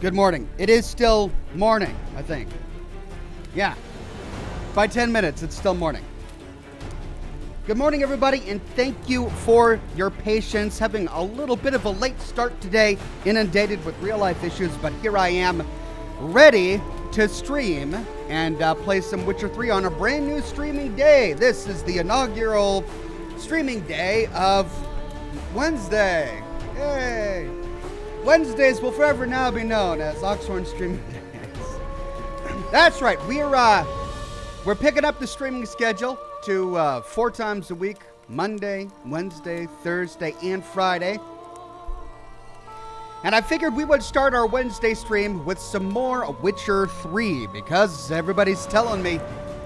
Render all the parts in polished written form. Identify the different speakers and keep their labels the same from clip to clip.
Speaker 1: Good morning. It is still morning, I think. Yeah. By 10 minutes, it's still morning. Good morning, everybody, and thank you for your patience. Having a little bit of a late start today, inundated with real-life issues, but here I am, ready to stream and play some Witcher 3 on a brand new streaming day. This is the inaugural streaming day of Wednesday. Yay! Wednesdays will forever now be known as Oxhorn streaming days. That's right. We're picking up the streaming schedule to 4 times a week: Monday, Wednesday, Thursday, and Friday. And I figured we would start our Wednesday stream with some more Witcher 3 because everybody's telling me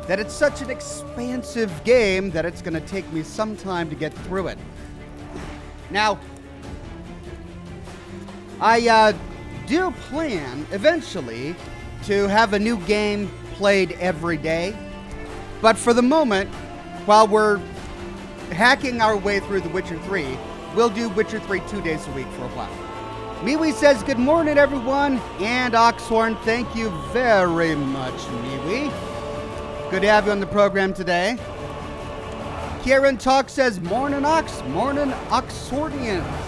Speaker 1: that it's such an expansive game that it's going to take me some time to get through it. Now, I do plan eventually to have a new game played every day. But for the moment, while we're hacking our way through The Witcher 3, we'll do Witcher 3 2 days a week for a while. Miwi says, good morning, everyone. And Oxhorn, thank you very much, Miwi. Good to have you on the program today. Kieran Talk says, morning, morning, Oxhornians.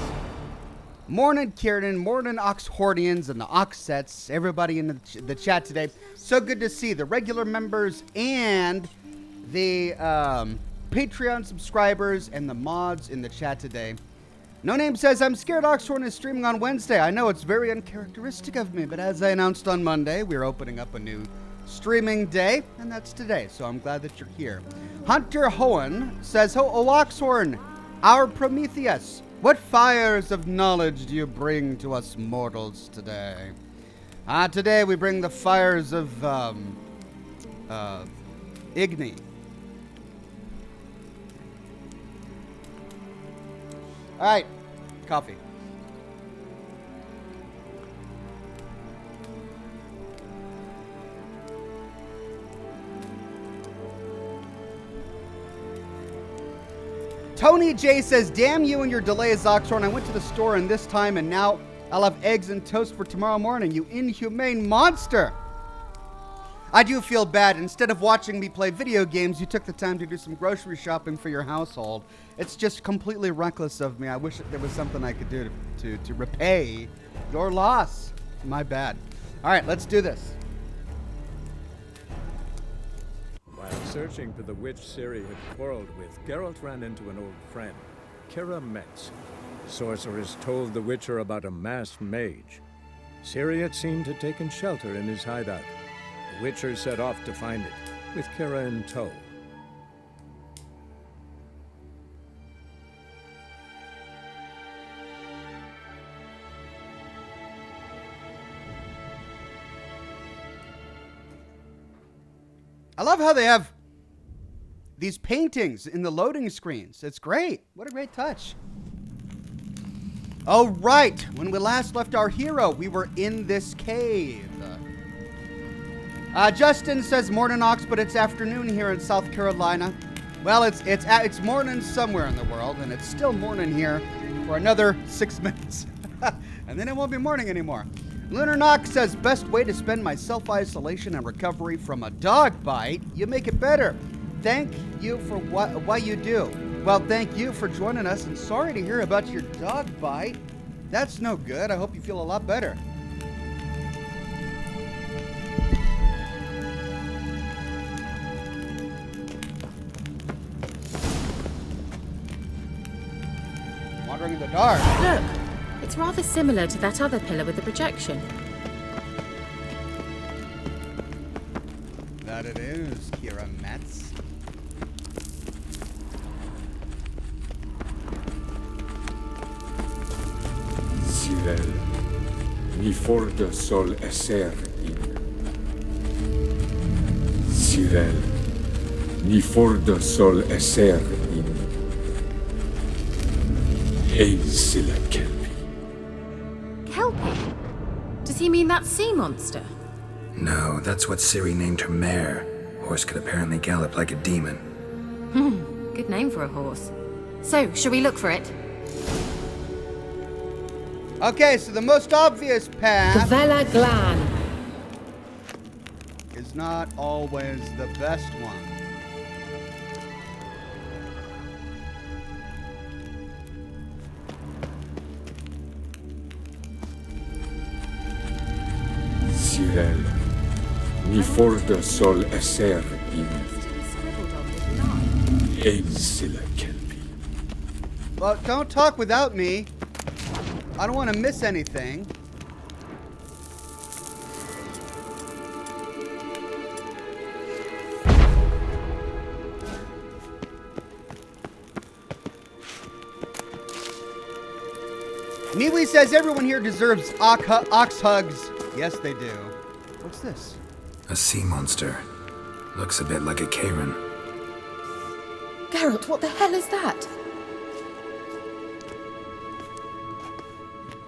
Speaker 1: Morning, Kieran. Morning, Oxhornians and the Oxsets. Everybody in the chat today. So good to see the regular members and the Patreon subscribers and the mods in the chat today. No Name says, I'm scared Oxhorn is streaming on Wednesday. I know it's very uncharacteristic of me, but as I announced on Monday, we're opening up a new streaming day, and that's today, so I'm glad that you're here. Hunter Hohen says, oh, Oxhorn, our Prometheus, what fires of knowledge do you bring to us mortals today? Today we bring the fires of Igni. All right, coffee. Tony J says, damn you and your delays, Oxhorn. I went to the store in this time and now I'll have eggs and toast for tomorrow morning, you inhumane monster. I do feel bad. Instead of watching me play video games, you took the time to do some grocery shopping for your household. It's just completely reckless of me. I wish there was something I could do to repay your loss. My bad. All right, let's do this.
Speaker 2: While searching for the witch Ciri had quarreled with, Geralt ran into an old friend, Kira Metz. Sorcerers told the Witcher about a masked mage. Ciri had seemed to have taken shelter in his hideout. The Witcher set off to find it, with Kira in tow.
Speaker 1: I love how they have these paintings in the loading screens. It's great. What a great touch. Oh, right. When we last left our hero, we were in this cave. Justin says, morning, Ox, but it's afternoon here in South Carolina. Well, it's morning somewhere in the world, and it's still morning here for another 6 minutes. And then it won't be morning anymore. Lunar Knox says, best way to spend my self-isolation and recovery from a dog bite. You make it better. Thank you for what you do. Well, thank you for joining us, and sorry to hear about your dog bite. That's no good. I hope you feel a lot better. Wandering in the dark.
Speaker 3: Look, it's rather similar to that other pillar with the projection.
Speaker 1: That it is, Kira Metz.
Speaker 4: Cyril, ni forte sol esser in. Cyril, ni forte sol esser in. Eisila Kelpie.
Speaker 3: Kelpie? Does he mean that sea monster?
Speaker 5: No, that's what Ciri named her mare. Horse could apparently gallop like a demon.
Speaker 3: Good name for a horse. So, shall we look for it?
Speaker 1: Okay, so the most obvious path
Speaker 3: Gavella Glan.
Speaker 1: is not always the best one.
Speaker 4: Cyril, ni forda sol esser in Aesila Kelpie.
Speaker 1: Well, don't talk without me. I don't want to miss anything. Niwi says everyone here deserves ox hugs. Yes, they do. What's this?
Speaker 5: A sea monster. Looks a bit like a Karen.
Speaker 3: Geralt, what the hell is that?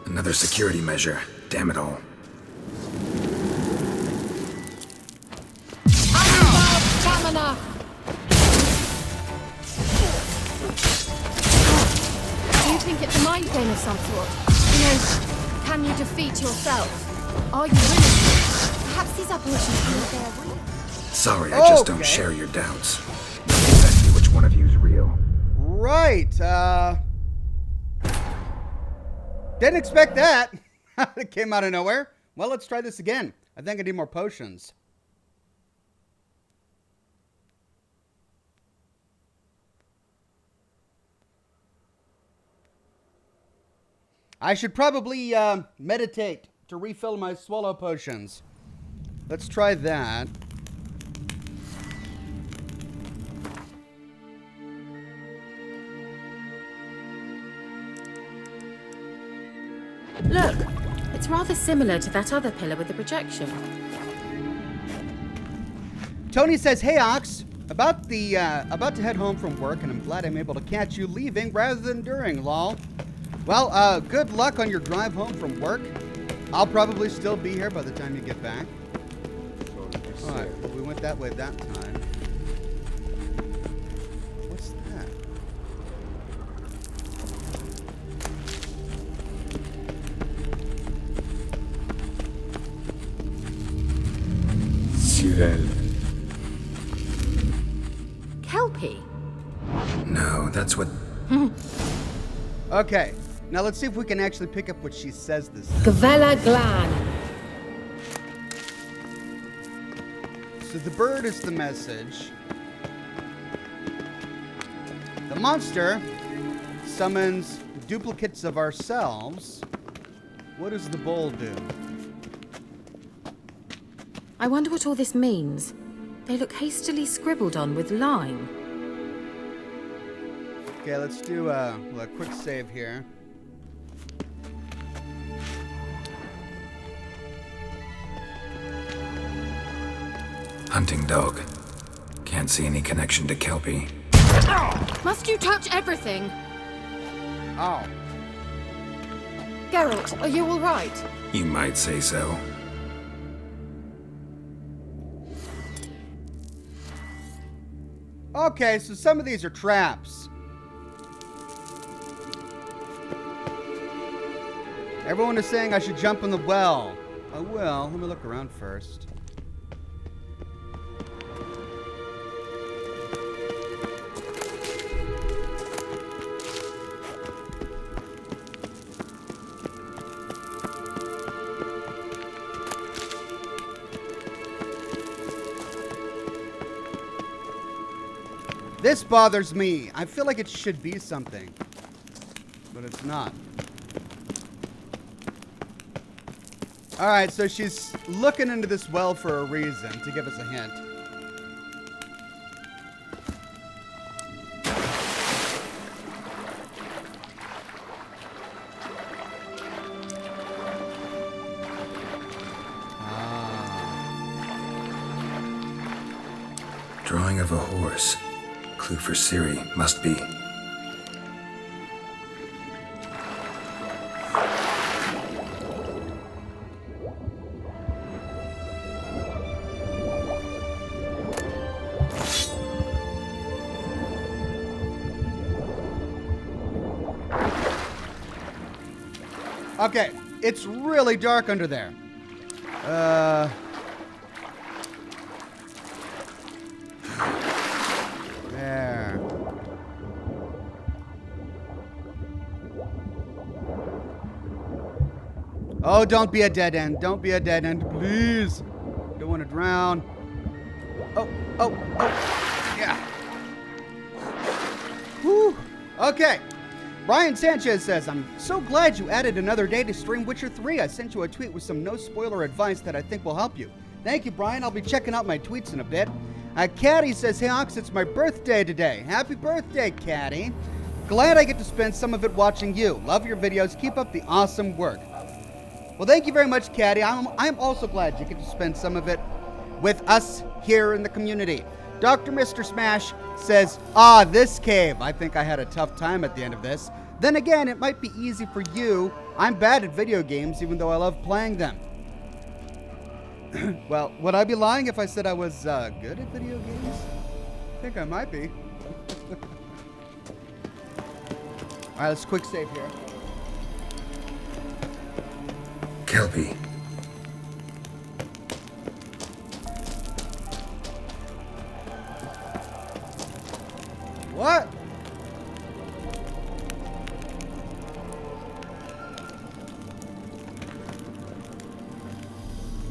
Speaker 5: Another security measure. Damn it all.
Speaker 3: Stamina! Do you think it's a mind game of some sort? You know, can you defeat yourself? Are you really? Perhaps these are potions prove they are real.
Speaker 5: Sorry, I just don't
Speaker 1: Okay.
Speaker 5: share your doubts. Know exactly which one of you's real.
Speaker 1: Right, didn't expect that. It came out of nowhere. Well, let's try this again. I think I need more potions. I should probably meditate to refill my swallow potions. Let's try that.
Speaker 3: Look, it's rather similar to that other pillar with the projection.
Speaker 1: Tony says, "Hey Ox, about to head home from work, and I'm glad I'm able to catch you leaving rather than during. Lol. Well, good luck on your drive home from work. I'll probably still be here by the time you get back." All right, well, we went that way that time. What's that?
Speaker 4: Cyril,
Speaker 3: Kelpie?
Speaker 5: No, that's what...
Speaker 1: Okay, now let's see if we can actually pick up what she says this time.
Speaker 3: Gavella Glan.
Speaker 1: So the bird is the message. The monster summons duplicates of ourselves. What does the bowl do?
Speaker 3: I wonder what all this means. They look hastily scribbled on with lime.
Speaker 1: Okay, let's do a quick save here.
Speaker 5: Hunting dog. Can't see any connection to Kelpie.
Speaker 3: Must you touch everything?
Speaker 1: Oh.
Speaker 3: Geralt, are you all right?
Speaker 5: You might say so.
Speaker 1: Okay, so some of these are traps. Everyone is saying I should jump in the well. I will. Let me look around first. This bothers me. I feel like it should be something, but it's not. All right, so she's looking into this well for a reason, to give us a hint.
Speaker 5: Drawing of a horse. Clue for Ciri, must be.
Speaker 1: Okay, it's really dark under there. There. Oh, don't be a dead end. Don't be a dead end, please. Don't want to drown. Oh. Yeah. Whew. Okay. Brian Sanchez says, I'm so glad you added another day to stream Witcher 3. I sent you a tweet with some no-spoiler advice that I think will help you. Thank you, Brian. I'll be checking out my tweets in a bit. Caddy says, hey, Ox, it's my birthday today. Happy birthday, Caddy. Glad I get to spend some of it watching you. Love your videos. Keep up the awesome work. Well, thank you very much, Caddy. I'm also glad you get to spend some of it with us here in the community. Dr. Mr. Smash says, this cave. I think I had a tough time at the end of this. Then again, it might be easy for you. I'm bad at video games, even though I love playing them. Well, would I be lying if I said I was good at video games? I think I might be. All right, let's quick save here.
Speaker 5: Kelpie.
Speaker 1: What?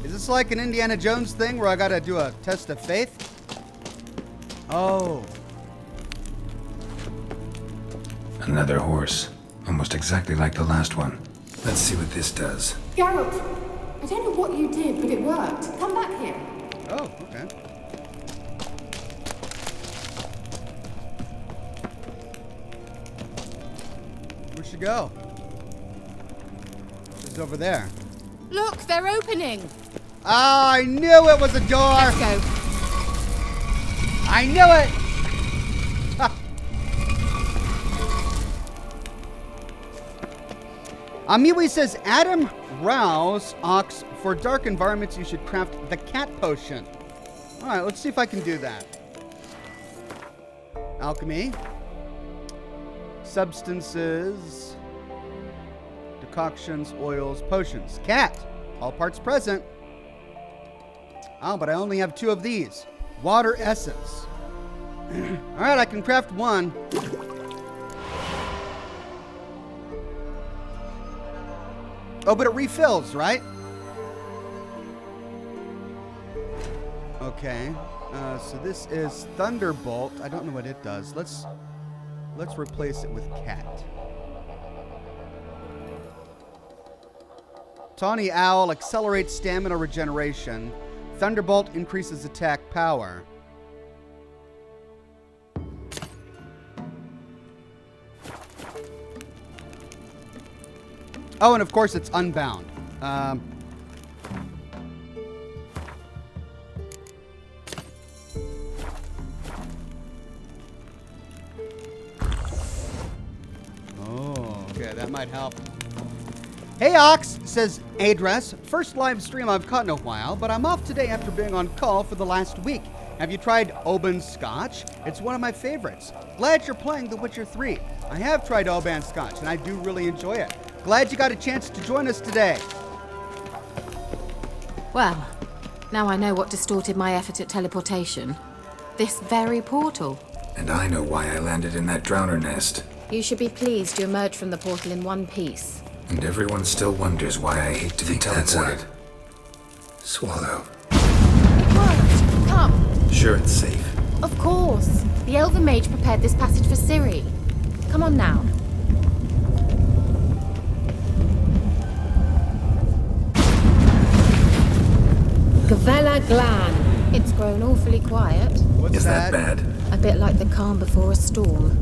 Speaker 1: Is this like an Indiana Jones thing where I gotta do a test of faith? Oh.
Speaker 5: Another horse. Almost exactly like the last one. Let's see what this does.
Speaker 6: Geralt, I don't know what you did, but it worked. Come back here.
Speaker 1: Oh, okay. Where'd she go? She's over there.
Speaker 3: Look, they're opening.
Speaker 1: Oh, I knew it was a door.
Speaker 3: Let's go.
Speaker 1: I knew it. Amiwi says, Adam Rouse, Ox, for dark environments you should craft the cat potion. All right, let's see if I can do that. Alchemy. Substances. Decoctions, oils, potions. Cat. All parts present. Oh, but I only have 2 of these. Water essence. All right, I can craft 1. Oh, but it refills, right? Okay. So this is Thunderbolt. I don't know what it does. Let's replace it with Cat. Tawny Owl accelerates stamina regeneration. Thunderbolt increases attack power. Oh, and of course it's unbound. Oh, okay, that might help. Hey Ox, says Adress. First live stream I've caught in a while, but I'm off today after being on call for the last week. Have you tried Oban Scotch? It's one of my favorites. Glad you're playing The Witcher 3. I have tried Oban Scotch, and I do really enjoy it. Glad you got a chance to join us today.
Speaker 6: Well, now I know what distorted my effort at teleportation. This very portal.
Speaker 5: And I know why I landed in that drowner nest.
Speaker 6: You should be pleased you emerged from the portal in one piece.
Speaker 5: And everyone still wonders why I hate to be teleported. Swallow.
Speaker 6: It worked! Come!
Speaker 5: Sure it's safe.
Speaker 6: Of course! The Elven Mage prepared this passage for Ciri. Come on now. Gavella Glan. It's grown awfully quiet.
Speaker 1: What's
Speaker 5: Is that bad?
Speaker 6: A bit like the calm before a storm.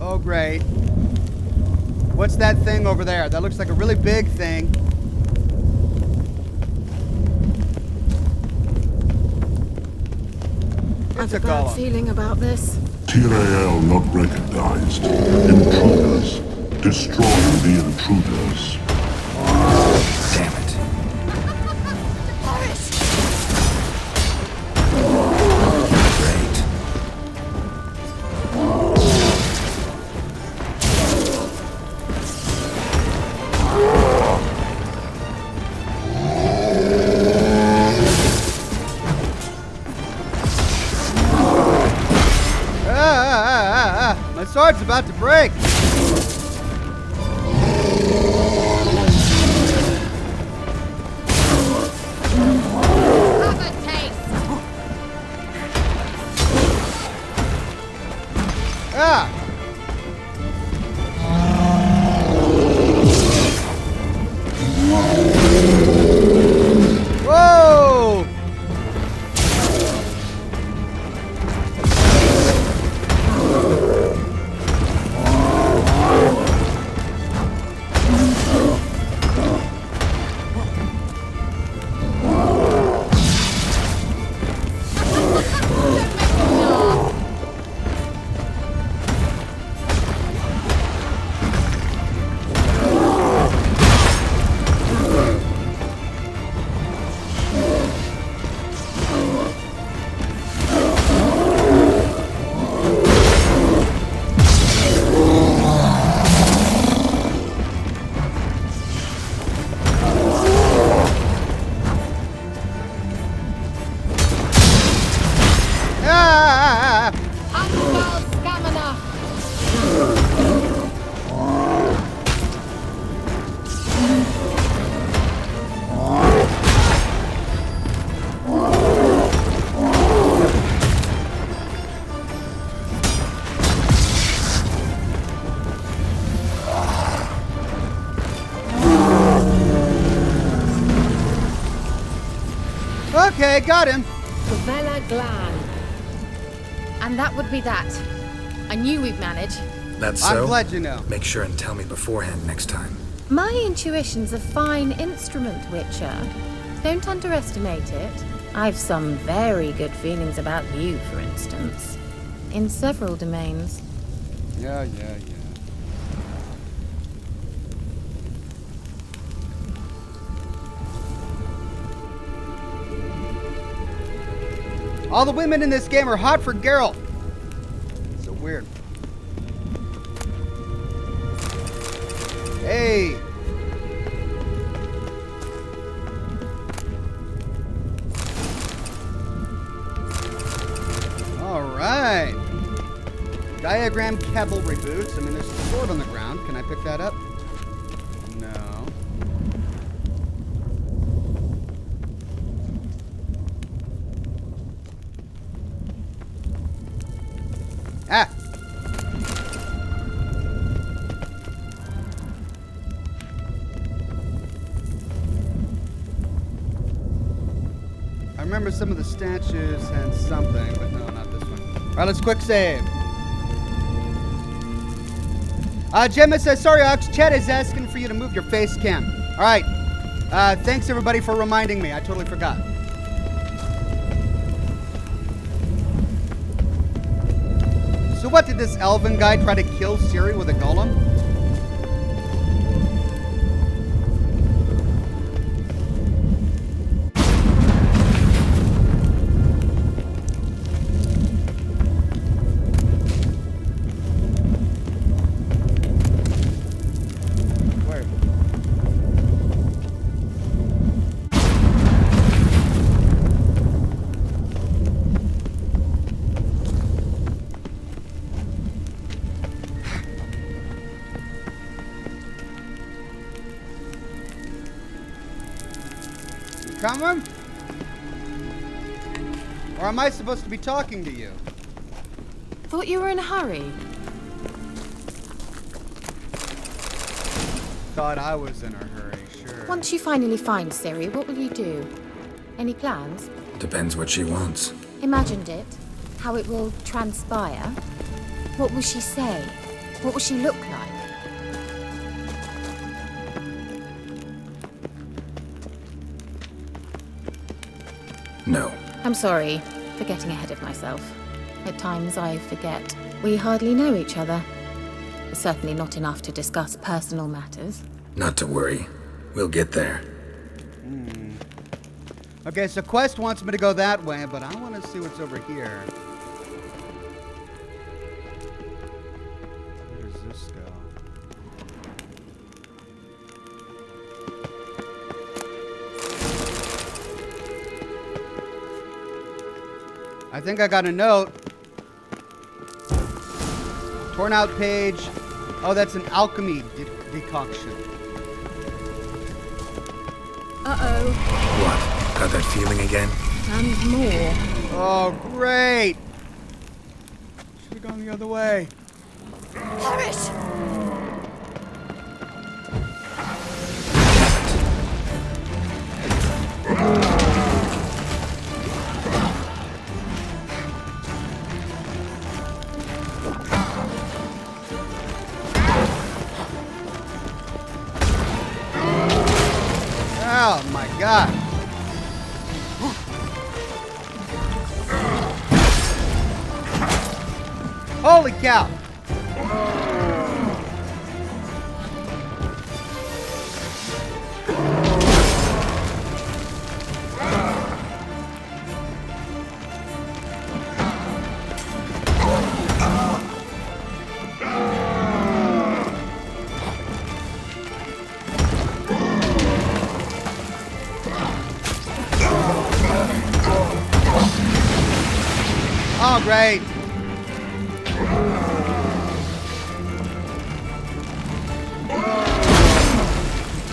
Speaker 1: Oh, great. What's that thing over there? That looks like a really big thing. It's a
Speaker 6: bad
Speaker 1: golem.
Speaker 6: feeling about this.
Speaker 7: Tyrael not recognized. Intruders. Destroy the intruders.
Speaker 5: Damn it. Great.
Speaker 1: sword's about to break.
Speaker 3: Have a taste.
Speaker 1: Ah! Whoa! Ah!
Speaker 3: Unspell stamina.
Speaker 1: Okay, got him.
Speaker 3: Favela Glan.
Speaker 6: And that would be that. I knew we'd manage.
Speaker 5: That's so?
Speaker 1: I'm glad you know.
Speaker 5: Make sure and tell me beforehand next time.
Speaker 6: My intuition's a fine instrument, Witcher. Don't underestimate it. I've some very good feelings about you, for instance. In several domains.
Speaker 1: Yeah. All the women in this game are hot for Geralt. So weird. Hey. All right. Diagram cavalry boots. I mean, there's a sword on the ground. Can I pick that up? No. Ah! I remember some of the statues and something, but no, not this one. All right, let's quick save. Gemma says, sorry, Ox, Chet is asking for you to move your face cam. All right. Thanks, everybody, for reminding me. I totally forgot. So what, did this elven guy try to kill Ciri with a golem? Where? Coming? Or am I supposed to be talking to you?
Speaker 6: Thought you were in a hurry.
Speaker 1: Thought I was in a hurry, sure.
Speaker 6: Once you finally find Ciri, what will you do? Any plans?
Speaker 5: Depends what she wants.
Speaker 6: Imagined it? How it will transpire? What will she say? What will she look like?
Speaker 5: No.
Speaker 6: I'm sorry for getting ahead of myself. At times I forget we hardly know each other. Certainly not enough to discuss personal matters.
Speaker 5: Not to worry. We'll get there.
Speaker 1: Okay, so Quest wants me to go that way, but I want to see what's over here. Where does this go? I think I got a note. Torn out page. Oh, that's an alchemy decoction.
Speaker 3: Uh-oh.
Speaker 5: What? Got that feeling again?
Speaker 6: And more.
Speaker 1: Oh, great. Should have gone the other way.
Speaker 3: Perish!
Speaker 1: Oh my God. Holy cow. Oh, great.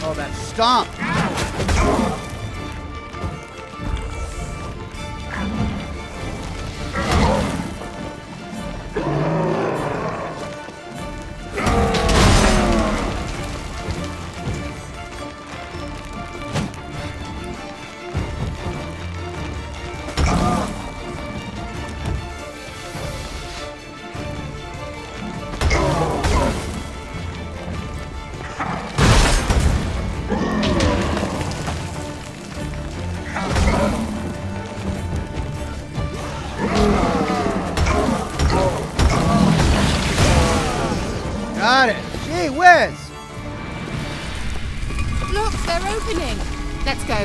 Speaker 1: Oh, that stomp. Got it. Gee whiz.
Speaker 3: Look, they're opening.
Speaker 6: Let's go.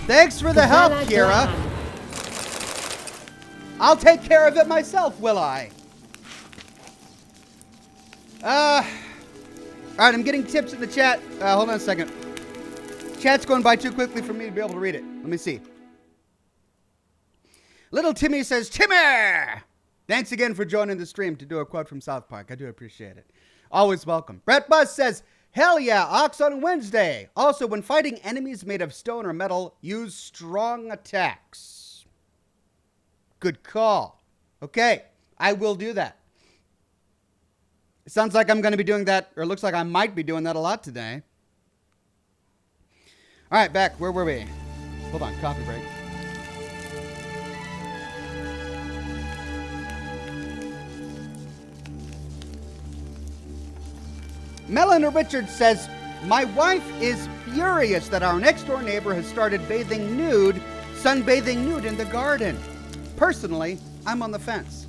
Speaker 1: Thanks for the help, Kira. I'll take care of it myself, will I? Alright, I'm getting tips in the chat. Hold on a second. Chat's going by too quickly for me to be able to read it. Let me see. Little Timmy says, Timmy! Thanks again for joining the stream to do a quote from South Park. I do appreciate it. Always welcome. Brett Buzz says, hell yeah, Ox on Wednesday. Also, when fighting enemies made of stone or metal, use strong attacks. Good call. Okay, I will do that. It sounds like I'm going to be doing that, or it looks like I might be doing that a lot today. All right, back. Where were we? Hold on, coffee break. Melanie Richards says, my wife is furious that our next door neighbor has started sunbathing nude in the garden. Personally, I'm on the fence.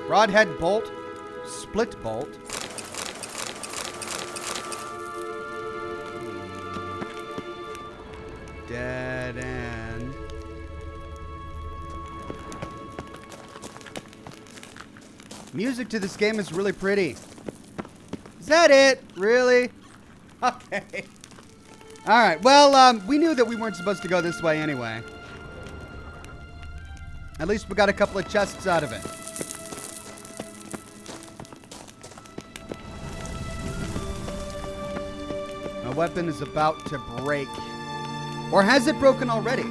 Speaker 1: Broadhead bolt, split bolt. Dead end. Music to this game is really pretty. Is that it? Really? Okay. All right. Well, we knew that we weren't supposed to go this way anyway. At least we got a couple of chests out of it. My weapon is about to break. Or has it broken already?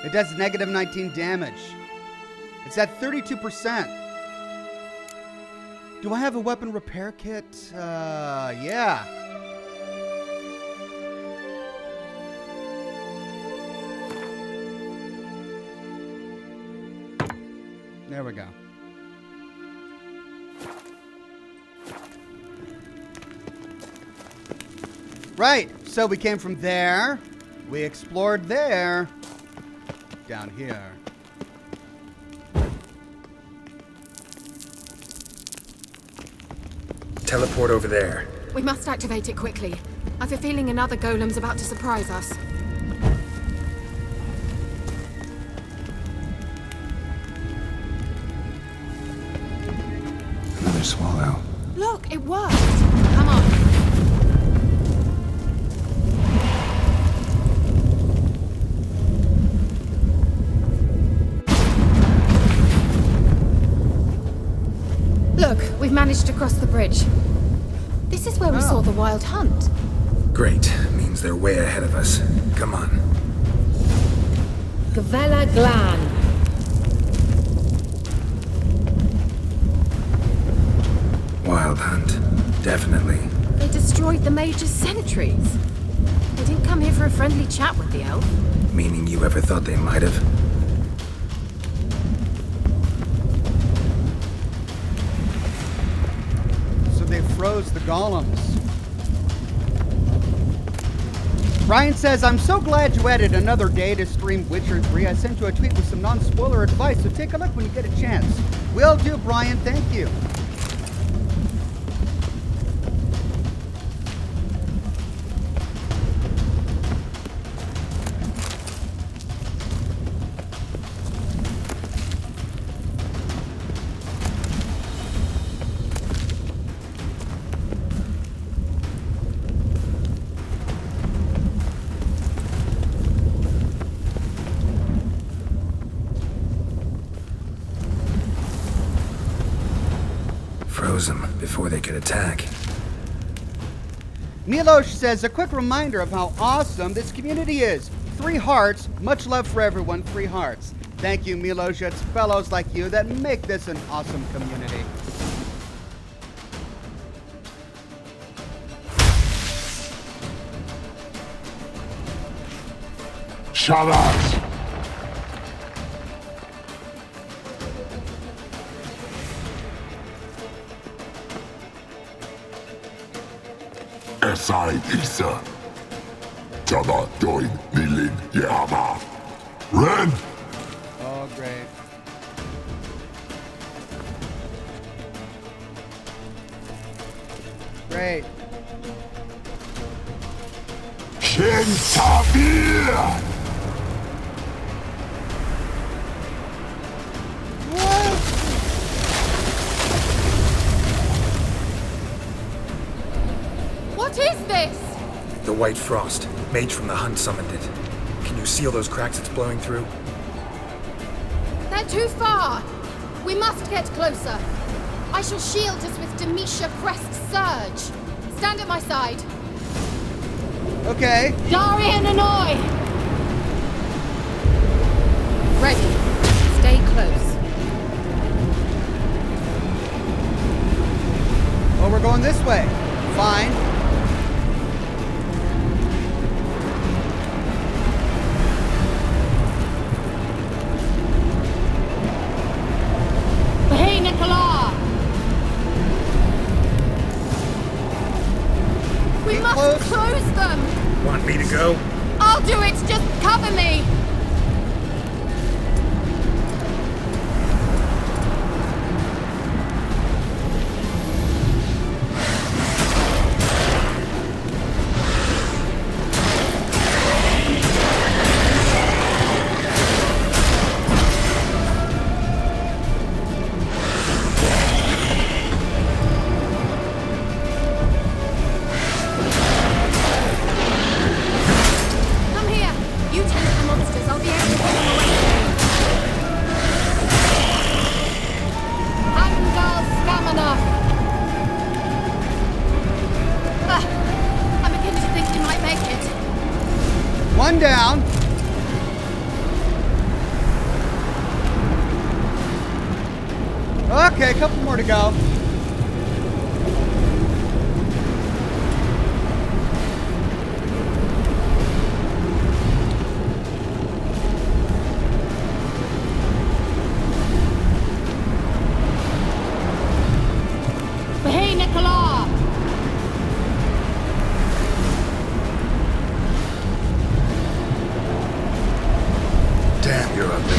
Speaker 1: It does negative 19 damage. It's at 32%. Do I have a weapon repair kit? Yeah. There we go. Right, so we came from there, we explored there, down here.
Speaker 5: Teleport over there.
Speaker 3: We must activate it quickly. I've a feeling another golem's about to surprise us.
Speaker 5: Another swallow.
Speaker 3: Look, it worked! Come on. Look, we've managed to cross the bridge. This is where we saw the wild hunt.
Speaker 5: Great. Means they're way ahead of us. Come on.
Speaker 6: Gvela Glan.
Speaker 5: Wild hunt. Definitely.
Speaker 3: They destroyed the Mage's sentries. They didn't come here for a friendly chat with the elf.
Speaker 5: Meaning you ever thought they might have?
Speaker 1: So they froze the golems. Brian says, I'm so glad you added another day to stream Witcher 3. I sent you a tweet with some non-spoiler advice, so take a look when you get a chance. Will do, Brian. Thank you.
Speaker 5: Froze them before they could attack.
Speaker 1: Milosh says, a quick reminder of how awesome this community is. 3 hearts. Much love for everyone. 3 hearts. Thank you, Milosh. It's fellows like you that make this an awesome community.
Speaker 7: Shalat! Esai Isa. Jada Doin Nilin Yama. Ren!
Speaker 1: Oh, great. Great.
Speaker 7: Shen Tabir!
Speaker 3: What is this?
Speaker 5: The White Frost. Mage from the hunt summoned it. Can you seal those cracks it's blowing through?
Speaker 3: They're too far. We must get closer. I shall shield us with Demetia Crest Surge. Stand at my side.
Speaker 1: Okay.
Speaker 3: Darian Annoy! Ready. Stay close.
Speaker 1: Oh, we're going this way. Fine.
Speaker 3: Hey, Nicola! We
Speaker 1: Keep
Speaker 3: must
Speaker 1: close.
Speaker 3: close them!
Speaker 5: Want me to go?
Speaker 3: I'll do it! Just cover me! Come here! You tend to the monsters. I'll be able to pull them away from you. Angal Stamina! I'm beginning to think we might make it.
Speaker 1: One down. Okay, a couple more to go.
Speaker 3: Hey, Nicola!
Speaker 5: Damn, you're ugly.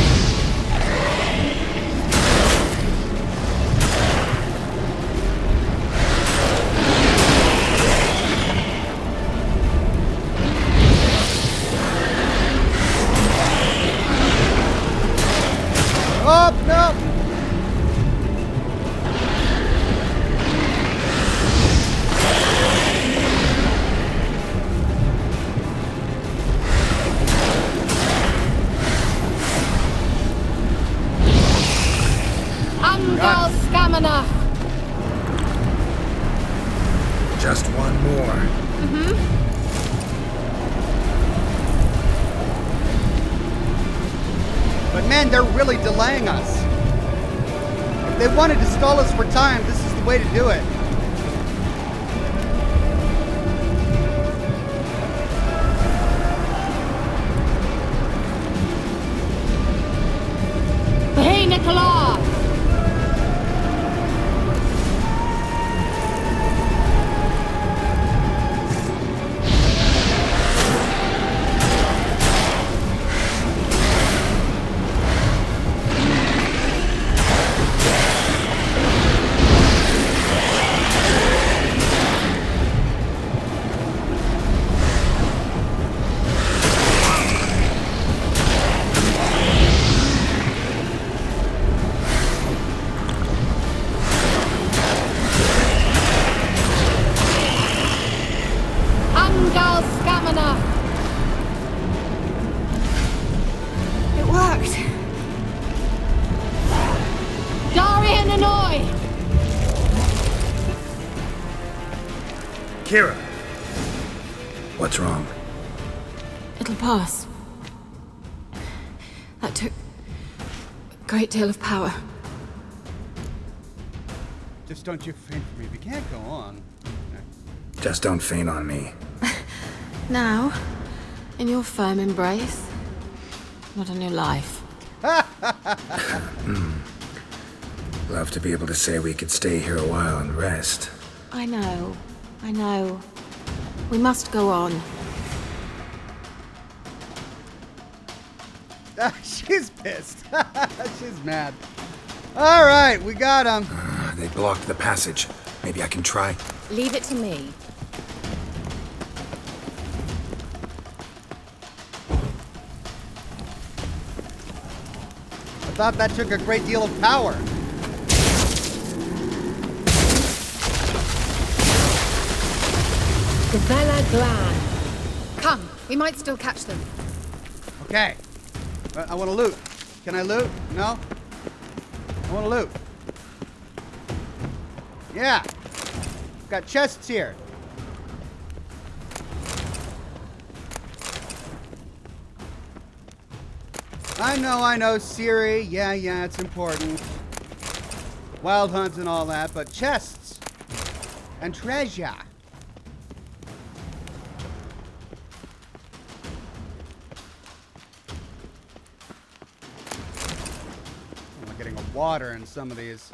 Speaker 6: Angal Scamanach!
Speaker 5: Just one more.
Speaker 1: But man, they're really delaying us. If they wanted to stall us for time, this is the way to do it.
Speaker 6: Hey, Nicola! Angal Scamanach!
Speaker 3: It worked.
Speaker 6: Darian Annoy!
Speaker 5: Kira! What's wrong?
Speaker 3: It'll pass. That took a great deal of power.
Speaker 1: Just don't you faint for me. We can't go on.
Speaker 5: Just don't faint on me.
Speaker 3: Now, in your firm embrace, not a new life.
Speaker 5: Love to be able to say we could stay here a while and rest.
Speaker 3: I know. We must go on.
Speaker 1: She's pissed. She's mad. All right, we got him.
Speaker 5: They blocked the passage. Maybe I can try.
Speaker 6: Leave it to me.
Speaker 1: I thought that took a great deal of power.
Speaker 6: Gavella Glan. Come, we might still catch them.
Speaker 1: Okay. I want to loot. Can I loot? No? I want to loot. Yeah. Got chests here. I know, Siri. Yeah, it's important. Wild hunts and all that, but chests and treasure. I'm getting a water in some of these.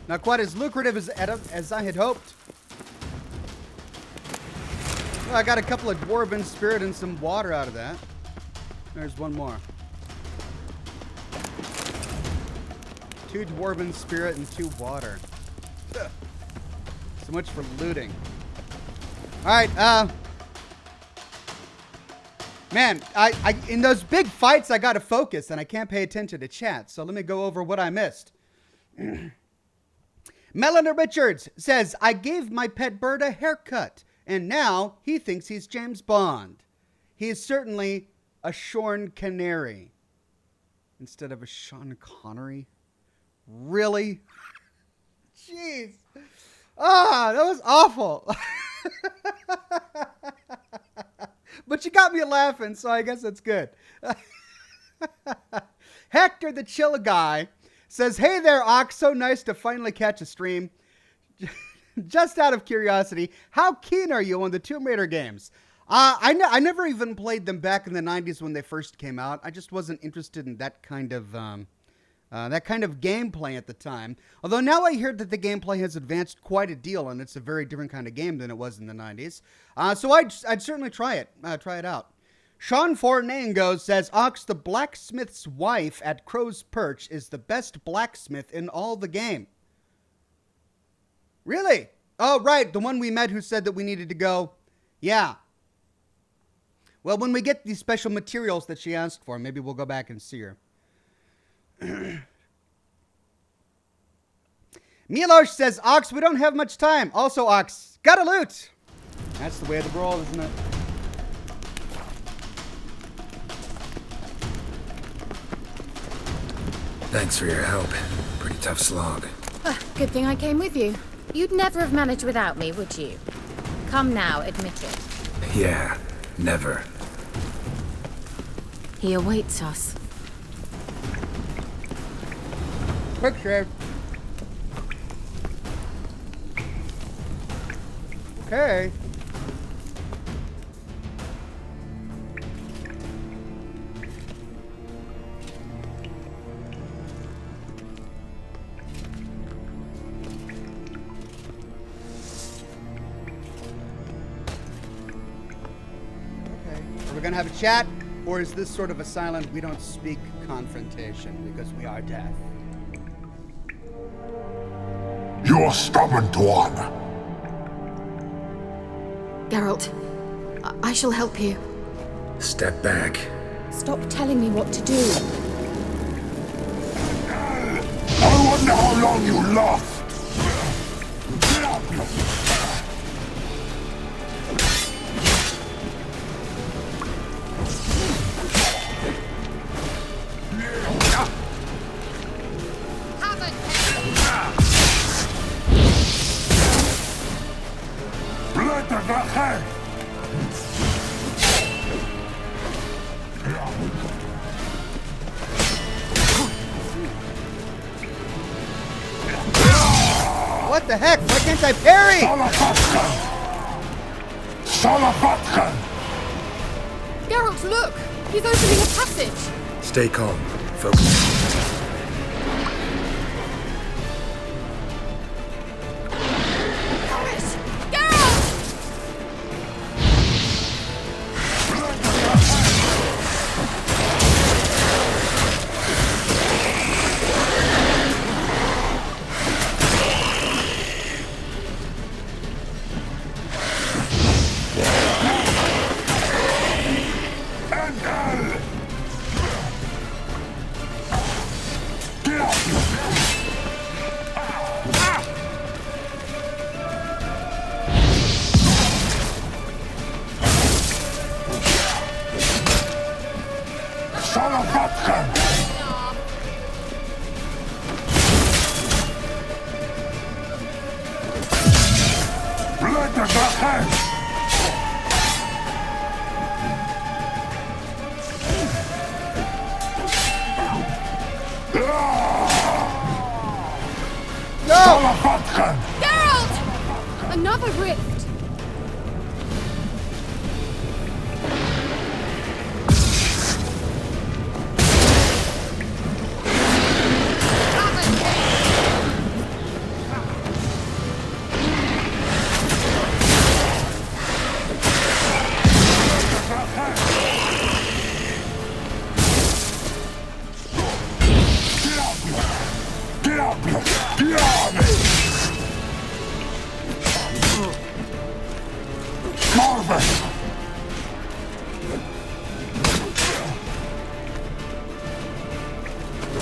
Speaker 1: Not quite as lucrative as I had hoped. Well, I got a couple of dwarven spirit and some water out of that. There's one more. 2 dwarven spirit and 2 water. Ugh. So much for looting. Alright, man, I in those big fights I gotta focus and I can't pay attention to chat, so let me go over what I missed. Melanie Richards says, I gave my pet bird a haircut, and now he thinks he's James Bond. He is certainly a shorn canary. Instead of a Sean Connery. Really? Jeez. Ah, that was awful. But you got me laughing, so I guess that's good. Hector the Chill Guy says, hey there, Ox. So nice to finally catch a stream. Just out of curiosity, how keen are you on the Tomb Raider games? I never even played them back in the 90s when they first came out. I just wasn't interested in that kind of gameplay at the time. Although now I hear that the gameplay has advanced quite a deal, and it's a very different kind of game than it was in the 90s. So I'd certainly try it. Try it out. Sean Fornango says, Ox, the blacksmith's wife at Crow's Perch is the best blacksmith in all the game. Really? Oh, right. The one we met who said that we needed to go. Yeah. Well, when we get these special materials that she asked for, maybe we'll go back and see her. Milosh says, Ox, we don't have much time. Also, Ox, gotta loot. That's the way of the world, isn't it?
Speaker 5: Thanks for your help. Pretty tough slog.
Speaker 6: Good thing I came with you. You'd never have managed without me, would you? Come now, admit it.
Speaker 5: Yeah, never.
Speaker 6: He awaits us.
Speaker 1: Quick shave. Okay. Are we gonna have a chat, or is this sort of a silent, we don't speak confrontation because we are deaf?
Speaker 7: You're stubborn one.
Speaker 3: Geralt, I shall help you.
Speaker 5: Step back.
Speaker 6: Stop telling me what to do.
Speaker 7: I wonder how long you last.
Speaker 1: What the heck? Why can't I parry?
Speaker 7: Salafatkan!
Speaker 3: Geralt, look! He's opening a passage!
Speaker 5: Stay calm. Focus.
Speaker 3: Geralt! Another rift!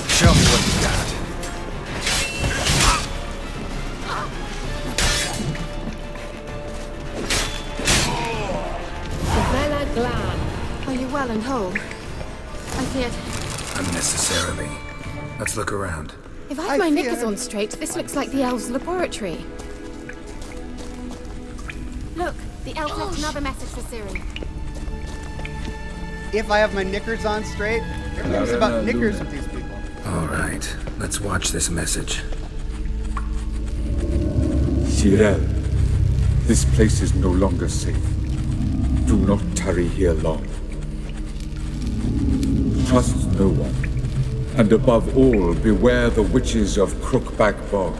Speaker 5: Show me what you got.
Speaker 6: Bella Glan.
Speaker 3: Are you well and whole? I feared.
Speaker 5: Unnecessarily. Let's look around.
Speaker 6: If I
Speaker 1: I
Speaker 6: have my
Speaker 1: fear-
Speaker 6: knickers on straight, this looks like the elves' laboratory.
Speaker 3: Look, the elf left another message for Ciri.
Speaker 1: If I have my knickers on straight, everything's about knickers with these people.
Speaker 5: All right, let's watch this message.
Speaker 4: Cyril, this place is no longer safe. Do not tarry here long. Trust no one. And above all, beware the witches of Crookback Bog.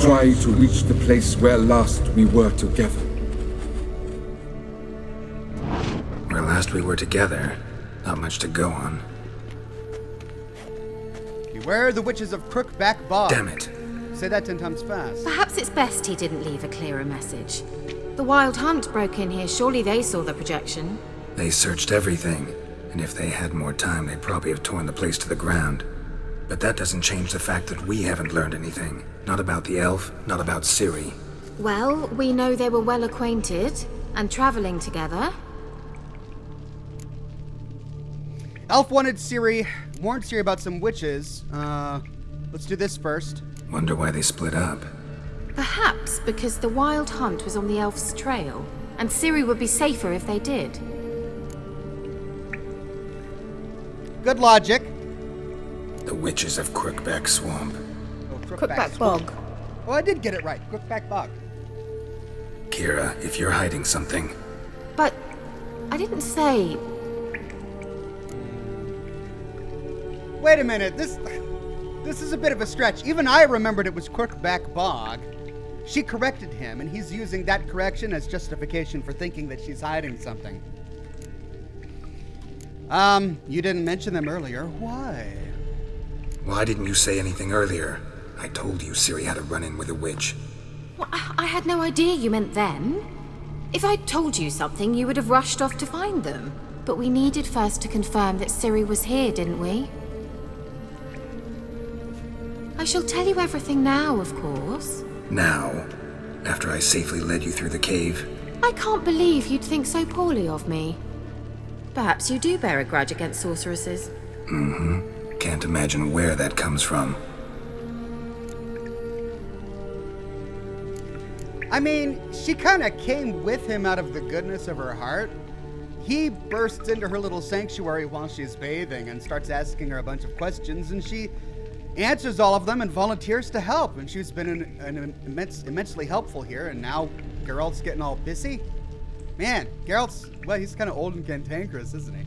Speaker 4: Try to reach the place where last we were together.
Speaker 5: Where last we were together, not much to go on.
Speaker 1: Beware the witches of Crookback Bog.
Speaker 5: Damn it.
Speaker 1: Say that 10 times fast.
Speaker 6: Perhaps it's best he didn't leave a clearer message. The Wild Hunt broke in here. Surely they saw the projection.
Speaker 5: They searched everything, and if they had more time, they'd probably have torn the place to the ground. But that doesn't change the fact that we haven't learned anything. Not about the elf, not about Ciri.
Speaker 6: Well, we know they were well acquainted and traveling together.
Speaker 1: Elf wanted Ciri, warned Siri about some witches. Let's do this first.
Speaker 5: Wonder why they split up.
Speaker 6: Perhaps because the wild hunt was on the elf's trail, and Ciri would be safer if they did.
Speaker 1: Good logic.
Speaker 5: The witches of Crookback Swamp.
Speaker 1: Oh,
Speaker 6: Crookback Bog.
Speaker 1: Oh, I did get it right. Crookback Bog.
Speaker 5: Kira, if you're hiding something,
Speaker 6: But I didn't say...
Speaker 1: Wait a minute. This is a bit of a stretch. Even I remembered it was Crookback Bog. She corrected him, and he's using that correction as justification for thinking that she's hiding something. You didn't mention them earlier. Why?
Speaker 5: why didn't you say anything earlier? I told you Ciri had a run-in with a witch.
Speaker 6: Well, I had no idea you meant then. If I'd told you something, you would have rushed off to find them. But we needed first to confirm that Ciri was here, didn't we? I shall tell you everything now, of course.
Speaker 5: Now? After I safely led you through the cave?
Speaker 6: I can't believe you'd think so poorly of me. Perhaps you do bear a grudge against sorceresses.
Speaker 5: Mm-hmm. Can't imagine where that comes from.
Speaker 1: I mean, she kind of came with him out of the goodness of her heart. He bursts into her little sanctuary while she's bathing and starts asking her a bunch of questions, and she answers all of them and volunteers to help. And she's been immensely helpful here, and now Geralt's getting all pissy. Man, Geralt's, well, he's kind of old and cantankerous, isn't he?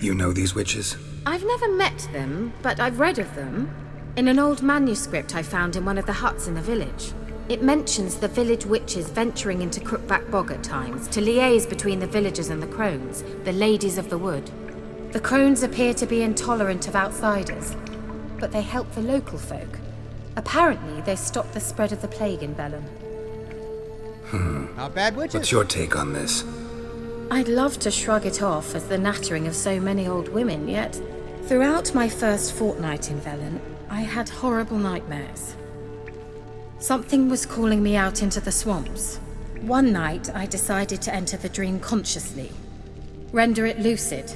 Speaker 5: You know these witches?
Speaker 6: I've never met them, but I've read of them. In an old manuscript I found in one of the huts in the village. It mentions the village witches venturing into Crookback Bog at times to liaise between the villagers and the crones, the ladies of the wood. The crones appear to be intolerant of outsiders, but they help the local folk. Apparently, they stop the spread of the plague in Bellum.
Speaker 1: Not bad witches.
Speaker 5: What's your take on this?
Speaker 6: I'd love to shrug it off as the nattering of so many old women, yet throughout my first fortnight in Velen, I had horrible nightmares. Something was calling me out into the swamps. One night, I decided to enter the dream consciously, render it lucid.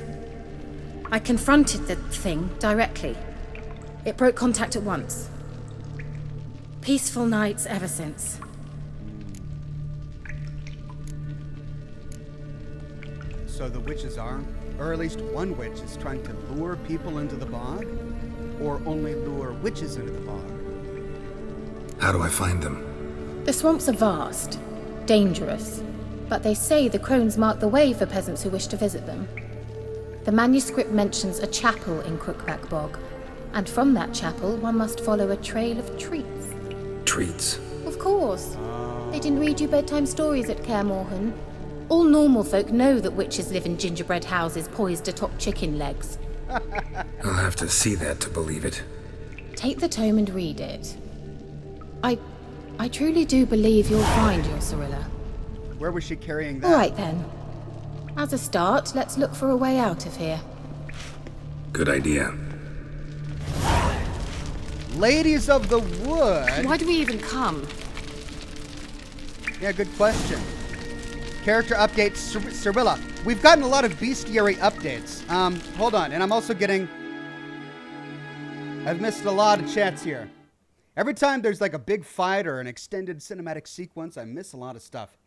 Speaker 6: I confronted the thing directly. It broke contact at once. Peaceful nights ever since.
Speaker 1: So the witches are, or at least one witch is trying to lure people into the bog, or only lure witches into the bog.
Speaker 5: How do I find them?
Speaker 6: The swamps are vast, dangerous, but they say the crones mark the way for peasants who wish to visit them. The manuscript mentions a chapel in Crookback Bog, and from that chapel one must follow a trail of treats.
Speaker 5: Treats?
Speaker 6: Of course. They didn't read you bedtime stories at Kaer Morhen. All normal folk know that witches live in gingerbread houses poised atop chicken legs.
Speaker 5: I'll have to see that to believe it.
Speaker 6: Take the tome and read it. I truly do believe you'll find your Cyrilla.
Speaker 1: Where was she carrying that?
Speaker 6: All right then. As a start, let's look for a way out of here.
Speaker 5: Good idea.
Speaker 1: Ladies of the Wood.
Speaker 3: Why do we even come?
Speaker 1: Yeah, good question. Character update, Cyrilla. We've gotten a lot of bestiary updates. Hold on, and I'm also getting... I've missed a lot of chats here. Every time there's like a big fight or an extended cinematic sequence, I miss a lot of stuff.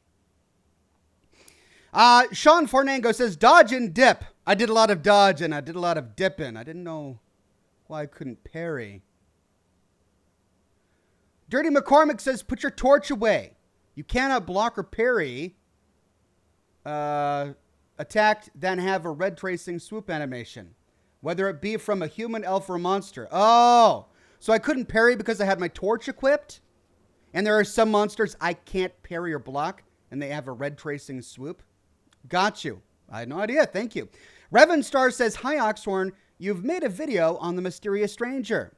Speaker 1: Sean Fornango says, dodge and dip. I did a lot of dodge and I did a lot of dipping. I didn't know why I couldn't parry. Dirty McCormick says, put your torch away. You cannot block or parry attacked, then have a red tracing swoop animation. Whether it be from a human, elf, or monster. Oh, so I couldn't parry because I had my torch equipped? And there are some monsters I can't parry or block, and they have a red tracing swoop? Got you. I had no idea. Thank you. Revan Star says, hi, Oxhorn. You've made a video on the mysterious stranger.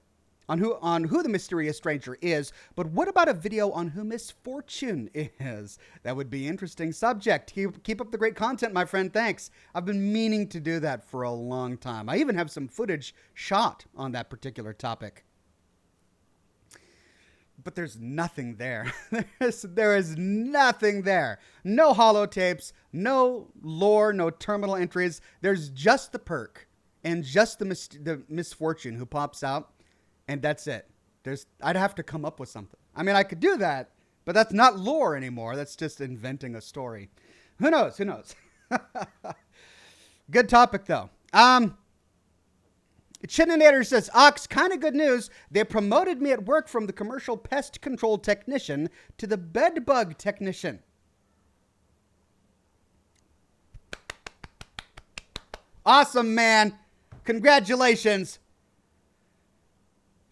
Speaker 1: On who the mysterious stranger is, but what about a video on who Miss Fortune is? That would be interesting subject. Keep up the great content, my friend. Thanks. I've been meaning to do that for a long time. I even have some footage shot on that particular topic. But there's nothing there. There is nothing there. No holotapes, no lore, no terminal entries. There's just the perk. and just the misfortune who pops out, and that's it. I'd have to come up with something. I mean, I could do that, but that's not lore anymore. That's just inventing a story. Who knows? Good topic, though. Chininator says, Ox, kind of good news. They promoted me at work from the commercial pest control technician to the bedbug technician. Awesome, man. Congratulations.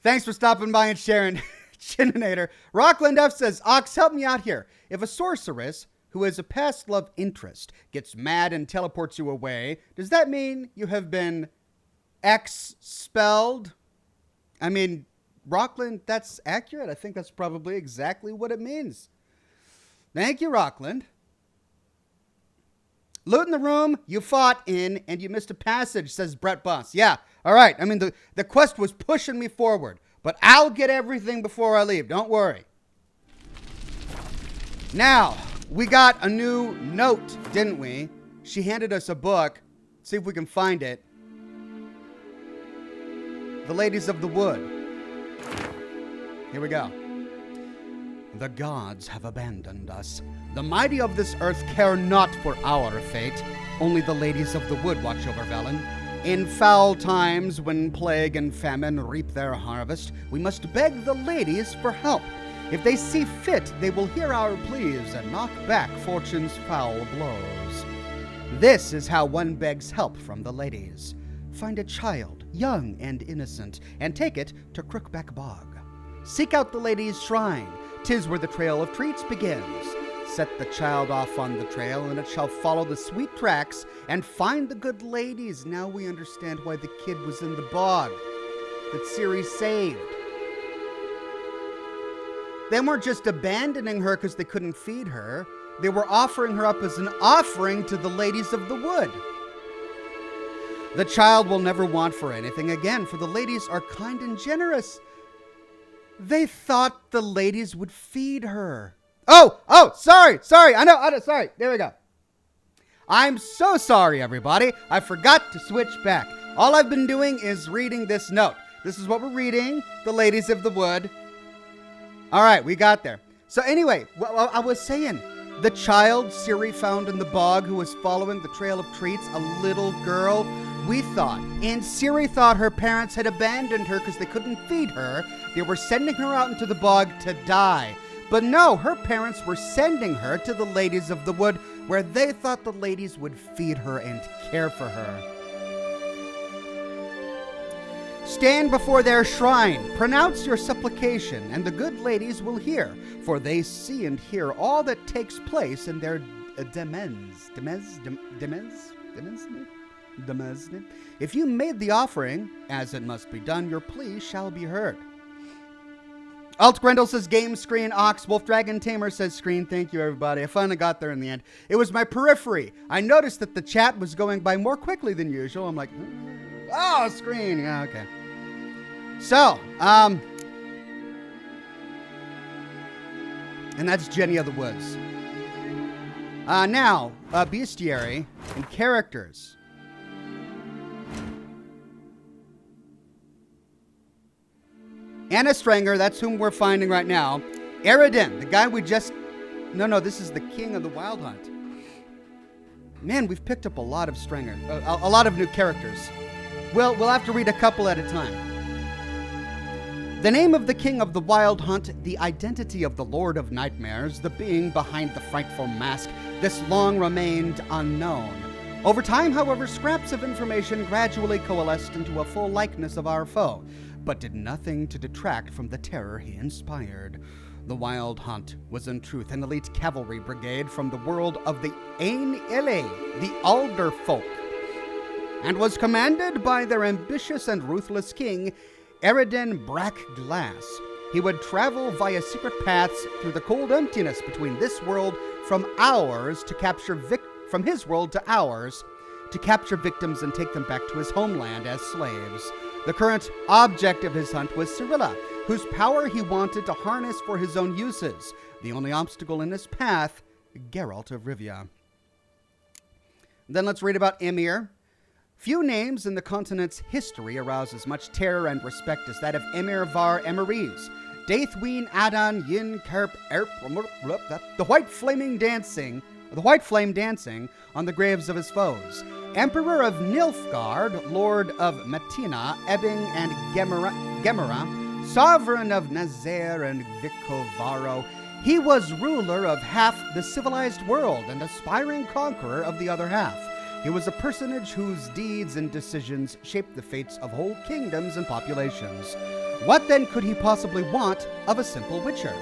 Speaker 1: Thanks for stopping by and sharing, Chininator. Rockland F says, Ox, help me out here. If a sorceress who has a past love interest gets mad and teleports you away, does that mean you have been expelled? I mean, Rockland, that's accurate. I think that's probably exactly what it means. Thank you, Rockland. Loot in the room you fought in and you missed a passage, says Brett Boss. Yeah, all right. I mean, the quest was pushing me forward, but I'll get everything before I leave. Don't worry. Now, we got a new note, didn't we? She handed us a book. Let's see if we can find it. The Ladies of the Wood. Here we go. The gods have abandoned us. The mighty of this earth care not for our fate. Only the ladies of the wood watch over Velen. In foul times, when plague and famine reap their harvest, we must beg the ladies for help. If they see fit, they will hear our pleas and knock back fortune's foul blows. This is how one begs help from the ladies. Find a child, young and innocent, and take it to Crookback Bog. Seek out the ladies' shrine. 'Tis where the trail of treats begins. Set the child off on the trail, and it shall follow the sweet tracks and find the good ladies. Now we understand why the kid was in the bog that Ciri saved. They weren't just abandoning her because they couldn't feed her. They were offering her up as an offering to the ladies of the wood. The child will never want for anything again, for the ladies are kind and generous. They thought the ladies would feed her. Oh, sorry. I know, sorry. There we go. I'm so sorry, everybody. I forgot to switch back. All I've been doing is reading this note. This is what we're reading, the Ladies of the Wood. All right, we got there. So anyway, I was saying, the child Ciri found in the bog who was following the trail of treats, a little girl, we thought. And Ciri thought her parents had abandoned her because they couldn't feed her. They were sending her out into the bog to die. But no, her parents were sending her to the Ladies of the Wood, where they thought the ladies would feed her and care for her. Stand before their shrine, pronounce your supplication, and the good ladies will hear, for they see and hear all that takes place in their demesne. If you made the offering, as it must be done, your plea shall be heard. Alt Grendel says game screen. Ox Wolf Dragon Tamer says screen. Thank you, everybody. I finally got there in the end. It was my periphery. I noticed that the chat was going by more quickly than usual. I'm like, oh, screen. Yeah, okay. So, and that's Jenny of the Woods. Now, bestiary and characters. Anna Strenger, that's whom we're finding right now. Eredin, the guy we just... No, this is the king of the Wild Hunt. Man, we've picked up a lot of Strenger. A lot of new characters. We'll have to read a couple at a time. The name of the king of the Wild Hunt, the identity of the Lord of Nightmares, the being behind the frightful mask, this long remained unknown. Over time, however, scraps of information gradually coalesced into a full likeness of our foe, but did nothing to detract from the terror he inspired. The Wild Hunt was in truth an elite cavalry brigade from the world of the Ain Ele, the Alder folk, and was commanded by their ambitious and ruthless king, Eredin Brack Glass. He would travel via secret paths through the cold emptiness between this world from ours to capture from his world to ours to capture victims and take them back to his homeland as slaves. The current object of his hunt was Cirilla, whose power he wanted to harness for his own uses. The only obstacle in his path, Geralt of Rivia. Then let's read about Emir. Few names in the continent's history arouse as much terror and respect as that of Emir Var Emiriz, Daithween Adan Yin Kerp Erp, the white flame dancing on the graves of his foes. Emperor of Nilfgaard, Lord of Matina, Ebbing and Gemera, Sovereign of Nazair and Vicovaro, he was ruler of half the civilized world and aspiring conqueror of the other half. He was a personage whose deeds and decisions shaped the fates of whole kingdoms and populations. What then could he possibly want of a simple witcher?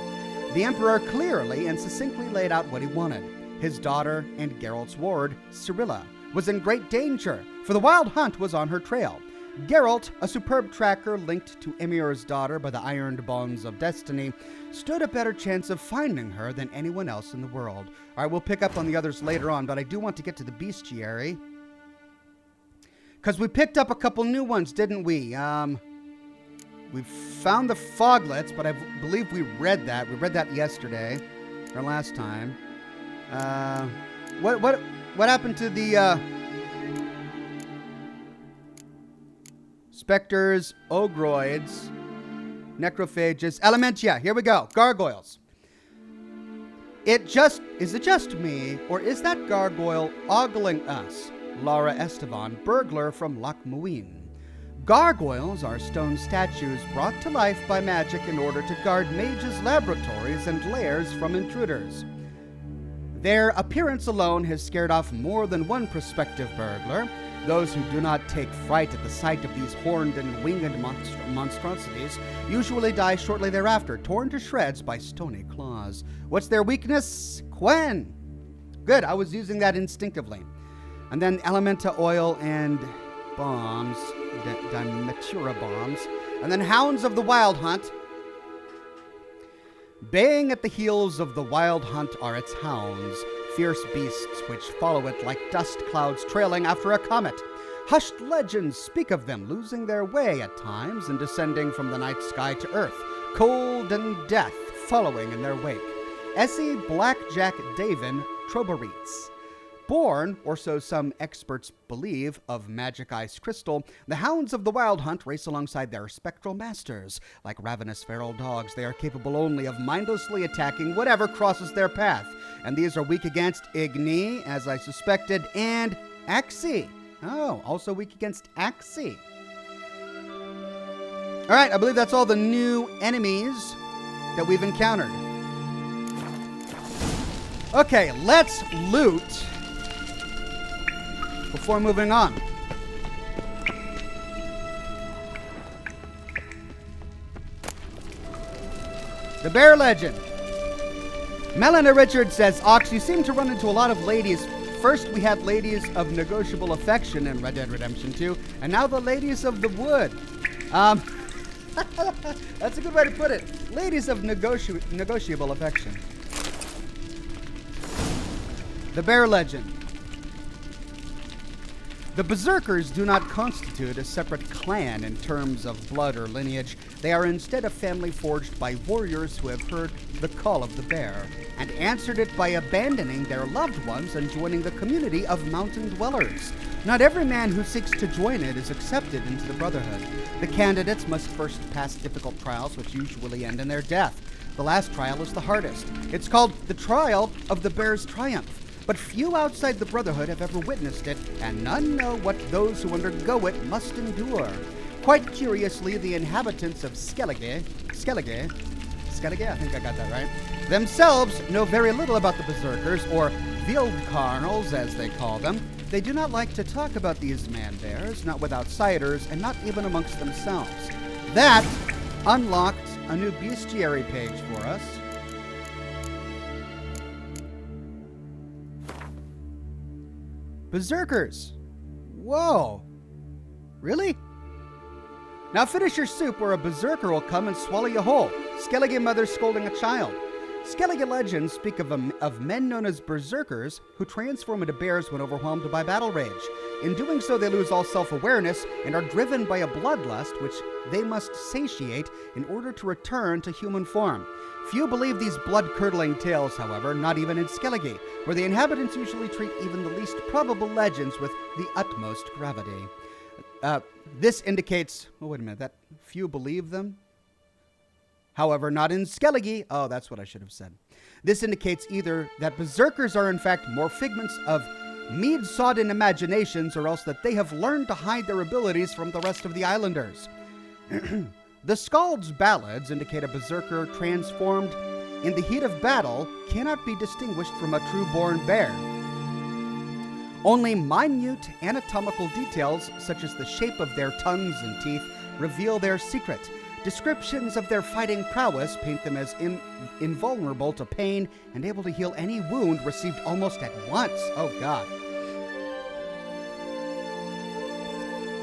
Speaker 1: The Emperor clearly and succinctly laid out what he wanted. His daughter and Geralt's ward, Cirilla, was in great danger, for the Wild Hunt was on her trail. Geralt, a superb tracker linked to Emir's daughter by the ironed bonds of destiny, stood a better chance of finding her than anyone else in the world. All right, we'll pick up on the others later on, but I do want to get to the bestiary. Because we picked up a couple new ones, didn't we? We found the Foglets, but I believe we read that. We read that yesterday, or last time. What happened to the specters, ogroids, necrophages, elementia? Here we go. Gargoyles. Is it just me, or is that gargoyle ogling us? Laura Estevan, burglar from Loch Muin. Gargoyles are stone statues brought to life by magic in order to guard mages' laboratories and lairs from intruders. Their appearance alone has scared off more than one prospective burglar. Those who do not take fright at the sight of these horned and winged monstrosities usually die shortly thereafter, torn to shreds by stony claws. What's their weakness? Quen. Good, I was using that instinctively. And then Elementa oil and bombs, Dimetura bombs. And then Hounds of the Wild Hunt. Baying at the heels of the Wild Hunt are its hounds, fierce beasts which follow it like dust clouds trailing after a comet. Hushed legends speak of them losing their way at times and descending from the night sky to earth, cold and death following in their wake. Essie Blackjack Davin Trobareets. Born, or so some experts believe, of magic ice crystal, the Hounds of the Wild Hunt race alongside their spectral masters. Like ravenous feral dogs, they are capable only of mindlessly attacking whatever crosses their path. And these are weak against Igni, as I suspected, and Axii. Oh, also weak against Axii. All right, I believe that's all the new enemies that we've encountered. Okay, let's loot before moving on. The Bear Legend. Melina Richards says, Ox, you seem to run into a lot of ladies. First, we had ladies of negotiable affection in Red Dead Redemption 2, and now the ladies of the wood. That's a good way to put it. Ladies of negotiable affection. The Bear Legend. The Berserkers do not constitute a separate clan in terms of blood or lineage. They are instead a family forged by warriors who have heard the call of the bear and answered it by abandoning their loved ones and joining the community of mountain dwellers. Not every man who seeks to join it is accepted into the Brotherhood. The candidates must first pass difficult trials which usually end in their death. The last trial is the hardest. It's called the Trial of the Bear's Triumph. But few outside the Brotherhood have ever witnessed it, and none know what those who undergo it must endure. Quite curiously, the inhabitants of Skellige, I think I got that right, themselves know very little about the Berserkers, or Wildkarnals as they call them. They do not like to talk about these man-bears, not with outsiders, and not even amongst themselves. That unlocked a new bestiary page for us. Berserkers. Whoa. Really? Now finish your soup or a berserker will come and swallow you whole. Skellige mother scolding a child. Skellige legends speak of men known as berserkers who transform into bears when overwhelmed by battle rage. In doing so, they lose all self-awareness and are driven by a bloodlust which they must satiate in order to return to human form. Few believe these blood-curdling tales, however, not even in Skellige, where the inhabitants usually treat even the least probable legends with the utmost gravity. This indicates... Oh, wait a minute. That few believe them? However, not in Skellige. Oh, that's what I should have said. This indicates either that berserkers are in fact more figments of mead-sodden imaginations, or else that they have learned to hide their abilities from the rest of the islanders. The Skald's ballads indicate a berserker transformed in the heat of battle cannot be distinguished from a true-born bear. Only minute anatomical details, such as the shape of their tongues and teeth, reveal their secret. Descriptions of their fighting prowess paint them as invulnerable to pain and able to heal any wound received almost at once. Oh, God.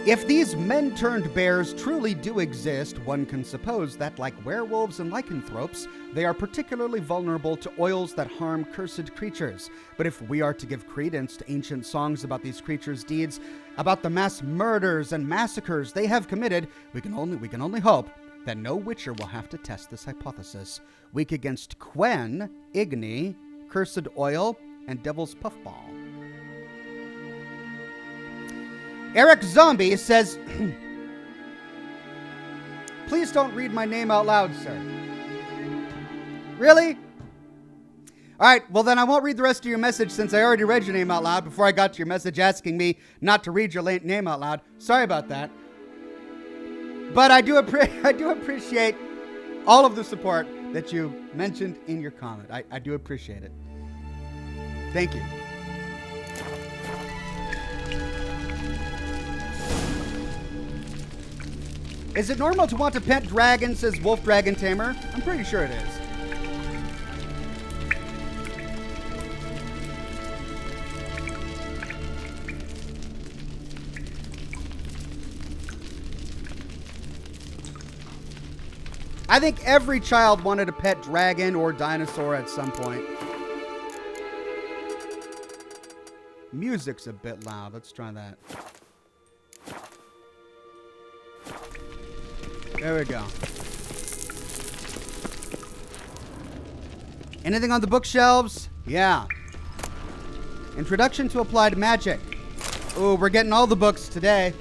Speaker 1: If these men-turned-bears truly do exist, one can suppose that, like werewolves and lycanthropes, they are particularly vulnerable to oils that harm cursed creatures. But if we are to give credence to ancient songs about these creatures' deeds, about the mass murders and massacres they have committed, we can only hope that no witcher will have to test this hypothesis. Weak against Quen, Igni, cursed oil, and devil's puffball. Eric Zombie says, please don't read my name out loud, sir. Really? All right, well then I won't read the rest of your message since I already read your name out loud before I got to your message asking me not to read your name out loud. Sorry about that. But I do appreciate all of the support that you mentioned in your comment. I do appreciate it. Thank you. Is it normal to want to pet dragons, says Wolf Dragon Tamer? I'm pretty sure it is. I think every child wanted a pet dragon or dinosaur at some point. Music's a bit loud. Let's try that. There we go. Anything on the bookshelves? Yeah. Introduction to Applied Magic. Ooh, we're getting all the books today.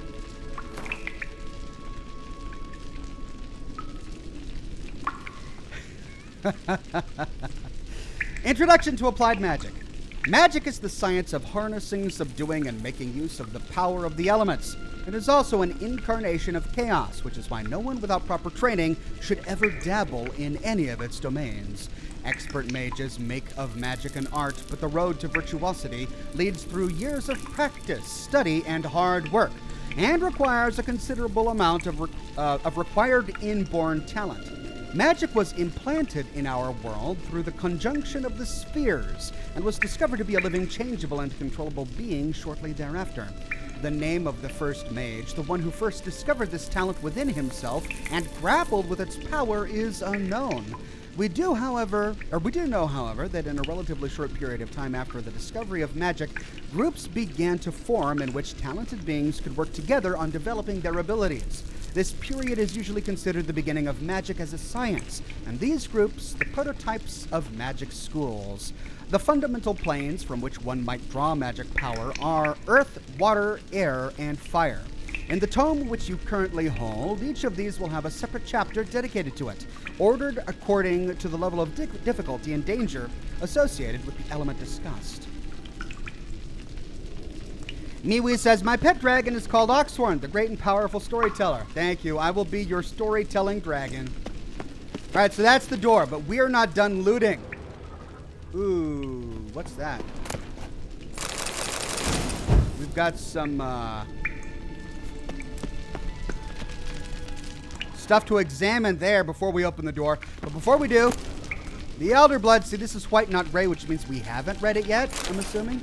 Speaker 1: Introduction to Applied Magic. Magic is the science of harnessing, subduing, and making use of the power of the elements. It is also an incarnation of chaos, which is why no one without proper training should ever dabble in any of its domains. Expert mages make of magic an art, but the road to virtuosity leads through years of practice, study, and hard work, and requires a considerable amount of required inborn talent. Magic was implanted in our world through the conjunction of the spheres, and was discovered to be a living, changeable, and controllable being shortly thereafter. The name of the first mage, the one who first discovered this talent within himself and grappled with its power, is unknown. We do know, however, that in a relatively short period of time after the discovery of magic, groups began to form in which talented beings could work together on developing their abilities. This period is usually considered the beginning of magic as a science, and these groups, the prototypes of magic schools. The fundamental planes from which one might draw magic power are earth, water, air, and fire. In the tome which you currently hold, each of these will have a separate chapter dedicated to it, ordered according to the level of difficulty and danger associated with the element discussed. Miwi says, my pet dragon is called Oxhorn, the great and powerful storyteller. Thank you. I will be your storytelling dragon. All right, so that's the door, but we are not done looting. Ooh, what's that? We've got some stuff to examine there before we open the door. But before we do, the Elder Blood, see, this is white, not gray, which means we haven't read it yet, I'm assuming.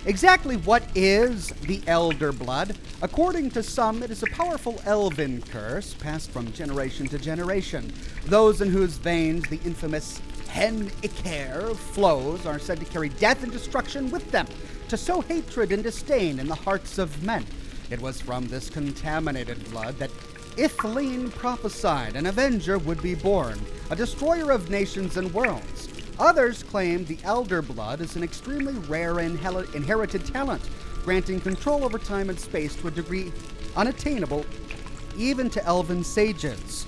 Speaker 1: Exactly what is the Elder Blood? According to some, it is a powerful elven curse passed from generation to generation. Those in whose veins the infamous Hen Iker flows are said to carry death and destruction with them, to sow hatred and disdain in the hearts of men. It was from this contaminated blood that Ithleen prophesied an avenger would be born, a destroyer of nations and worlds. Others claim the Elder Blood is an extremely rare and inherited talent, granting control over time and space to a degree unattainable even to elven sages.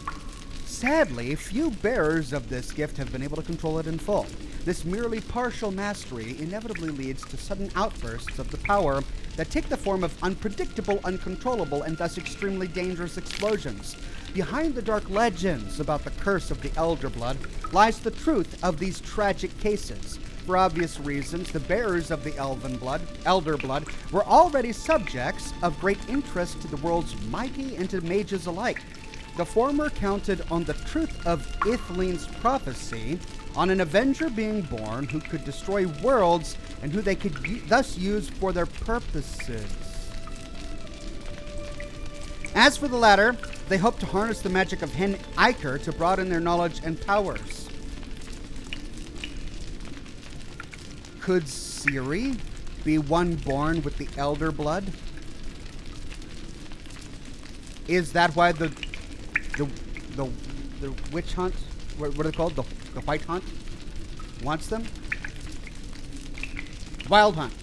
Speaker 1: Sadly, few bearers of this gift have been able to control it in full. This merely partial mastery inevitably leads to sudden outbursts of the power that take the form of unpredictable, uncontrollable, and thus extremely dangerous explosions. Behind the dark legends about the curse of the Elder Blood lies the truth of these tragic cases. For obvious reasons, the bearers of the Elder Blood, were already subjects of great interest to the world's mighty and to mages alike. The former counted on the truth of Ithleen's prophecy, on an avenger being born who could destroy worlds and who they could thus use for their purposes. As for the latter, they hope to harness the magic of Hen Iker to broaden their knowledge and powers. Could Ciri be one born with the Elder Blood? Is that why the witch hunt, what are they called? The white hunt wants them? Wild hunt.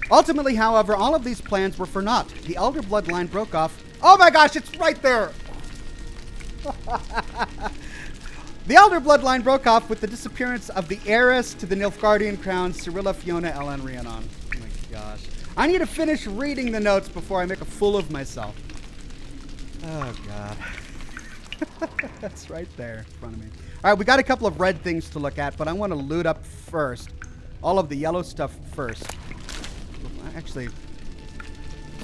Speaker 1: Ultimately, however, all of these plans were for naught. The Elder Bloodline broke off. Oh my gosh, it's right there! The Elder Bloodline broke off with the disappearance of the heiress to the Nilfgaardian crown, Cirilla Fiona Ellen Rhiannon. Oh my gosh. I need to finish reading the notes before I make a fool of myself. Oh god. That's right there in front of me. Alright, we got a couple of red things to look at, but I want to loot up first. All of the yellow stuff first. Actually,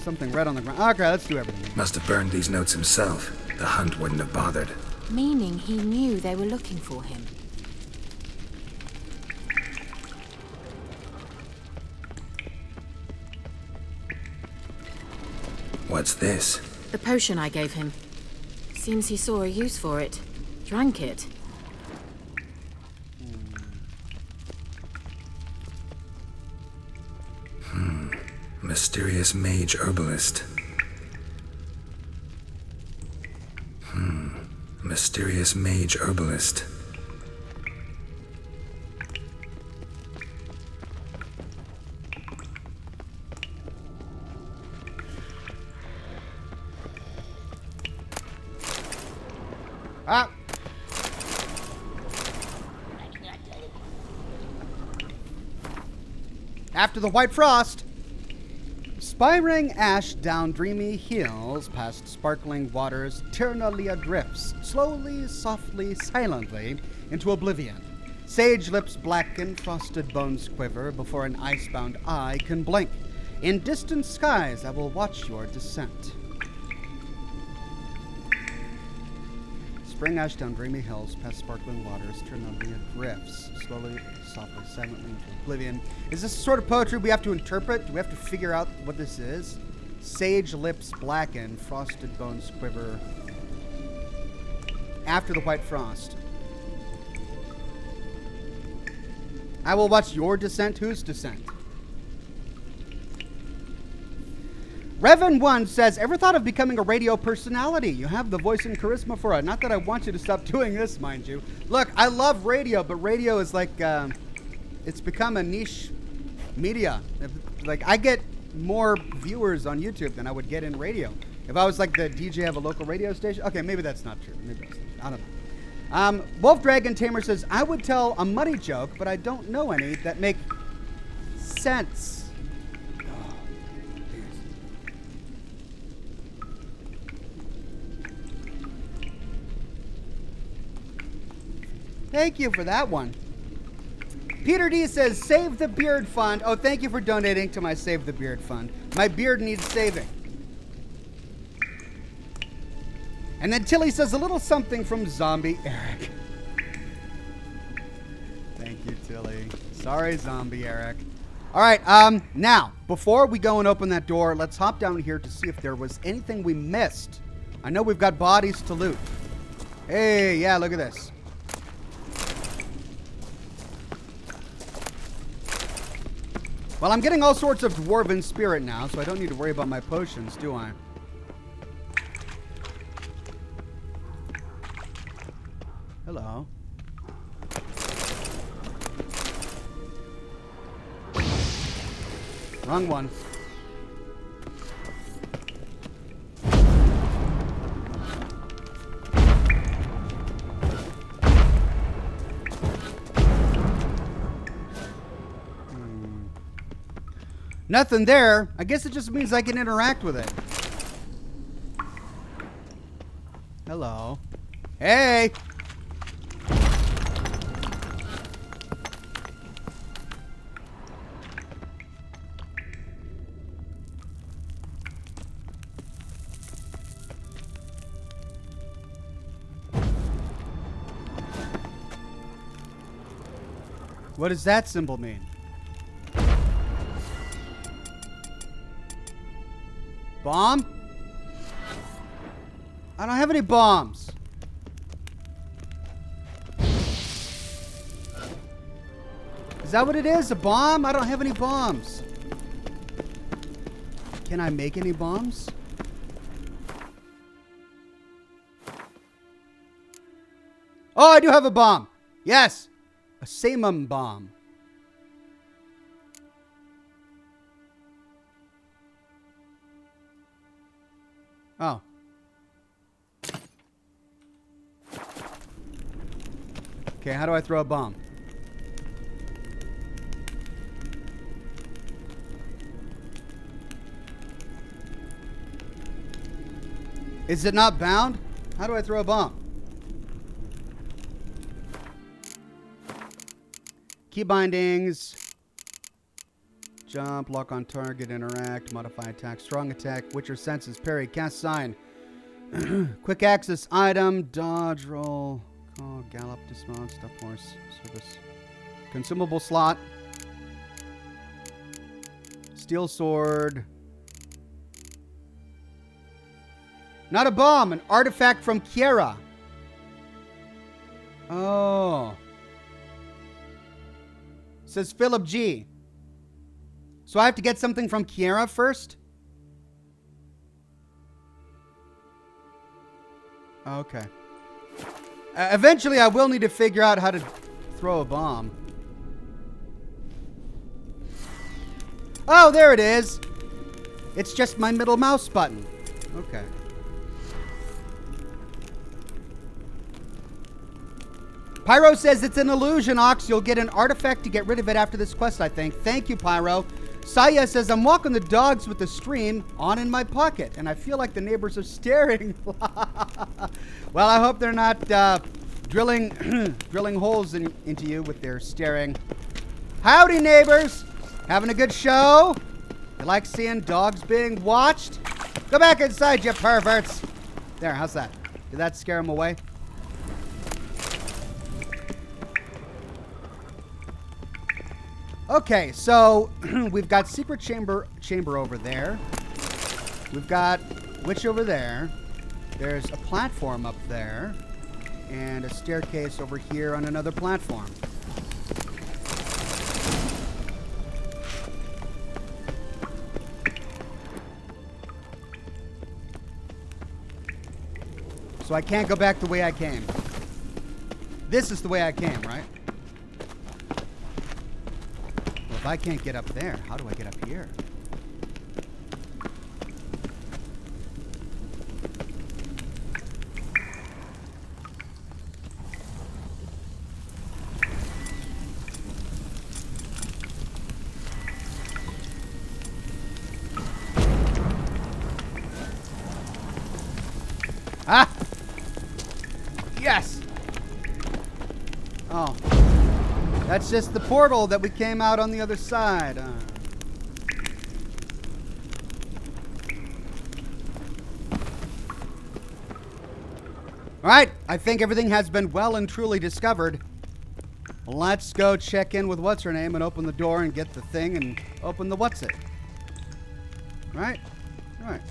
Speaker 1: something red on the ground. Okay, let's do everything.
Speaker 5: Must have burned these notes himself. The hunt wouldn't have bothered.
Speaker 6: Meaning he knew they were looking for him.
Speaker 5: What's this?
Speaker 6: The potion I gave him. Seems he saw a use for it. Drank it.
Speaker 5: Mysterious mage herbalist. Mysterious mage herbalist.
Speaker 1: Ah! After the white frost, spiring ash down dreamy hills, past sparkling waters, Tirnalia drifts, slowly, softly, silently, into oblivion. Sage lips blacken, frosted bones quiver, before an icebound eye can blink. In distant skies I will watch your descent. Spring ash down dreamy hills, past sparkling waters, Tirnalia drifts, slowly, softly, silently into oblivion. Is this the sort of poetry we have to interpret? Do we have to figure out what this is? Sage lips blacken, frosted bones quiver. After the white frost. I will watch your descent. Whose descent? Revan1 says, ever thought of becoming a radio personality? You have the voice and charisma for it. Not that I want you to stop doing this, mind you. Look, I love radio, but radio is like, it's become a niche media. Like, I get more viewers on YouTube than I would get in radio. If I was like the DJ of a local radio station. Okay, maybe that's not true. Maybe that's not true. I don't know. Wolf Dragon Tamer says, I would tell a muddy joke, but I don't know any that make sense. Thank you for that one. Peter D says, Save the Beard Fund. Oh, thank you for donating to my Save the Beard Fund. My beard needs saving. And then Tilly says, a little something from Zombie Eric. Thank you, Tilly. Sorry, Zombie Eric. All right, now, before we go and open that door, let's hop down here to see if there was anything we missed. I know we've got bodies to loot. Hey, yeah, look at this. Well, I'm getting all sorts of dwarven spirit now, so I don't need to worry about my potions, do I? Hello. Wrong one. Nothing there. I guess it just means I can interact with it. Hello. Hey! What does that symbol mean? Bomb? I don't have any bombs. Is that what it is? A bomb? I don't have any bombs. Can I make any bombs? Oh, I do have a bomb. Yes. A Samum bomb. Oh. Okay, how do I throw a bomb? Is it not bound? How do I throw a bomb? Key bindings. Jump, lock on target, interact, modify attack, strong attack, Witcher senses, parry, cast sign. Quick access item, dodge, roll, call, gallop, dismount, stop horse, service. Consumable slot. Steel sword. Not a bomb, an artifact from Kiera. Oh. Says Philip G. So I have to get something from Kiera first? Okay. Eventually I will need to figure out how to throw a bomb. Oh, there it is. It's just my middle mouse button. Okay. Pyro says it's an illusion, Ox. You'll get an artifact to get rid of it after this quest, I think. Thank you, Pyro. Saya says, I'm walking the dogs with the stream on in my pocket, and I feel like the neighbors are staring. Well, I hope they're not drilling drilling holes into you with their staring. Howdy, neighbors. Having a good show? You like seeing dogs being watched? Go back inside, you perverts. There, how's that? Did that scare them away? Okay, so we've got secret chamber over there. We've got witch over there. There's a platform up there, and a staircase over here on another platform. So I can't go back the way I came. This is the way I came, right? Well, if I can't get up there, how do I get up here? Ah! Yes! Oh. That's just the portal that we came out on the other side. Alright, I think everything has been well and truly discovered. Let's go check in with what's-her-name and open the door and get the thing and open the what's-it. Right? Right.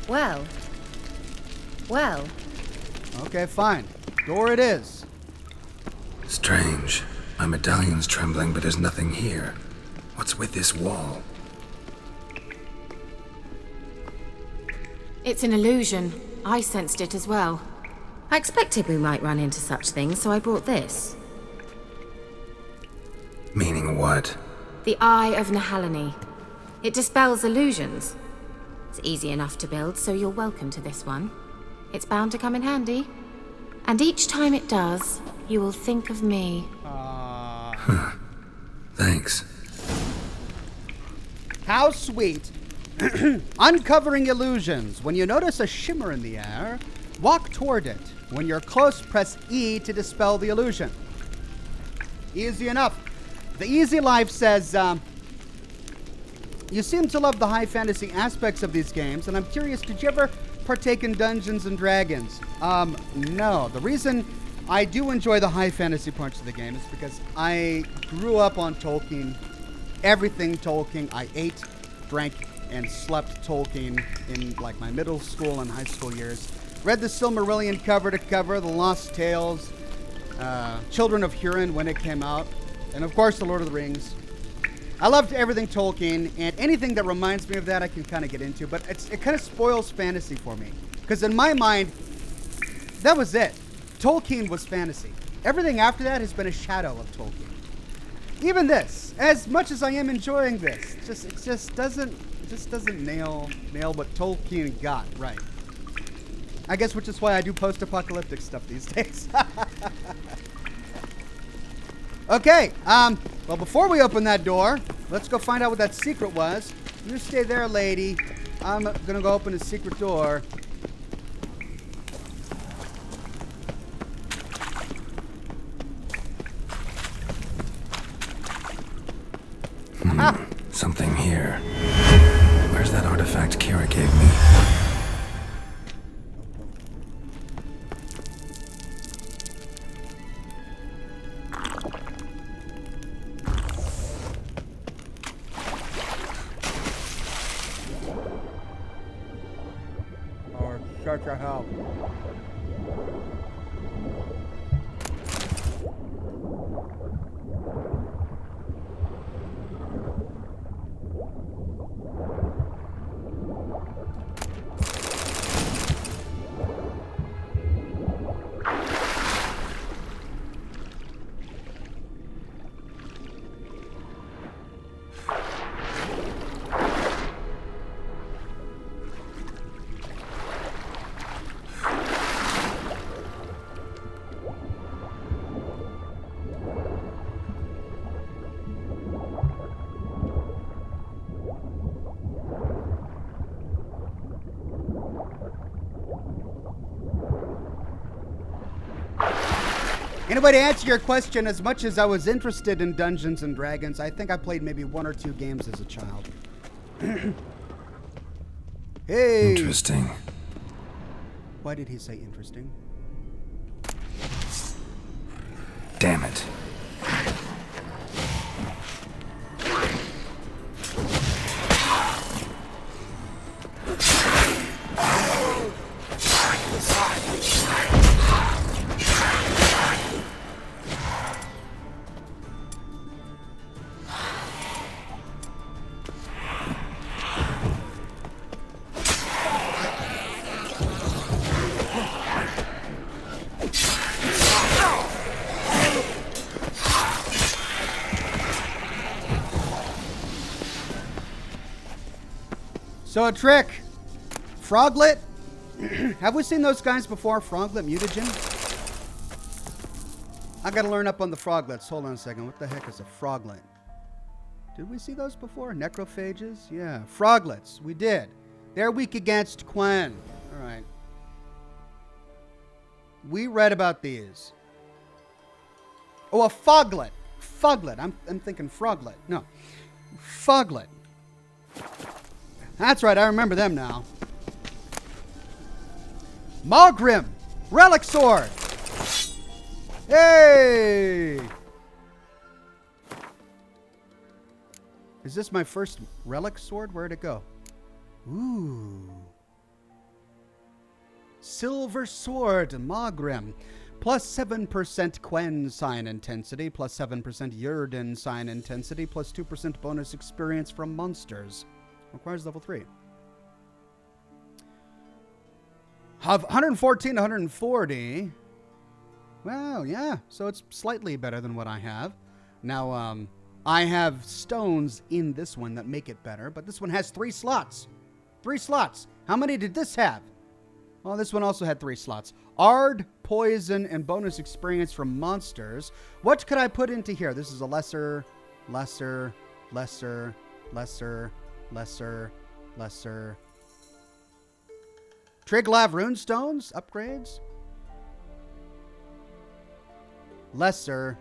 Speaker 6: Well, Well,
Speaker 1: Okay, fine. Door it is.
Speaker 5: Strange. My medallion's trembling, but there's nothing here. What's with this wall?
Speaker 6: it's an illusion. I sensed it as well. I expected we might run into such things, so I brought this.
Speaker 5: Meaning what?
Speaker 6: The Eye of Nehaleni. It dispels illusions. It's easy enough to build, so you're welcome to this one. It's bound to come in handy. And each time it does, you will think of me.
Speaker 5: Thanks.
Speaker 1: How sweet. Uncovering illusions. When you notice a shimmer in the air, walk toward it. When you're close, press E to dispel the illusion. Easy enough. The Easy Life says, you seem to love the high fantasy aspects of these games, and I'm curious, did you ever partake in Dungeons and Dragons? No. The reason I do enjoy the high fantasy parts of the game is because I grew up on Tolkien, everything Tolkien. I ate, drank, and slept Tolkien in like my middle school and high school years. Read the Silmarillion cover to cover, the Lost Tales, Children of Hurin when it came out, and of course the Lord of the Rings. I loved everything Tolkien, and anything that reminds me of that I can kind of get into, but it kind of spoils fantasy for me. Because in my mind, that was it. Tolkien was fantasy. Everything after that has been a shadow of Tolkien. Even this, as much as I am enjoying this, it just doesn't nail what Tolkien got right. I guess which is why I do post-apocalyptic stuff these days. Okay, well, before we open that door, let's go find out what that secret was. You stay there, lady. I'm gonna go open the secret door.
Speaker 5: Something here. Where's that artifact Kira gave me?
Speaker 1: Or shut your hell. Anyway, to answer your question, as much as I was interested in Dungeons and Dragons, I think I played maybe 1 or 2 games as a child. Hey!
Speaker 5: Interesting.
Speaker 1: Why did he say interesting?
Speaker 5: Damn it.
Speaker 1: So a trick. Froglet. Have we seen those guys before? Froglet, mutagen? I gotta learn up on the froglets. Hold on a second. What the heck is a froglet? Did we see those before? Necrophages? Yeah. Froglets. We did. They're weak against Quen. All right. We read about these. Oh, a foglet. Foglet. I'm thinking froglet. No. Foglet. That's right, I remember them now. Malgrim! Relic Sword! Hey! Is this my first Relic Sword? Where'd it go? Ooh. Silver Sword, Magrim. Plus 7% Quen sign intensity, plus 7% Yurden sign intensity, plus 2% bonus experience from monsters. Requires level 3. Have 114 to 140. Well, yeah, so it's slightly better than what I have. Now, I have stones in this one that make it better, but this one has 3 slots. 3 slots. How many did this have? Well, this one also had 3 slots. Ard, poison, and bonus experience from monsters. What could I put into here? This is a lesser. Triglav runestones, upgrades. Lesser.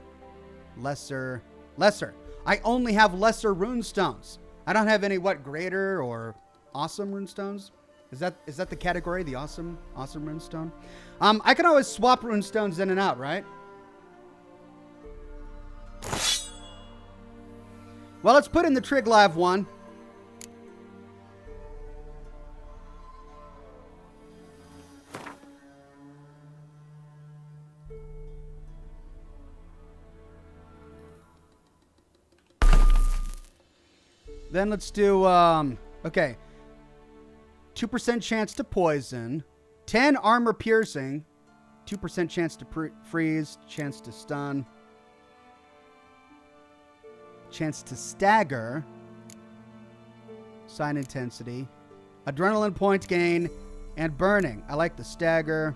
Speaker 1: I only have lesser runestones. I don't have any, greater or awesome runestones? Is that the category, the awesome runestone? I can always swap runestones in and out, right? Well, let's put in the Triglav one. Then let's do, okay. 2% chance to poison, 10 armor piercing, 2% chance to freeze, chance to stun, chance to stagger, sign intensity, adrenaline point gain, and burning. I like the stagger.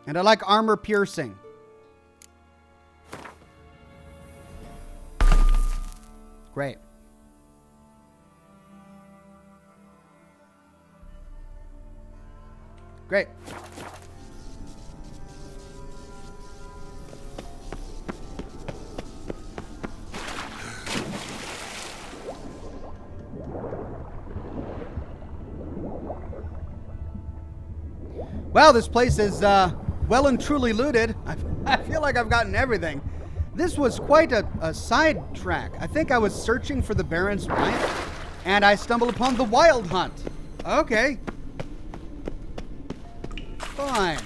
Speaker 1: And I like armor piercing. Great. Great. Well, this place is well and truly looted. I feel like I've gotten everything. This was quite a side track. I think I was searching for the Baron's wife, and I stumbled upon the Wild Hunt. Okay. Fine.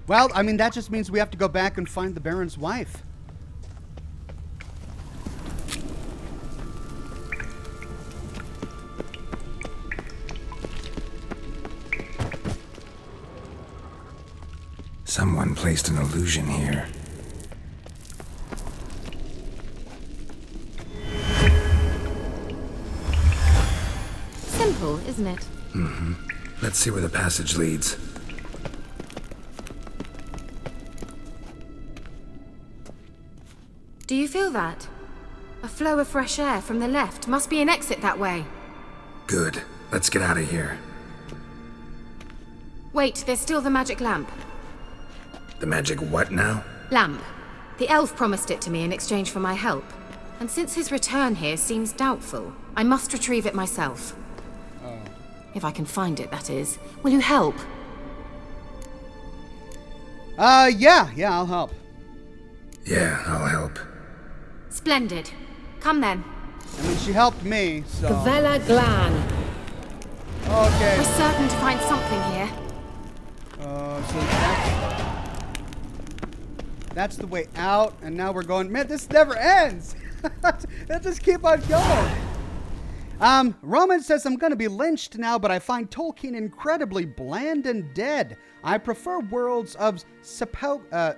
Speaker 1: Well, I mean, that just means we have to go back and find the Baron's wife.
Speaker 5: Someone placed an illusion here.
Speaker 3: Simple, isn't it?
Speaker 5: Mm-hmm. Let's see where the passage leads.
Speaker 6: Do you feel that? A flow of fresh air from the left. Must be an exit that way.
Speaker 5: Good. Let's get out of here.
Speaker 6: Wait, there's still the magic lamp.
Speaker 5: The magic what now?
Speaker 6: Lamp. The elf promised it to me in exchange for my help. And since his return here seems doubtful, I must retrieve it myself.
Speaker 1: Oh.
Speaker 6: If I can find it, that is. Will you help?
Speaker 1: Yeah, I'll help.
Speaker 5: Yeah, I'll help.
Speaker 6: Splendid. Come then.
Speaker 1: I mean, she helped me, so...
Speaker 6: Gavella Glan.
Speaker 1: Okay.
Speaker 6: We're certain to find something here.
Speaker 1: So that's the way out, and now we're going... Man, this never ends! Let's just keep on going. Roman says, I'm going to be lynched now, but I find Tolkien incredibly bland and dead. I prefer worlds of Sapkowski,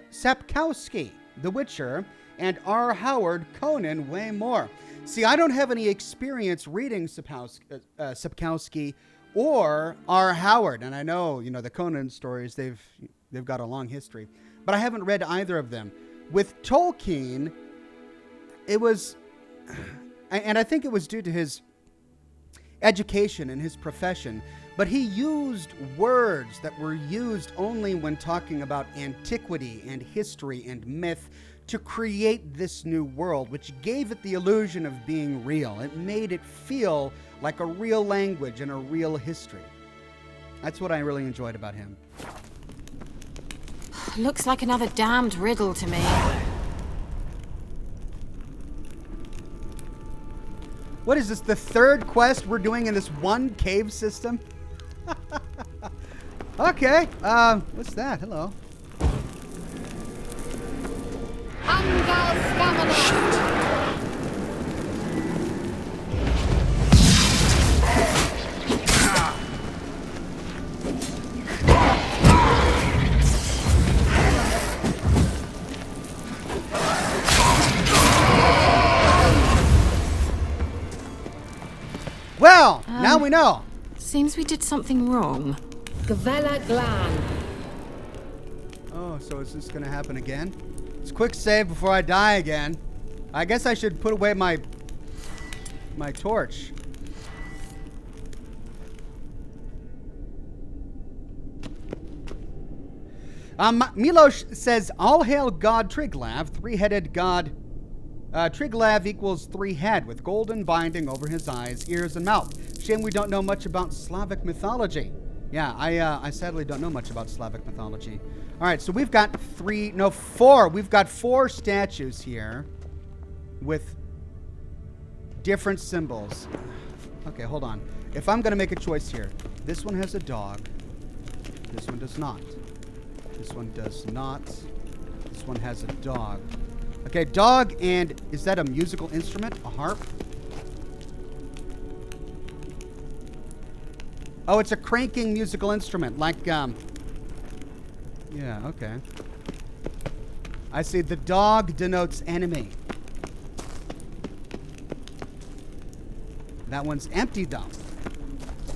Speaker 1: The Witcher, and R. Howard Conan way more. See, I don't have any experience reading Sapkowski or R. Howard, and I know, the Conan stories, they've got a long history, but I haven't read either of them. With Tolkien, it was, and I think it was due to his education and his profession, but he used words that were used only when talking about antiquity and history and myth to create this new world, which gave it the illusion of being real. It made it feel like a real language and a real history. That's what I really enjoyed about him.
Speaker 6: Looks like another damned riddle to me.
Speaker 1: What is this, the third quest we're doing in this one cave system? Okay, what's that? Hello.
Speaker 3: Angal Stamina!
Speaker 1: Well, now we know.
Speaker 6: Seems we did something wrong. Gavella Glan.
Speaker 1: Oh, so is this gonna happen again? It's quick save before I die again. I guess I should put away my torch. Milosh says, all hail God Triglav, three-headed God. Triglav equals three-head, with golden binding over his eyes, ears, and mouth. Shame we don't know much about Slavic mythology. Yeah, I sadly don't know much about Slavic mythology. All right, so we've got four. We've got 4 statues here with different symbols. Okay, hold on. If I'm going to make a choice here, this one has a dog. This one does not. This one does not. This one has a dog. Okay, dog, and is that a musical instrument? A harp? Oh, it's a cranking musical instrument, like, yeah, okay. I see the dog denotes enemy. That one's empty, though.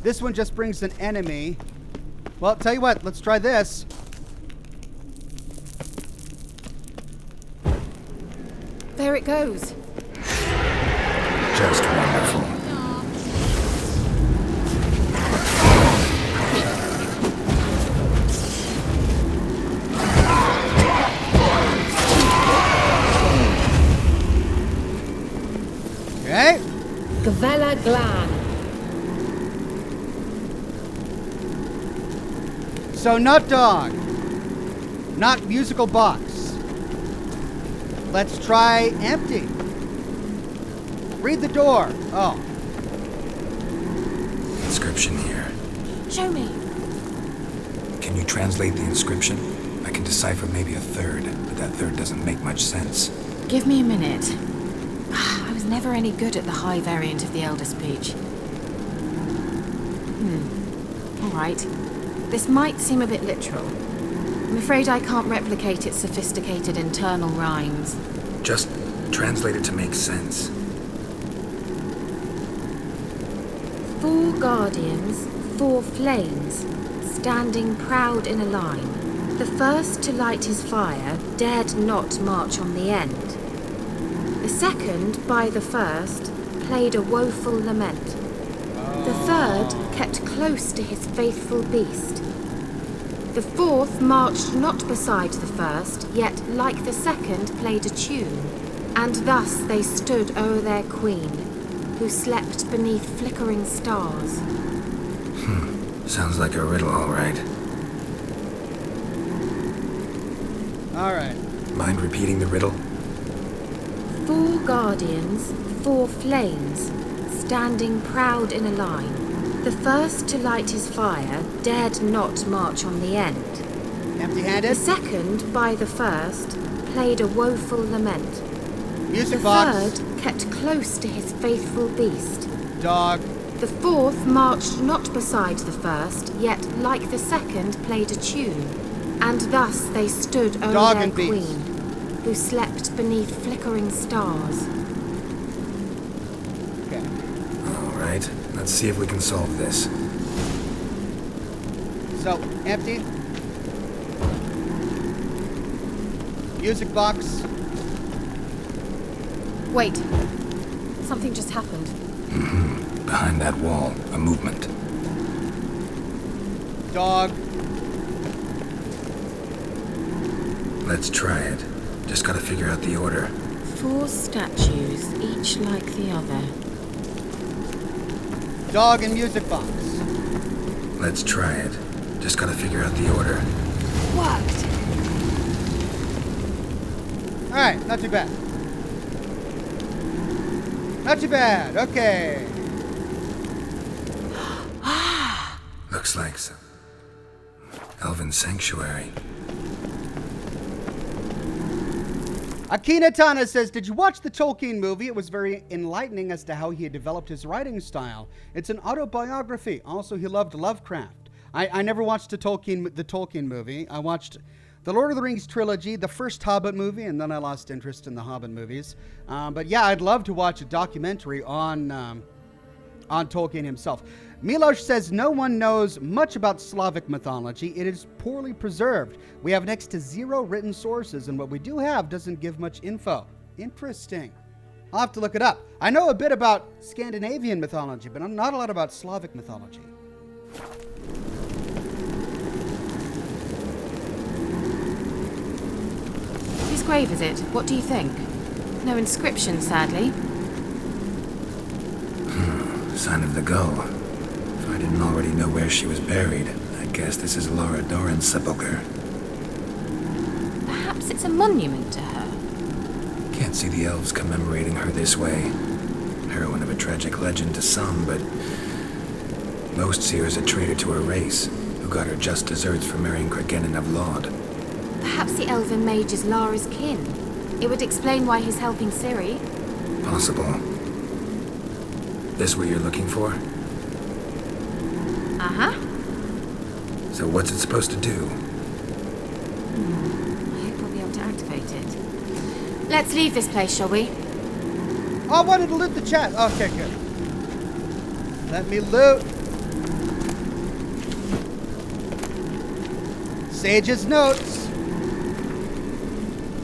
Speaker 1: This one just brings an enemy. Well, tell you what, let's try this.
Speaker 3: There it goes.
Speaker 5: Just wonderful.
Speaker 1: Okay.
Speaker 6: Gavella Glan.
Speaker 1: So not dog. Not musical box. Let's try empty. Read the door. Oh.
Speaker 5: Inscription here.
Speaker 3: Show me.
Speaker 5: Can you translate the inscription? I can decipher maybe a third, but that third doesn't make much sense.
Speaker 6: Give me a minute. I was never any good at the high variant of the Elder Speech. All right. This might seem a bit literal. I'm afraid I can't replicate its sophisticated internal rhymes.
Speaker 5: Just translate it to make sense.
Speaker 6: 4 guardians, 4 flames, standing proud in a line. The first to light his fire dared not march on the end. The second, by the first, played a woeful lament. The third kept close to his faithful beast. The fourth marched not beside the first, yet like the second played a tune. And thus they stood o'er their queen, who slept beneath flickering stars.
Speaker 5: Sounds like a riddle, all right.
Speaker 1: All right.
Speaker 5: Mind repeating the riddle?
Speaker 6: 4 guardians, 4 flames, standing proud in a line. The first to light his fire dared not march on the end. The
Speaker 1: Empty-handed.
Speaker 6: second, by the first, played a woeful lament.
Speaker 1: Music
Speaker 6: The
Speaker 1: box.
Speaker 6: third kept close to his faithful beast.
Speaker 1: Dog.
Speaker 6: The fourth marched not beside the first, yet like the second played a tune. And thus they stood o'er
Speaker 1: Dog
Speaker 6: their
Speaker 1: and beast.
Speaker 6: queen, who slept beneath flickering stars.
Speaker 1: Okay.
Speaker 5: All right, let's see if we can solve this.
Speaker 1: So, empty. Music box.
Speaker 3: Wait. Something just happened.
Speaker 5: Behind that wall, a movement.
Speaker 1: Dog.
Speaker 5: Let's try it. Just gotta figure out the order.
Speaker 6: 4 statues, each like the other.
Speaker 1: Dog and music box.
Speaker 5: Let's try it. Just gotta figure out the order.
Speaker 3: Worked.
Speaker 1: All right, not too bad. Not too bad. Okay.
Speaker 5: Looks like some elven sanctuary.
Speaker 1: Akina Tana says, did you watch the Tolkien movie? It was very enlightening as to how he had developed his writing style. It's an autobiography. Also, he loved Lovecraft. I never watched the Tolkien movie. I watched the Lord of the Rings trilogy, the first Hobbit movie, and then I lost interest in the Hobbit movies. But yeah, I'd love to watch a documentary on Tolkien himself. Milosh says, no one knows much about Slavic mythology. It is poorly preserved. We have next to zero written sources, and what we do have doesn't give much info. Interesting. I'll have to look it up. I know a bit about Scandinavian mythology, but not a lot about Slavic mythology.
Speaker 6: Whose grave is it? What do you think? No inscription, sadly.
Speaker 5: Sign of the gull. If I didn't already know where she was buried, I guess this is Laura Doran's sepulcher.
Speaker 6: Perhaps it's a monument to her.
Speaker 5: Can't see the elves commemorating her this way. Heroine of a tragic legend to some, but most see her as a traitor to her race, who got her just desserts for marrying Cregennan of Laud.
Speaker 6: Perhaps the elven mage is Lara's kin. It would explain why he's helping Ciri.
Speaker 5: Possible. This what you're looking for?
Speaker 6: Uh-huh.
Speaker 5: So what's it supposed to do?
Speaker 6: I hope we'll be able to activate it. Let's leave this place, shall we?
Speaker 1: Oh, I wanted to loot the chat. Okay, good. Let me loot. Sage's notes.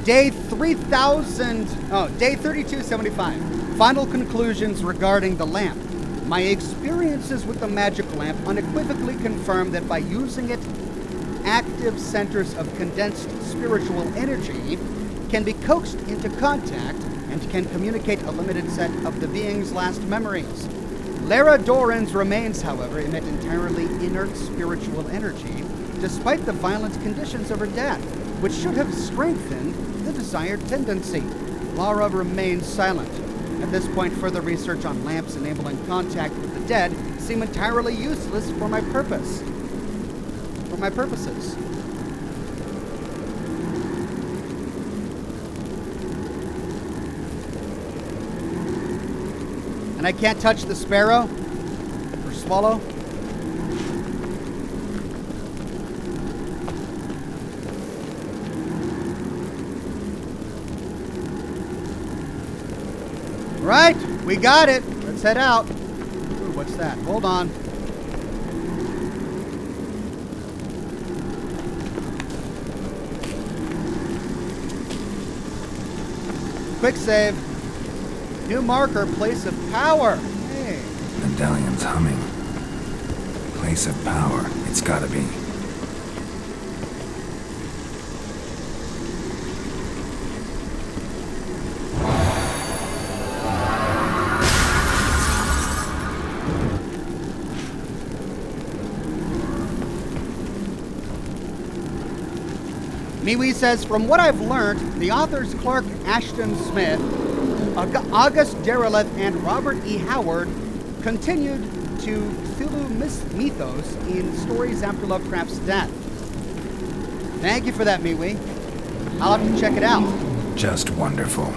Speaker 1: Day 3275. Final conclusions regarding the lamp. My experiences with the magic lamp unequivocally confirm that by using it, active centers of condensed spiritual energy can be coaxed into contact and can communicate a limited set of the being's last memories. Lara Doran's remains, however, emit entirely inert spiritual energy, despite the violent conditions of her death, which should have strengthened the desired tendency. Lara remains silent. At this point, further research on lamps enabling contact with the dead seem entirely useless for my purpose. For my purposes. And I can't touch the sparrow or swallow. Right, we got it. Let's head out. Ooh, what's that? Hold on. Quick save. New marker, place of power. Hey.
Speaker 5: Medallion's humming. Place of power. It's gotta be.
Speaker 1: MeWe says, from what I've learned, the authors Clark Ashton Smith, August Derelith, and Robert E. Howard continued to Cthulhu mythos in stories after Lovecraft's death. Thank you for that, MeWe. I'll have to check it out.
Speaker 5: Just wonderful.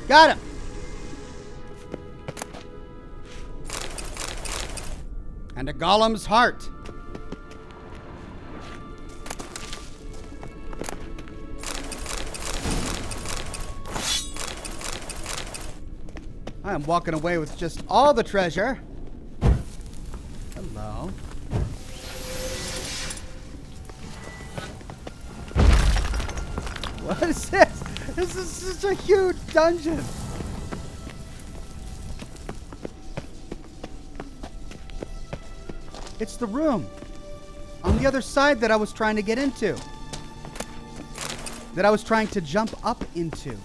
Speaker 1: Got him. And a golem's heart. I am walking away with just all the treasure. Hello. What is this? This is such a huge dungeon. It's the room on the other side that I was trying to get into. That I was trying to jump up into.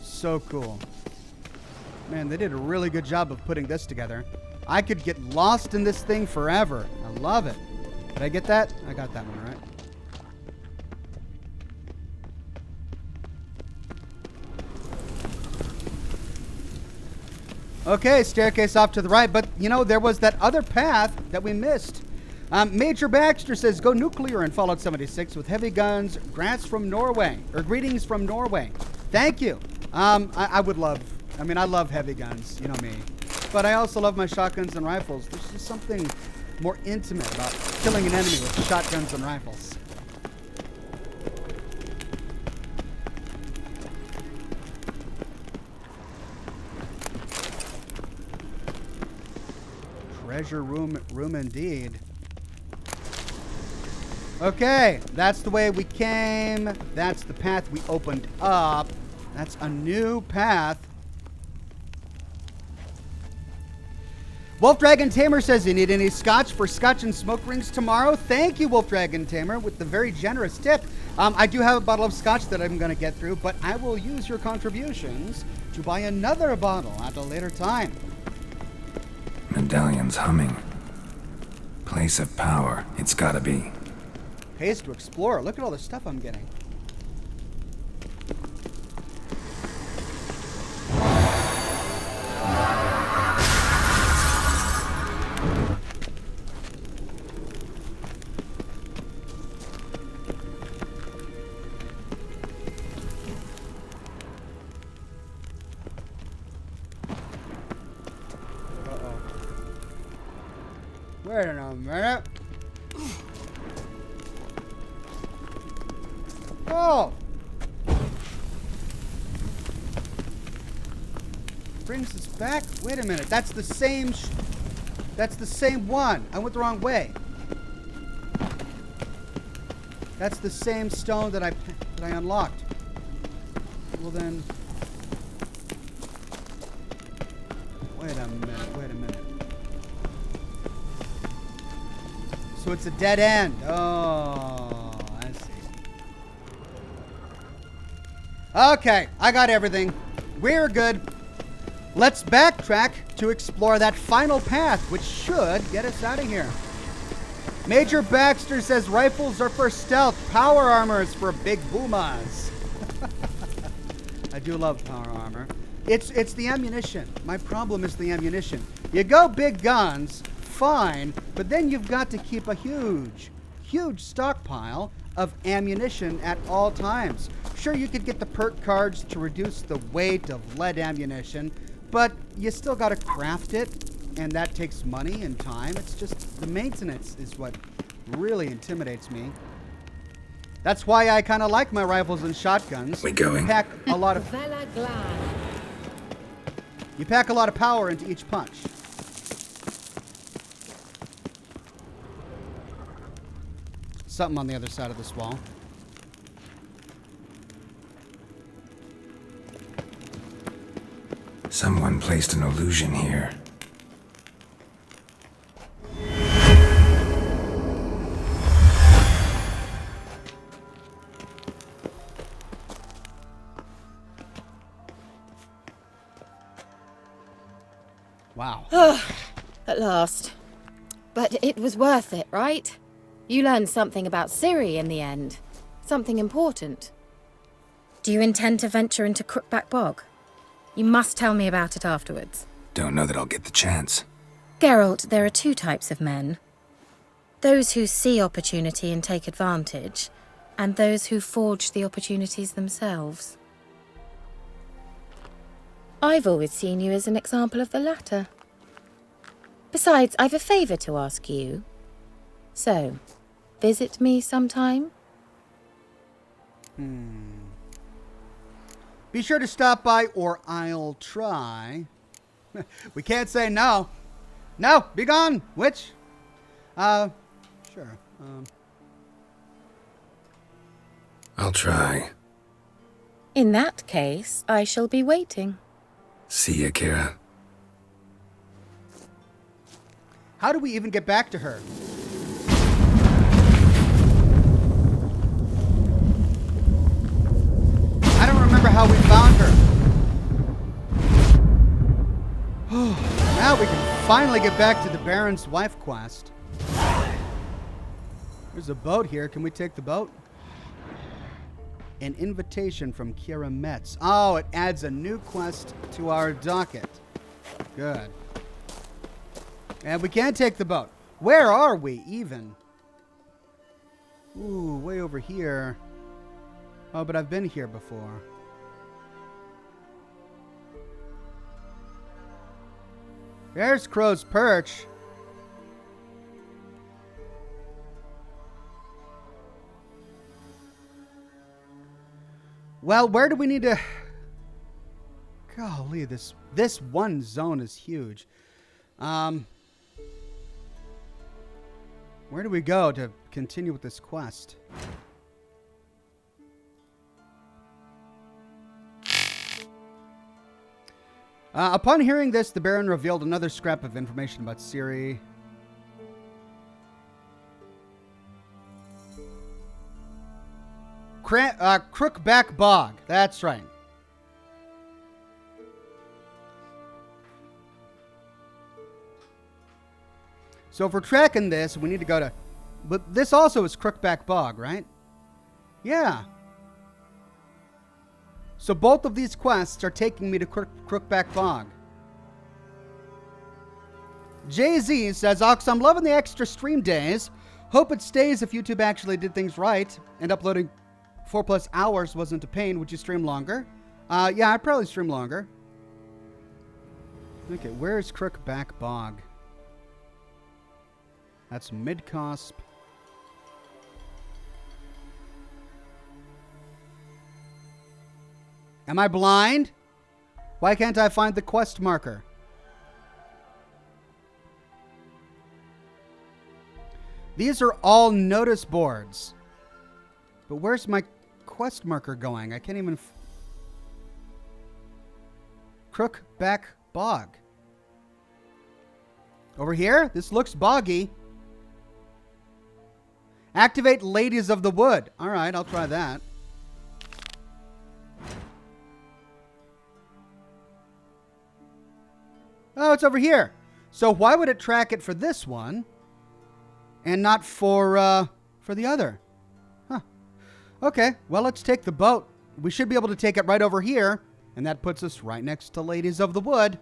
Speaker 1: So cool. Man, they did a really good job of putting this together. I could get lost in this thing forever. I love it. Did I get that? I got that one, right? Okay, staircase off to the right, but you know, there was that other path that we missed. Major Baxter says, go nuclear in Fallout 76 with heavy guns, greetings from Norway. Thank you. I would love, I mean, I love heavy guns, you know me. But I also love my shotguns and rifles. There's just something more intimate about killing an enemy with shotguns and rifles. Treasure room indeed. Okay, that's the way we came. That's the path we opened up. That's a new path. Wolf Dragon Tamer says, you need any scotch for scotch and smoke rings tomorrow? Thank you, Wolf Dragon Tamer, with the very generous tip. I do have a bottle of scotch that I'm going to get through, but I will use your contributions to buy another bottle at a later time.
Speaker 5: Medallion's humming. Place of power. It's gotta be.
Speaker 1: Pays to explore. Look at all the stuff I'm getting. Wait a minute. Oh! Brings us back? Wait a minute. That's the same that's the same one. I went the wrong way. That's the same stone that I unlocked. Well then. Wait a minute. So it's a dead end. Oh, I see. Okay, I got everything. We're good. Let's backtrack to explore that final path, which should get us out of here. Major Baxter says rifles are for stealth, power armor is for big boomas. I do love power armor. It's the ammunition. My problem is the ammunition. You go big guns, fine, but then you've got to keep a huge stockpile of ammunition at all times. Sure, you could get the perk cards to reduce the weight of lead ammunition, but you still got to craft it, and that takes money and time. It's just the maintenance is what really intimidates me. That's why I kind of like my rifles and shotguns.
Speaker 5: We going?
Speaker 1: You pack a lot of power into each punch. Something on the other side of this wall.
Speaker 5: Someone placed an illusion here.
Speaker 1: Wow.
Speaker 6: At last. But it was worth it, right? You learned something about Ciri in the end. Something important. Do you intend to venture into Crookback Bog? You must tell me about it afterwards.
Speaker 5: Don't know that I'll get the chance.
Speaker 6: Geralt, there are two types of men. Those who see opportunity and take advantage, and those who forge the opportunities themselves. I've always seen you as an example of the latter. Besides, I've a favour to ask you. So, visit me sometime?
Speaker 1: Be sure to stop by, or I'll try. We can't say no. No, be gone, witch. Sure.
Speaker 5: I'll try.
Speaker 6: In that case, I shall be waiting.
Speaker 5: See ya, Kira.
Speaker 1: How do we even get back to her? I don't remember how we found her. Now we can finally get back to the Baron's wife quest. There's a boat here. Can we take the boat? An invitation from Kira Metz. Oh, it adds a new quest to our docket. Good. And we can't take the boat. Where are we, even? Ooh, way over here. Oh, but I've been here before. There's Crow's Perch. Well, where do we need to... Golly, this one zone is huge. Where do we go to continue with this quest? Upon hearing this, the Baron revealed another scrap of information about Ciri. Crookback Bog. That's right. So if we're tracking this, we need to go to... But this also is Crookback Bog, right? Yeah. So both of these quests are taking me to Crookback Bog. Jay-Z says, Ox, I'm loving the extra stream days. Hope it stays if YouTube actually did things right and uploading 4+ hours wasn't a pain. Would you stream longer? Yeah, I'd probably stream longer. Okay, where is Crookback Bog? That's Mid-Cosp. Am I blind? Why can't I find the quest marker? These are all notice boards. But where's my quest marker going? I can't even... Crookback Bog. Over here? This looks boggy. Activate Ladies of the Wood. All right, I'll try that. Oh, it's over here. So why would it track it for this one and not for the other? Huh. Okay, well, let's take the boat. We should be able to take it right over here, and that puts us right next to Ladies of the Wood.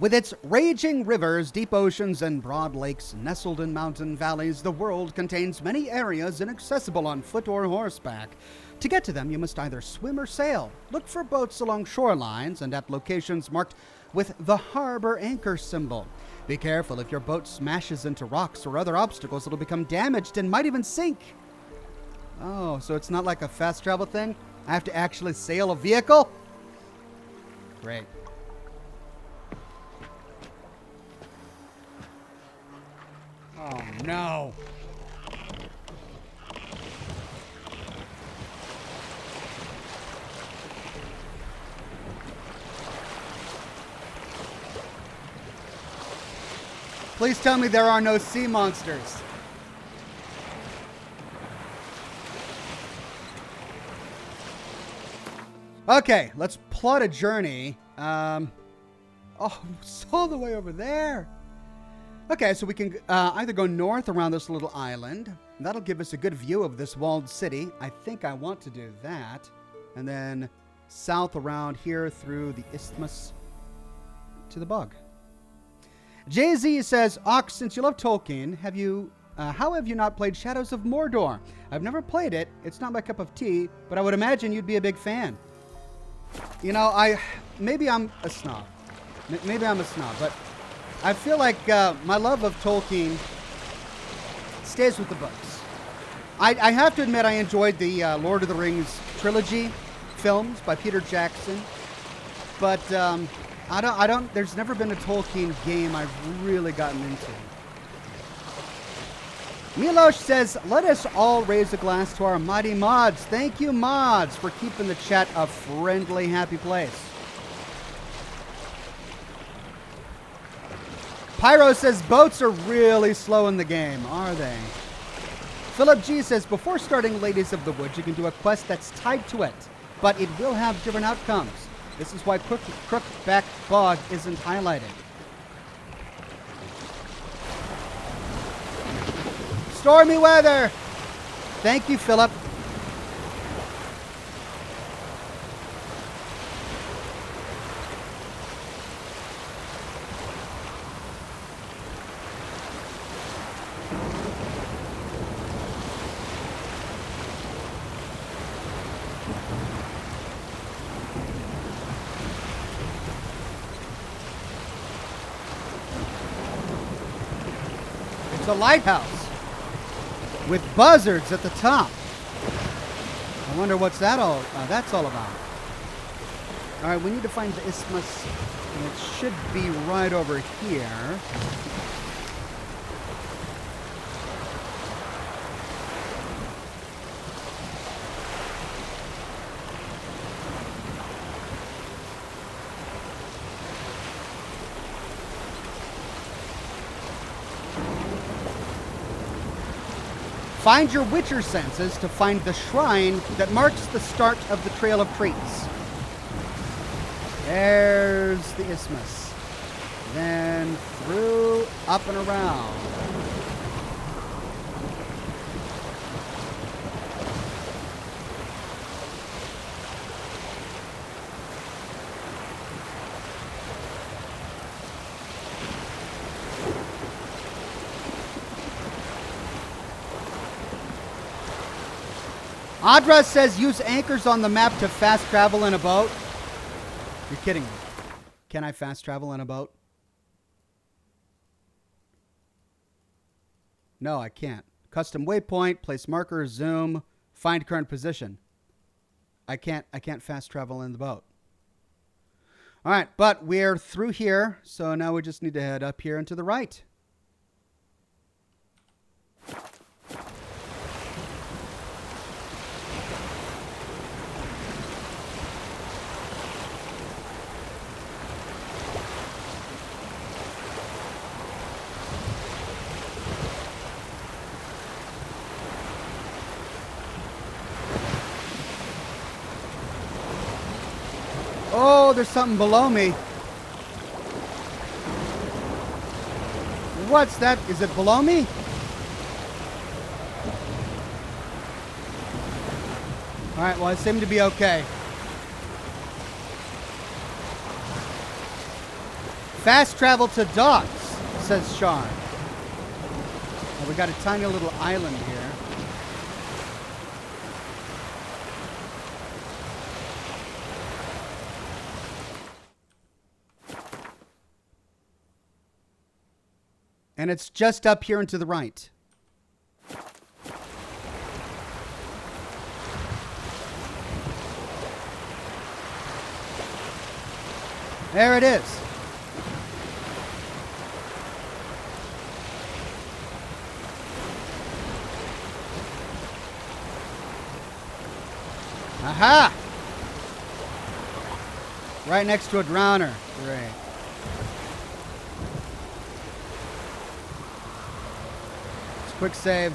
Speaker 1: With its raging rivers, deep oceans, and broad lakes nestled in mountain valleys, the world contains many areas inaccessible on foot or horseback. To get to them, you must either swim or sail. Look for boats along shorelines and at locations marked with the harbor anchor symbol. Be careful. If your boat smashes into rocks or other obstacles, it'll become damaged and might even sink. Oh, so it's not like a fast travel thing? I have to actually sail a vehicle? Great. Oh, no. Please tell me there are no sea monsters. Okay, let's plot a journey. Oh, it's all the way over there. Okay, so we can either go north around this little island, That'll give us a good view of this walled city. I think I want to do that. And then south around here through the isthmus to the bog. Jay-Z says, Ox, since you love Tolkien, how have you not played Shadows of Mordor? I've never played it. It's not my cup of tea, but I would imagine you'd be a big fan. You know, maybe I'm a snob. Maybe I'm a snob, but I feel like my love of Tolkien stays with the books. I have to admit I enjoyed the Lord of the Rings trilogy films by Peter Jackson, but there's never been a Tolkien game I've really gotten into. Milosh says, let us all raise a glass to our mighty mods. Thank you, mods, for keeping the chat a friendly, happy place. Pyro says, boats are really slow in the game, are they? Philip G says, before starting Ladies of the Woods, you can do a quest that's tied to it, but it will have different outcomes. This is why Crookback Bog isn't highlighted. Stormy weather! Thank you, Philip. It's a lighthouse with buzzards at the top. I wonder what's that's all about. All right, we need to find the isthmus, and it should be right over here. Find your Witcher senses to find the shrine that marks the start of the Trail of Treats. There's the isthmus. Then through, up and around. Audra says use anchors on the map to fast travel in a boat. You're kidding me. Can I fast travel in a boat? No, I can't. Custom waypoint, place marker, zoom, find current position. I can't fast travel in the boat. All right, but we're through here, so now we just need to head up here and to the right. Oh, there's something below me. What's that? Is it below me? All right, well, I seem to be okay. Fast travel to docks, says Sean. Well, we got a tiny little island here. And it's just up here and to the right. There it is. Aha! Right next to a drowner. Great. Quick save.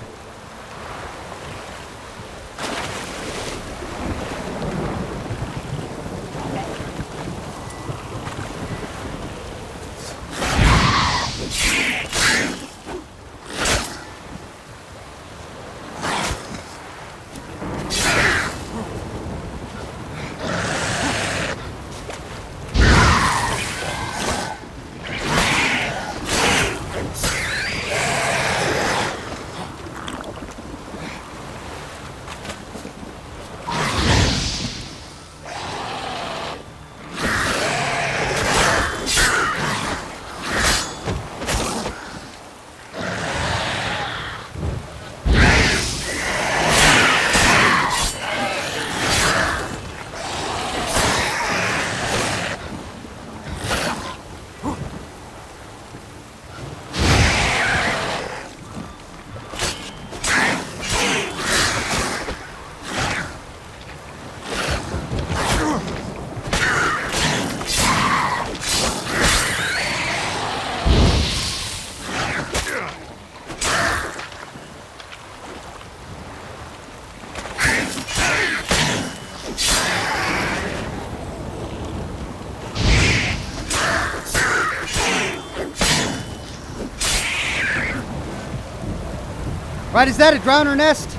Speaker 1: Right, is that a drowner nest?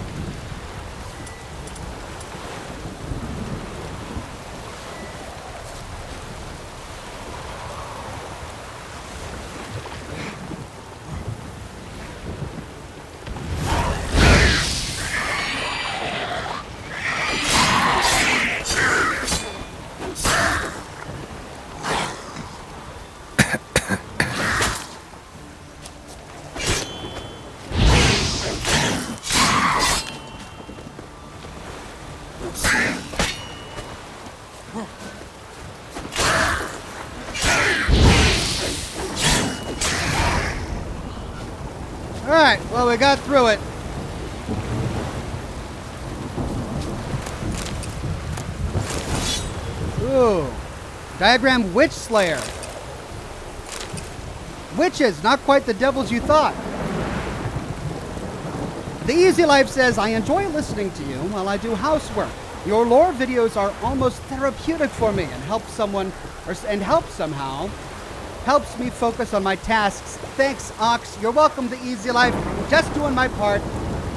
Speaker 1: Alright, well, we got through it. Ooh. Diagram Witch Slayer. Witches, not quite the devils you thought. The Easy Life says, I enjoy listening to you while I do housework. Your lore videos are almost therapeutic for me and help somehow. Helps me focus on my tasks. Thanks, Ox. You're welcome to Easy Life. Just doing my part.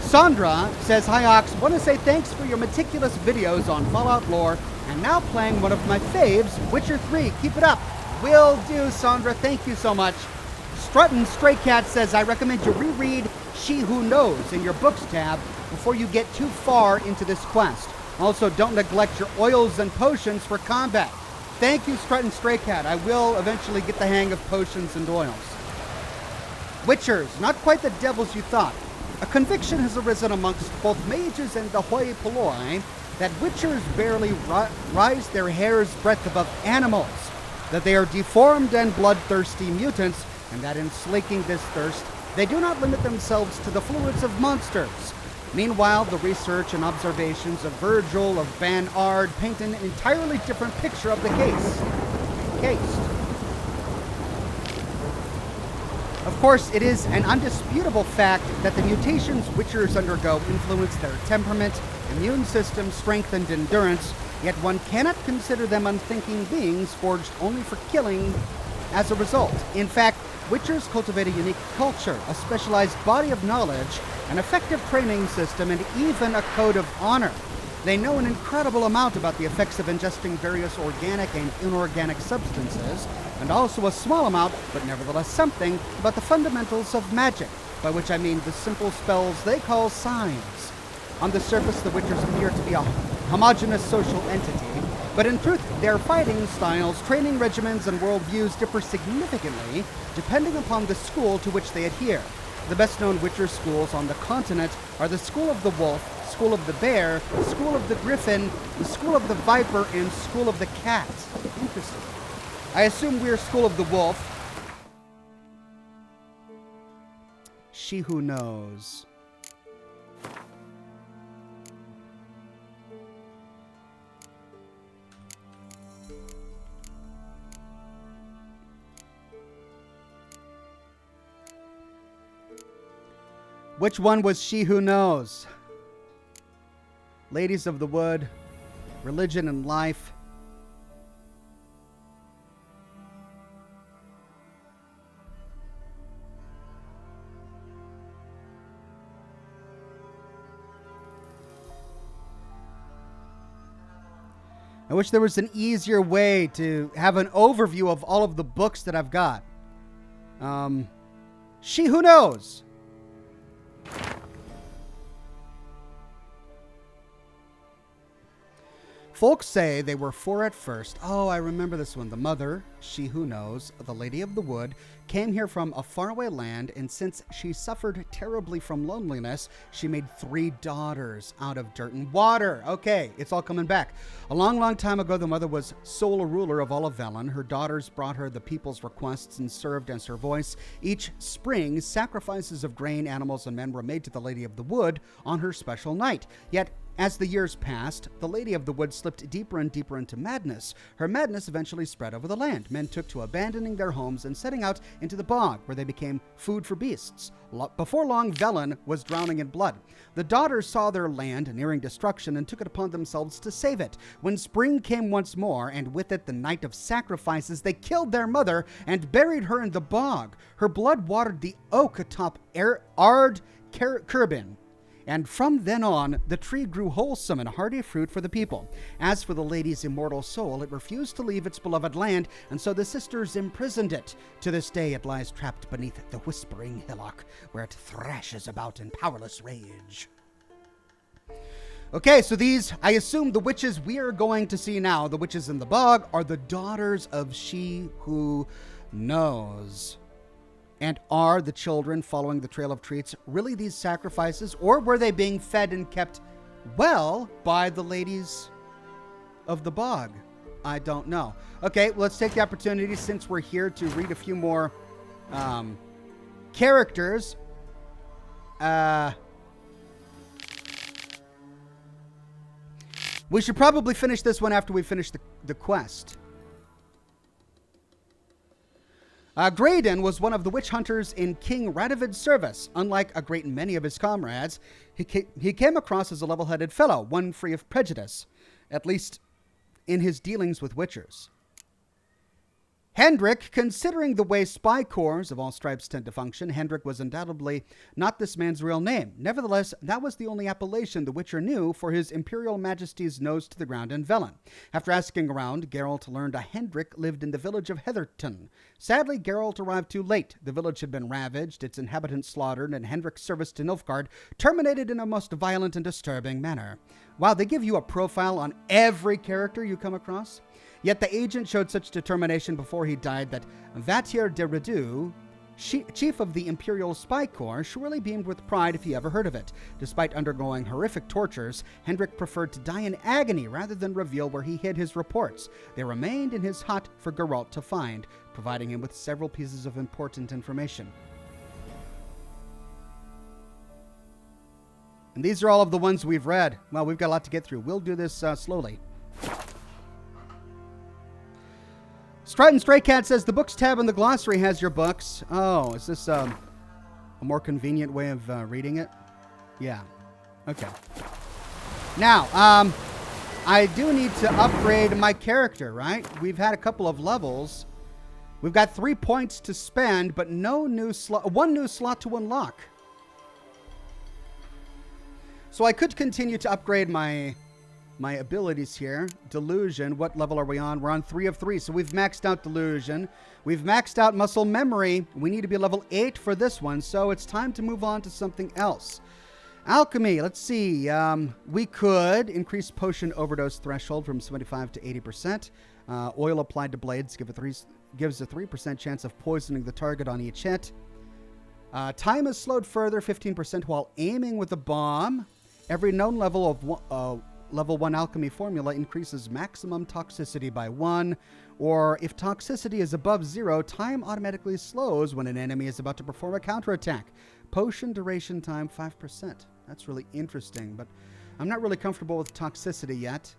Speaker 1: Sandra says, hi, Ox. Want to say thanks for your meticulous videos on Fallout lore and now playing one of my faves, Witcher 3. Keep it up. Will do, Sandra. Thank you so much. Struttin' Stray Cat says, I recommend you reread She Who Knows in your books tab before you get too far into this quest. Also, don't neglect your oils and potions for combat. Thank you, Struttin' Stray Cat. I will eventually get the hang of potions and oils. Witchers, not quite the devils you thought. A conviction has arisen amongst both mages and the hoi polloi that witchers barely rise their hair's breadth above animals, that they are deformed and bloodthirsty mutants, and that in slaking this thirst, they do not limit themselves to the fluids of monsters. Meanwhile, the research and observations of Virgil of Ban Ard paint an entirely different picture of the case. Of course, it is an undisputable fact that the mutations witchers undergo influence their temperament, immune system, strength, and endurance, yet one cannot consider them unthinking beings forged only for killing as a result. In fact, witchers cultivate a unique culture, a specialized body of knowledge, an effective training system, and even a code of honor. They know an incredible amount about the effects of ingesting various organic and inorganic substances, and also a small amount, but nevertheless something, about the fundamentals of magic, by which I mean the simple spells they call signs. On the surface, the witchers appear to be a homogeneous social entity, but in truth, their fighting styles, training regimens, and worldviews differ significantly depending upon the school to which they adhere. The best-known Witcher schools on the continent are the School of the Wolf, School of the Bear, School of the Griffin, the School of the Viper, and School of the Cat. Interesting. I assume we're School of the Wolf. She Who Knows. Which one was She Who Knows? Ladies of the Wood, Religion and Life. I wish there was an easier way to have an overview of all of the books that I've got. She Who Knows. Folks say they were four at first. Oh, I remember this one. The mother, She Who Knows, the Lady of the Wood, came here from a faraway land, and since she suffered terribly from loneliness, she made 3 daughters out of dirt and water. Okay, it's all coming back. A long, long time ago, the mother was sole ruler of all of Velen. Her daughters brought her the people's requests and served as her voice. Each spring, sacrifices of grain, animals, and men were made to the Lady of the Wood on her special night. Yet, as the years passed, the Lady of the Wood slipped deeper and deeper into madness. Her madness eventually spread over the land. Men took to abandoning their homes and setting out into the bog, where they became food for beasts. Before long, Velen was drowning in blood. The daughters saw their land nearing destruction and took it upon themselves to save it. When spring came once more, and with it the night of sacrifices, they killed their mother and buried her in the bog. Her blood watered the oak atop Ard Kerbin. And from then on, the tree grew wholesome and hearty fruit for the people. As for the lady's immortal soul, it refused to leave its beloved land, and so the sisters imprisoned it. To this day, it lies trapped beneath the whispering hillock, where it thrashes about in powerless rage. Okay, so these, I assume the witches we are going to see now, the witches in the bog, are the daughters of she who knows. And are the children following the trail of treats really these sacrifices, or were they being fed and kept well by the ladies of the bog? I don't know. Okay, well, let's take the opportunity, since we're here, to read a few more characters. We should probably finish this one after we finish the quest. Graydon was one of the witch hunters in King Radovid's service. Unlike a great many of his comrades, he came across as a level-headed fellow, one free of prejudice, at least in his dealings with witchers. Hendrik, considering the way spy corps of all stripes tend to function, Hendrik was undoubtedly not this man's real name. Nevertheless, that was the only appellation the Witcher knew for his Imperial Majesty's nose to the ground in Velen. After asking around, Geralt learned a Hendrik lived in the village of Heatherton. Sadly, Geralt arrived too late. The village had been ravaged, its inhabitants slaughtered, and Hendrik's service to Nilfgaard terminated in a most violent and disturbing manner. Wow, they give you a profile on every character you come across. Yet the agent showed such determination before he died that Vatir de Redu, chief of the Imperial Spy Corps, surely beamed with pride if he ever heard of it. Despite undergoing horrific tortures, Hendrik preferred to die in agony rather than reveal where he hid his reports. They remained in his hut for Geralt to find, providing him with several pieces of important information. And these are all of the ones we've read. Well, we've got a lot to get through. We'll do this slowly. Stratton Stray Cat says, the books tab in the glossary has your books. Oh, is this a more convenient way of reading it? Yeah. Okay. Now, I do need to upgrade my character, right? We've had a couple of levels. We've got 3 points to spend, but no new slot, one new slot to unlock. So I could continue to upgrade my abilities here. Delusion, what level are we on? We're on 3 of 3, so we've maxed out Delusion. We've maxed out Muscle Memory. We need to be level 8 for this one, so it's time to move on to something else. Alchemy, let's see. We could increase Potion Overdose threshold from 75 to 80%. Oil applied to blades gives a 3% chance of poisoning the target on each hit. Time is slowed further, 15% while aiming with a bomb. Every known level of Level 1 alchemy formula increases maximum toxicity by 1, or if toxicity is above 0, time automatically slows when an enemy is about to perform a counterattack. Potion duration time 5%. That's really interesting, but I'm not really comfortable with toxicity yet.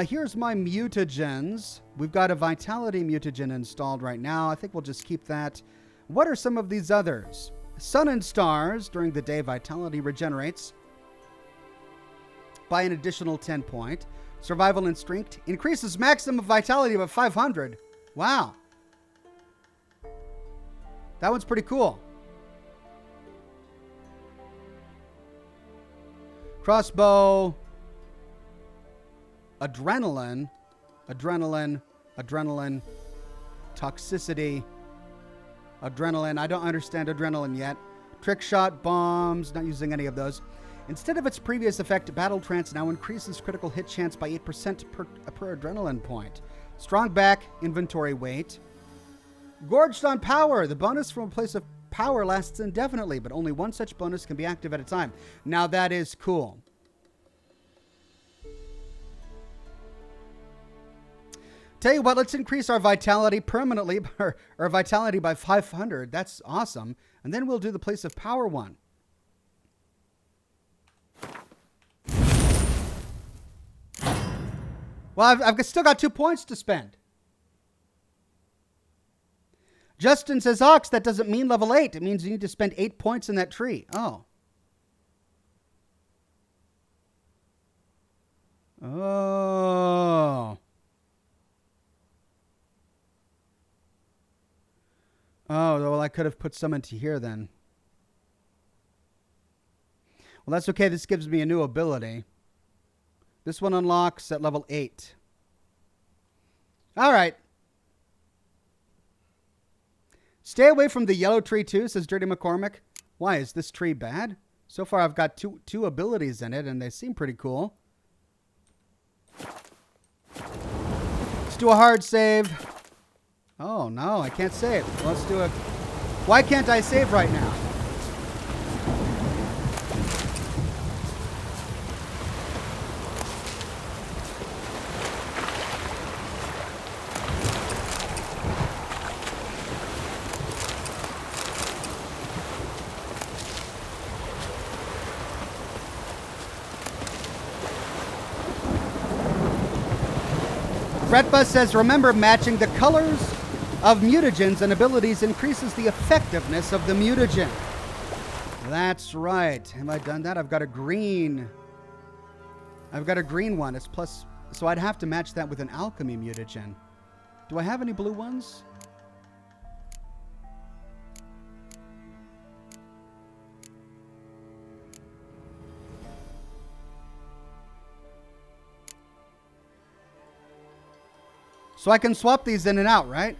Speaker 1: Here's my mutagens. We've got a Vitality mutagen installed right now. I think we'll just keep that. What are some of these others? Sun and Stars. During the day, Vitality regenerates by an additional 10 point. Survival Instinct increases maximum vitality by 500. Wow. That one's pretty cool. Crossbow. Adrenaline. Toxicity. Adrenaline. I don't understand adrenaline yet. Trick shot, bombs. Not using any of those. Instead of its previous effect, Battle Trance now increases critical hit chance by 8% per adrenaline point. Strong back, inventory weight. Gorged on Power. The bonus from a place of power lasts indefinitely, but only one such bonus can be active at a time. Now that is cool. Tell you what, let's increase our vitality permanently, or vitality by 500. That's awesome. And then we'll do the place of power one. Well, I've still got 2 points to spend. Justin says, Ox, that doesn't mean level 8. It means you need to spend 8 points in that tree. Oh. Oh. Oh, well, I could have put some into here then. Well, that's okay. This gives me a new ability. This one unlocks at level 8. All right. Stay away from the yellow tree too, says Dirty McCormick. Why? Is this tree bad? So far, I've got two abilities in it, and they seem pretty cool. Let's do a hard save. Oh, no, I can't save. Let's do a... Why can't I save right now? Fretbus says, remember, matching the colors of mutagens and abilities increases the effectiveness of the mutagen. That's right. Have I done that? I've got a green one. It's plus, so I'd have to match that with an alchemy mutagen. Do I have any blue ones? So I can swap these in and out, right?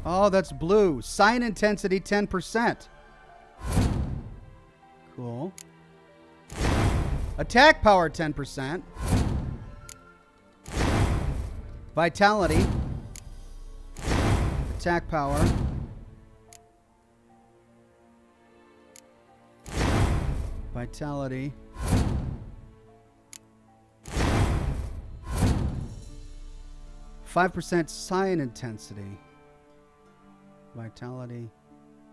Speaker 1: Oh, that's blue. Sign intensity 10%. Cool. Attack power 10%. Vitality. Attack power. Vitality. %, sign intensity. Vitality.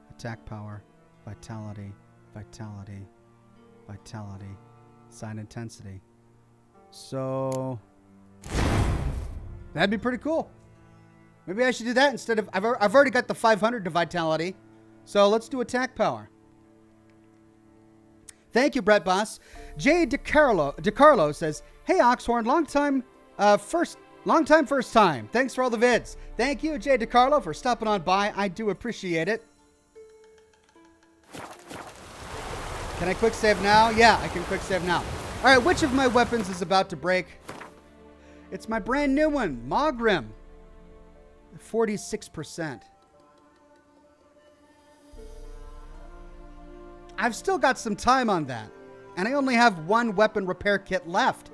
Speaker 1: Attack power. Vitality. Vitality. Vitality. Sign intensity. So that'd be pretty cool. Maybe I should do that instead of... I've already got the 500 to vitality. So let's do attack power. Thank you, Brett Boss. Jay DeCarlo says, hey, Oxhorn, long time first time. Thanks for all the vids. Thank you, Jay DeCarlo, for stopping on by. I do appreciate it. Can I quick save now? Yeah, I can quick save now. All right, which of my weapons is about to break? It's my brand new one, Mogrim. 46%. I've still got some time on that. And I only have one weapon repair kit left.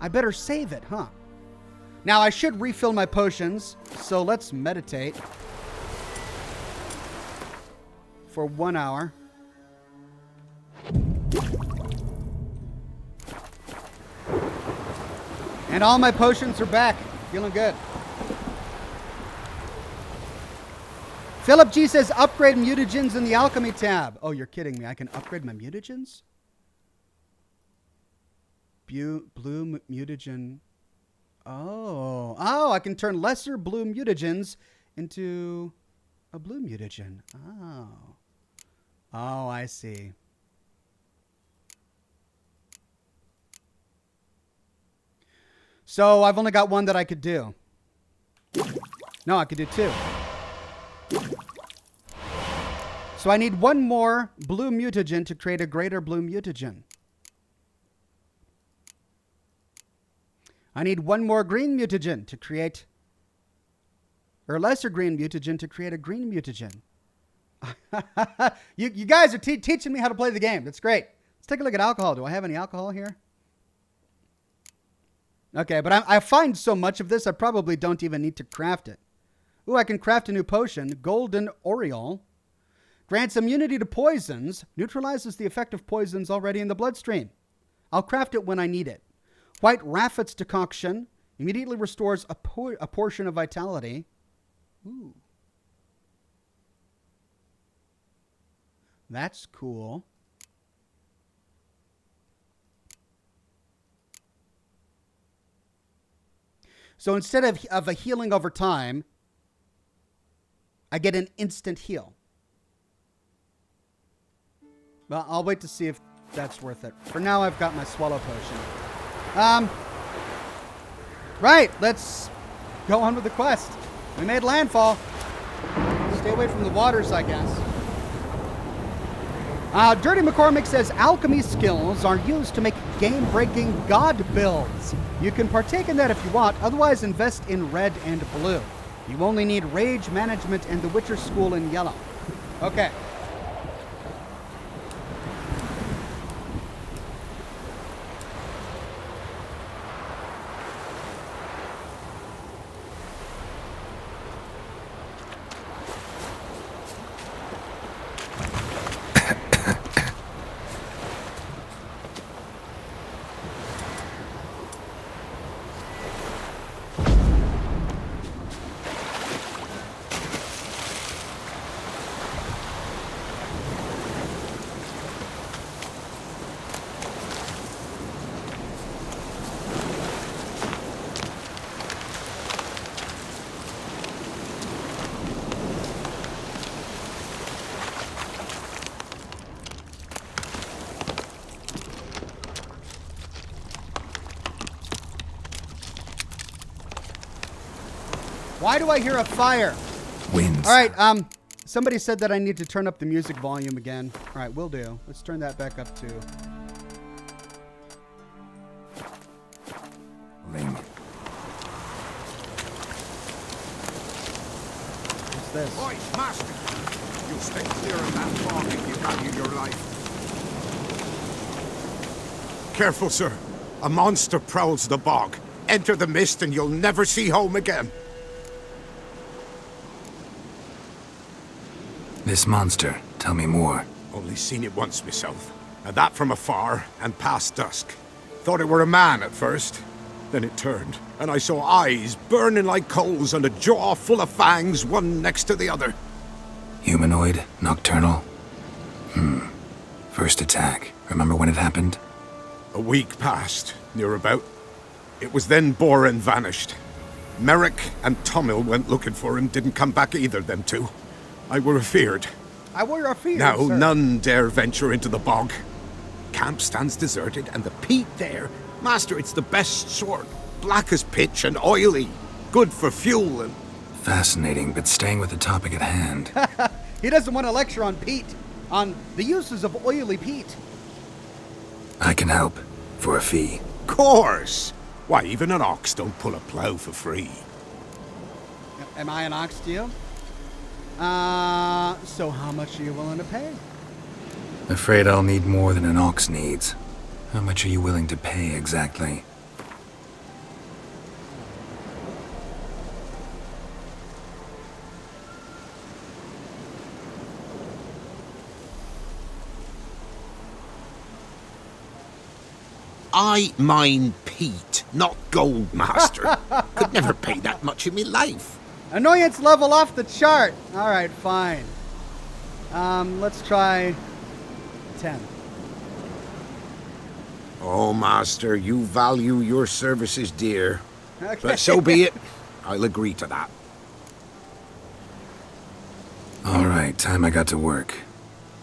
Speaker 1: I better save it, huh? Now, I should refill my potions, so let's meditate for 1 hour. And all my potions are back. Feeling good. Philip G says, upgrade mutagens in the alchemy tab. Oh, you're kidding me. I can upgrade my mutagens? Blue mutagen... Oh, I can turn lesser blue mutagens into a blue mutagen. Oh, I see. So I've only got one that I could do. No, I could do two. So I need one more blue mutagen to create a greater blue mutagen. I need one more green mutagen to create, or lesser green mutagen to create a green mutagen. you guys are teaching me how to play the game. That's great. Let's take a look at alcohol. Do I have any alcohol here? Okay, but I find so much of this, I probably don't even need to craft it. Ooh, I can craft a new potion. Golden Oriole. Grants immunity to poisons. Neutralizes the effect of poisons already in the bloodstream. I'll craft it when I need it. White Raffet's decoction immediately restores a portion of vitality. Ooh. That's cool. So instead of a healing over time, I get an instant heal. Well, I'll wait to see if that's worth it. For now, I've got my swallow potion. Right, let's go on with the quest. We made landfall. Stay away from the waters, I guess. Dirty McCormick says alchemy skills are used to make game-breaking god builds. You can partake in that if you want, otherwise invest in red and blue. You only need rage management and the Witcher School in yellow. Okay. Why do I hear a fire?
Speaker 5: Winds.
Speaker 1: All right, somebody said that I need to turn up the music volume again. All right, will do. Let's turn that back up to...
Speaker 5: Ling.
Speaker 1: What's this?
Speaker 8: Oi, master! You stay clear of that fog if you value your life. Careful, sir. A monster prowls the bog. Enter the mist and you'll never see home again.
Speaker 5: This monster, tell me more.
Speaker 8: Only seen it once myself. And that from afar and past dusk. Thought it were a man at first. Then it turned, and I saw eyes burning like coals and a jaw full of fangs, one next to the other.
Speaker 5: Humanoid? Nocturnal? First attack. Remember when it happened?
Speaker 8: A week passed, near about. It was then Boren vanished. Merrick and Tomil went looking for him, didn't come back either, them two. I were afeard.
Speaker 1: I were afeard,
Speaker 8: Now
Speaker 1: sir.
Speaker 8: none dare venture into the bog. Camp stands deserted, and the peat there, master, it's the best sort. Black as pitch and oily. Good for fuel and...
Speaker 5: Fascinating, but staying with the topic at hand.
Speaker 1: He doesn't want to lecture on peat, on the uses of oily peat.
Speaker 5: I can help. For a fee.
Speaker 8: Course! Why, even an ox don't pull a plow for free.
Speaker 1: Am I an ox to you? So how much are you willing to pay?
Speaker 5: Afraid I'll need more than an ox needs. How much are you willing to pay exactly?
Speaker 8: I mine peat, not gold, master. Could never pay that much in me life.
Speaker 1: Annoyance level off the chart. All right, fine. Let's try 10.
Speaker 8: Oh, master, you value your services dear.
Speaker 1: Okay.
Speaker 8: But so be it. I'll agree to that.
Speaker 5: All right, time I got to work.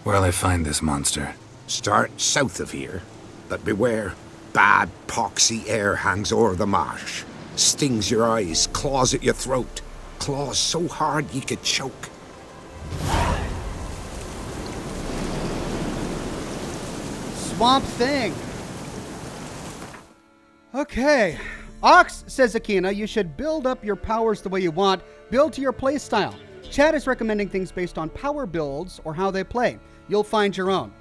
Speaker 5: Where'll I find this monster?
Speaker 8: Start south of here, but beware. Bad, poxy air hangs o'er the marsh. Stings your eyes, claws at your throat. Claws so hard ye could choke.
Speaker 1: Swamp Thing. Okay. Ox, says Akina, you should build up your powers the way you want. Build to your playstyle. Chad is recommending things based on power builds or how they play. You'll find your own.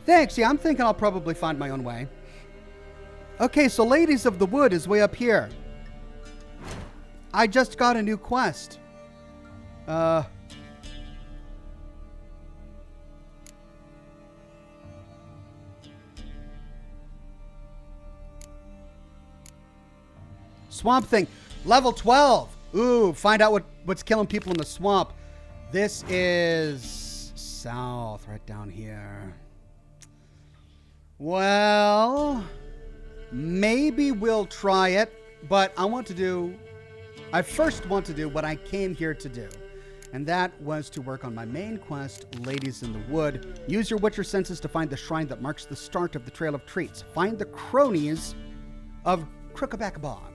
Speaker 1: Thanks. Yeah, I'm thinking I'll probably find my own way. Okay, so Ladies of the Wood is way up here. I just got a new quest. Swamp Thing, level 12. Ooh, find out what's killing people in the swamp. This is south, right down here. Well, maybe we'll try it, but I first want to do what I came here to do. And that was to work on my main quest, Ladies in the Wood. Use your Witcher senses to find the shrine that marks the start of the Trail of Treats. Find the cronies of Crookback Bog.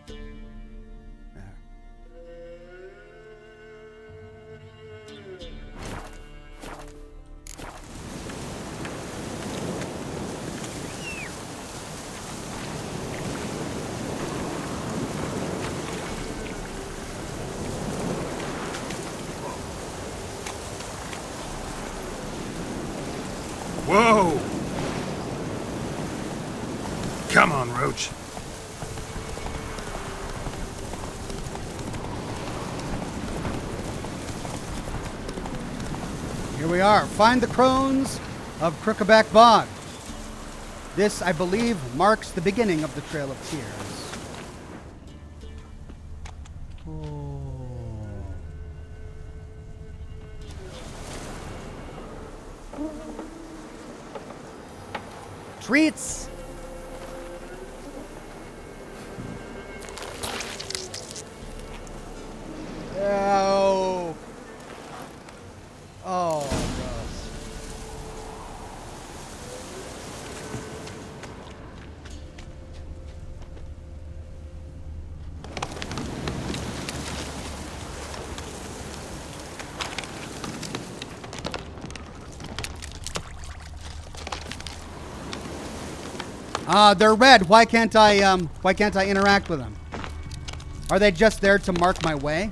Speaker 1: There.
Speaker 5: Whoa! Come on, Roach.
Speaker 1: Here we are. Find the crones of Crookback Bog. This, I believe, marks the beginning of the Trail of Tears. Oh. Treats! Oh. Oh, gross. They're red. Why can't I interact with them? Are they just there to mark my way?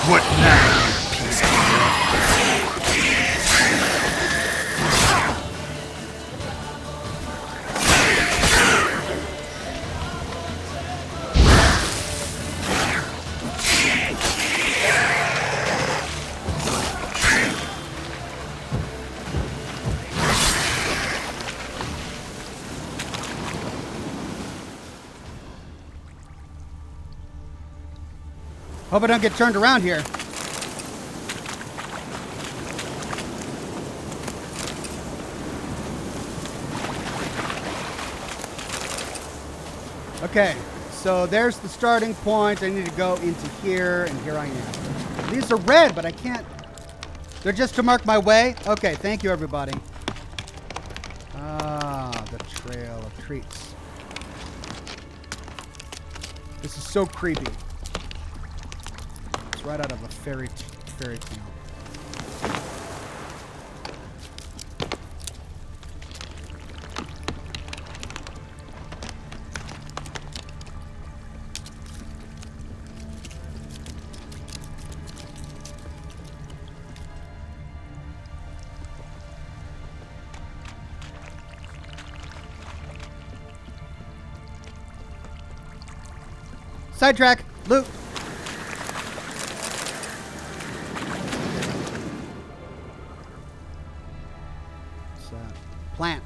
Speaker 5: What now, you piece of
Speaker 1: Hope I don't get turned around here. Okay, so there's the starting point. I need to go into here, and here I am. These are red, but I can't. They're just to mark my way? Okay, thank you, everybody. Ah, the Trail of Treats. This is so creepy. It's right out of a fairy tale. Sidetrack. Loot. It's a plant.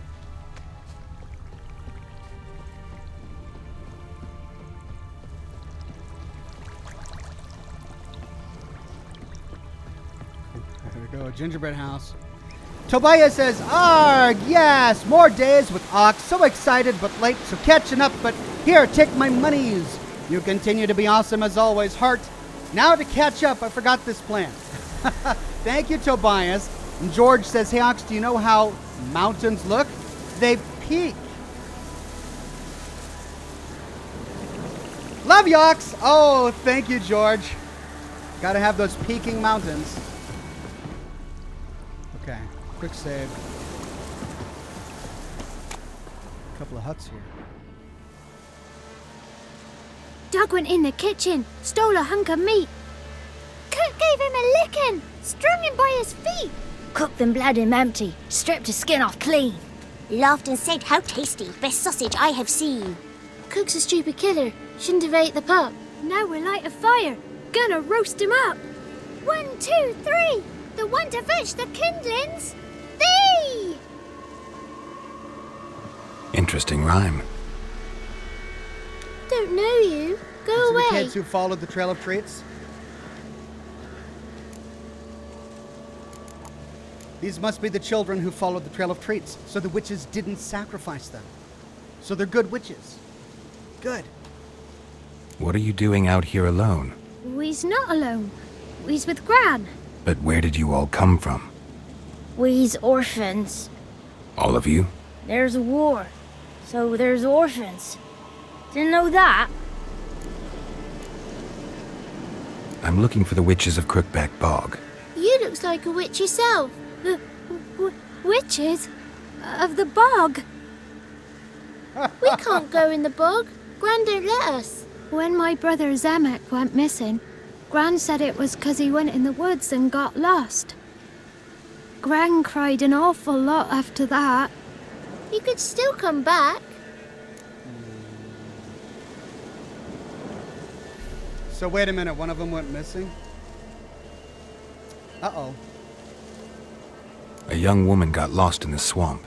Speaker 1: There we go. Gingerbread house. Tobias says, "Arg, yes, more days with Ox. So excited but late, so catching up. But here, take my monies. You continue to be awesome as always. Heart, now to catch up. I forgot this plan." Thank you, Tobias. And George says, "Hey, Ox, do you know how mountains look? They peak." Love you, Ox. Oh, thank you, George. Gotta have those peaking mountains. Okay, quick save. A couple of huts here.
Speaker 9: Doug went in the kitchen, stole a hunk of meat. Cook gave him a licking, strung him by his feet. Cooked and bled him empty, stripped his skin off clean. Laughed and said, "How tasty, best sausage I have seen." Cook's a stupid killer, shouldn't have ate the pup. Now we'll light a fire, gonna roast him up. 1, 2, 3, the one to fetch the kindlings, thee!
Speaker 5: Interesting rhyme.
Speaker 9: Don't know you. Go
Speaker 1: These are
Speaker 9: away.
Speaker 1: the kids who followed the Trail of Treats. These must be the children who followed the Trail of Treats, so the witches didn't sacrifice them. So they're good witches. Good.
Speaker 5: What are you doing out here alone?
Speaker 9: We's not alone. We's with Gran.
Speaker 5: But where did you all come from?
Speaker 9: We's orphans.
Speaker 5: All of you?
Speaker 9: There's a war, so there's orphans. Didn't know that?
Speaker 5: I'm looking for the witches of Crookback Bog.
Speaker 9: You looks like a witch yourself. The witches of the bog. We can't go in the bog. Gran don't let us. When my brother Zemek went missing, Gran said it was 'cause he went in the woods and got lost. Gran cried an awful lot after that. He could still come back.
Speaker 1: So wait a minute, one of them went missing? Uh-oh.
Speaker 5: A young woman got lost in the swamp.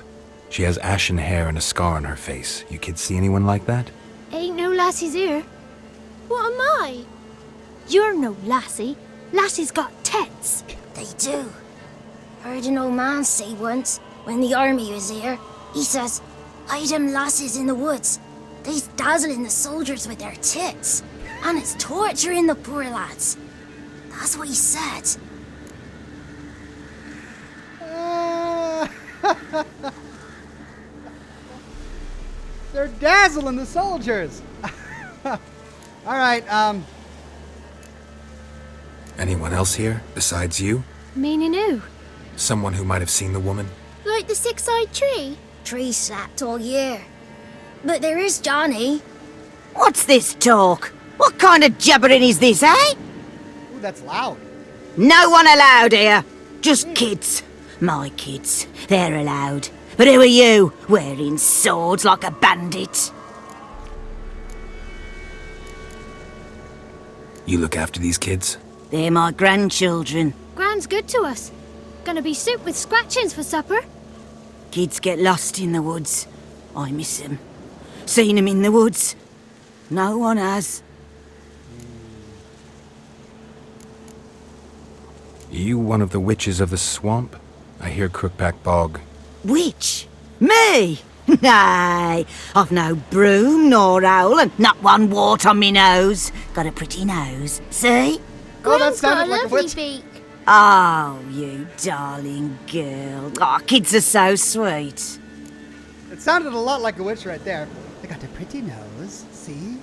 Speaker 5: She has ashen hair and a scar on her face. You kids see anyone like that?
Speaker 9: Ain't no lassies here. What am I? You're no lassie. Lassies got tits. They do. Heard an old man say once, when the army was here, he says, "Hide them lasses in the woods. They's dazzling the soldiers with their tits. And it's torturing the poor lads." That's what he said.
Speaker 1: They're dazzling the soldiers. All right,
Speaker 5: Anyone else here, besides you?
Speaker 9: Meaning who?
Speaker 5: Someone who might have seen the woman?
Speaker 9: Like the six-eyed tree? Tree slapped all year. But there is Johnny.
Speaker 10: What's this talk? What kind of jabbering is this, eh?
Speaker 1: Ooh, that's loud.
Speaker 10: No one allowed here. Just kids. My kids. They're allowed. But who are you, wearing swords like a bandit?
Speaker 5: You look after these kids?
Speaker 10: They're my grandchildren.
Speaker 9: Gran's good to us. Gonna be soup with scratchings for supper.
Speaker 10: Kids get lost in the woods. I miss them. Seen them in the woods. No one has.
Speaker 5: You one of the witches of the swamp? I hear Crookback Bog.
Speaker 10: Witch? Me? Nay, I've no broom nor owl and not one wart on me nose. Got a pretty nose, see?
Speaker 1: Oh, that
Speaker 9: Gran's got
Speaker 1: sounded
Speaker 9: a
Speaker 1: like a
Speaker 9: lovely
Speaker 1: witch.
Speaker 9: beak.
Speaker 10: Oh, you darling girl. Oh, kids are so sweet.
Speaker 1: It sounded a lot like a witch right there. They got a pretty nose, see?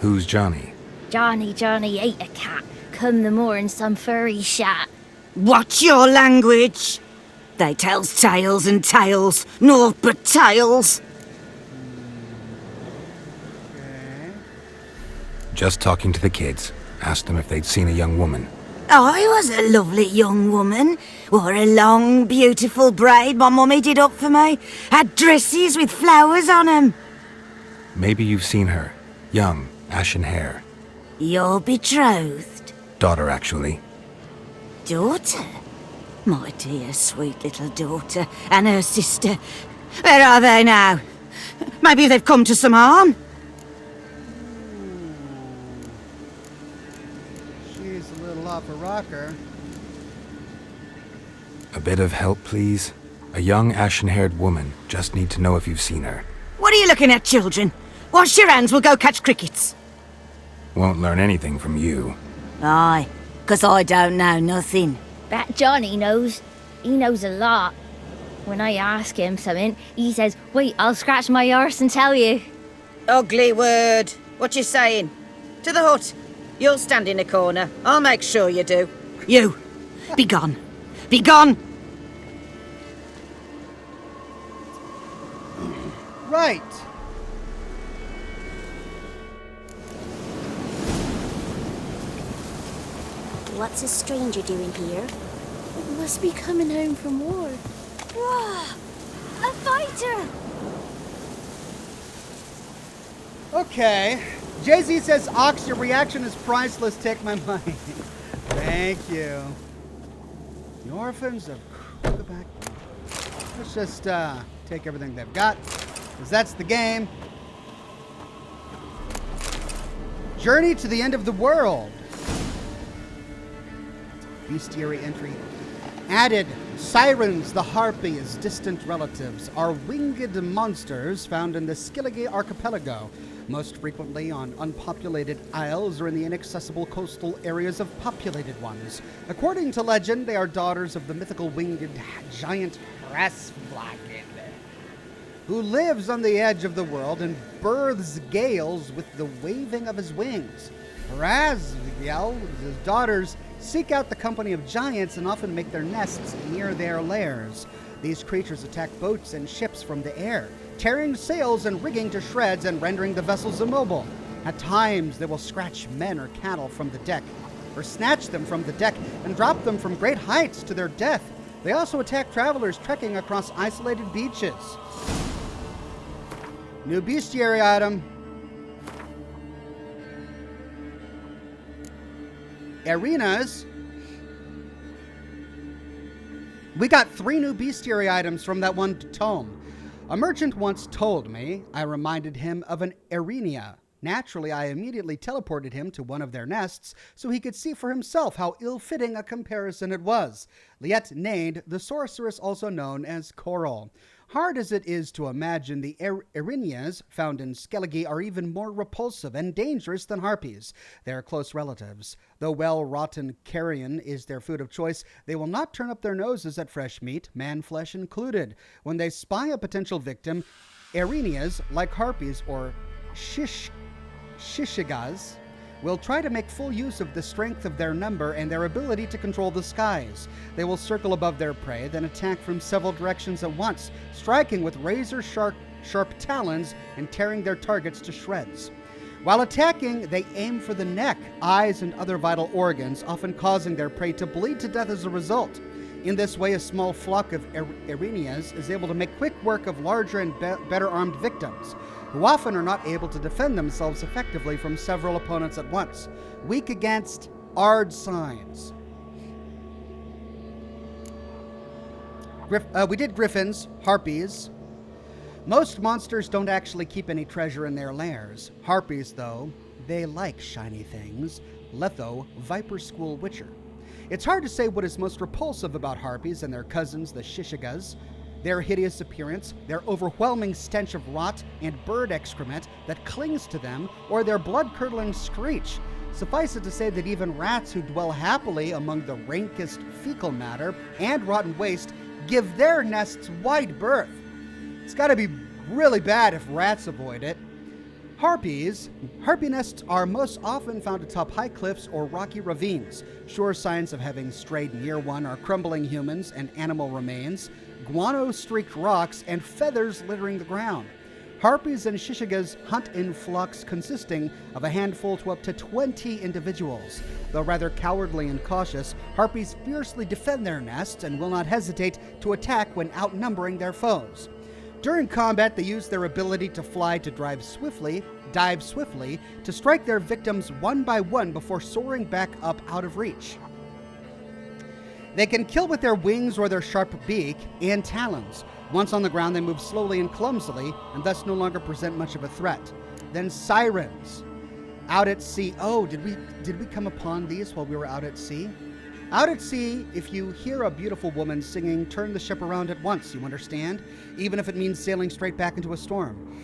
Speaker 5: Who's Johnny?
Speaker 9: Johnny ate a cat. Come the morn some furry shat.
Speaker 10: Watch your language. They tells tales and tales, naught but tales.
Speaker 1: Okay.
Speaker 5: Just talking to the kids. Asked them if they'd seen a young woman.
Speaker 10: I was a lovely young woman. Wore a long, beautiful braid my mummy did up for me. Had dresses with flowers on 'em.
Speaker 5: Maybe you've seen her. Young, ashen hair.
Speaker 10: You're betrothed?
Speaker 5: Daughter, actually.
Speaker 10: Daughter? My dear, sweet little daughter and her sister. Where are they now? Maybe they've come to some harm?
Speaker 1: She's a little off a rocker.
Speaker 5: A bit of help, please? A young, ashen-haired woman. Just need to know if you've seen her.
Speaker 10: What are you looking at, children? Wash your hands, we'll go catch crickets.
Speaker 5: Won't learn anything from you.
Speaker 10: Aye, 'cause I don't know nothing.
Speaker 9: That Johnny knows. He knows a lot. When I ask him something, he says, "Wait, I'll scratch my arse and tell you."
Speaker 10: Ugly word. What you saying? To the hut. You'll stand in a corner. I'll make sure you do. You, be gone. Be gone!
Speaker 1: Right.
Speaker 9: What's a stranger doing here? Must be coming home from war. Whoa! A fighter!
Speaker 1: Okay. Jay-Z says, Ox, your reaction is priceless. Take my money. Thank you. The orphans of Crookback. Let's just take everything they've got, because that's the game. Journey to the end of the world. Bestiary entry added. Sirens, the harpies, distant relatives, are winged monsters found in the Skellige archipelago, most frequently on unpopulated isles or in the inaccessible coastal areas of populated ones. According to legend, they are daughters of the mythical winged giant Hrasflagen, who lives on the edge of the world and births gales with the waving of his wings. Hrasflagen's daughters seek out the company of giants and often make their nests near their lairs. These creatures attack boats and ships from the air, tearing sails and rigging to shreds and rendering the vessels immobile. At times, they will scratch men or cattle from the deck, or snatch them from the deck and drop them from great heights to their death. They also attack travelers trekking across isolated beaches. New bestiary item. Arenas. We got 3 new bestiary items from that one tome. A merchant once told me I reminded him of an Arenia. Naturally, I immediately teleported him to one of their nests so he could see for himself how ill-fitting a comparison it was. Liet named the sorceress, also known as Coral. Hard as it is to imagine, the Arenias found in Skellige are even more repulsive and dangerous than harpies. They are close relatives. Though well-rotten carrion is their food of choice, they will not turn up their noses at fresh meat, man flesh included. When they spy a potential victim, Arenias, like harpies or shishigas, will try to make full use of the strength of their number and their ability to control the skies. They will circle above their prey, then attack from several directions at once, striking with razor-sharp talons and tearing their targets to shreds. While attacking, they aim for the neck, eyes, and other vital organs, often causing their prey to bleed to death as a result. In this way, a small flock of Arenias is able to make quick work of larger and better armed victims, who often are not able to defend themselves effectively from several opponents at once. Weak against Ard signs. We did griffins, harpies. Most monsters don't actually keep any treasure in their lairs. Harpies, though, they like shiny things. Letho, Viper School Witcher. It's hard to say what is most repulsive about harpies and their cousins, the shishigas. Their hideous appearance, their overwhelming stench of rot and bird excrement that clings to them, or their blood-curdling screech. Suffice it to say that even rats who dwell happily among the rankest fecal matter and rotten waste give their nests wide berth. It's got to be really bad if rats avoid it. Harpy nests are most often found atop high cliffs or rocky ravines. Sure signs of having strayed near one are crumbling humans and animal remains, guano-streaked rocks, and feathers littering the ground. Harpies and shishigas hunt in flocks consisting of a handful to up to 20 individuals. Though rather cowardly and cautious, harpies fiercely defend their nests and will not hesitate to attack when outnumbering their foes. During combat, they use their ability to fly to dive swiftly, to strike their victims one by one before soaring back up out of reach. They can kill with their wings or their sharp beak and talons. Once on the ground, they move slowly and clumsily, and thus no longer present much of a threat. Then sirens. Out at sea. Oh, did we come upon these while we were out at sea? Out at sea, if you hear a beautiful woman singing, turn the ship around at once, you understand? Even if it means sailing straight back into a storm.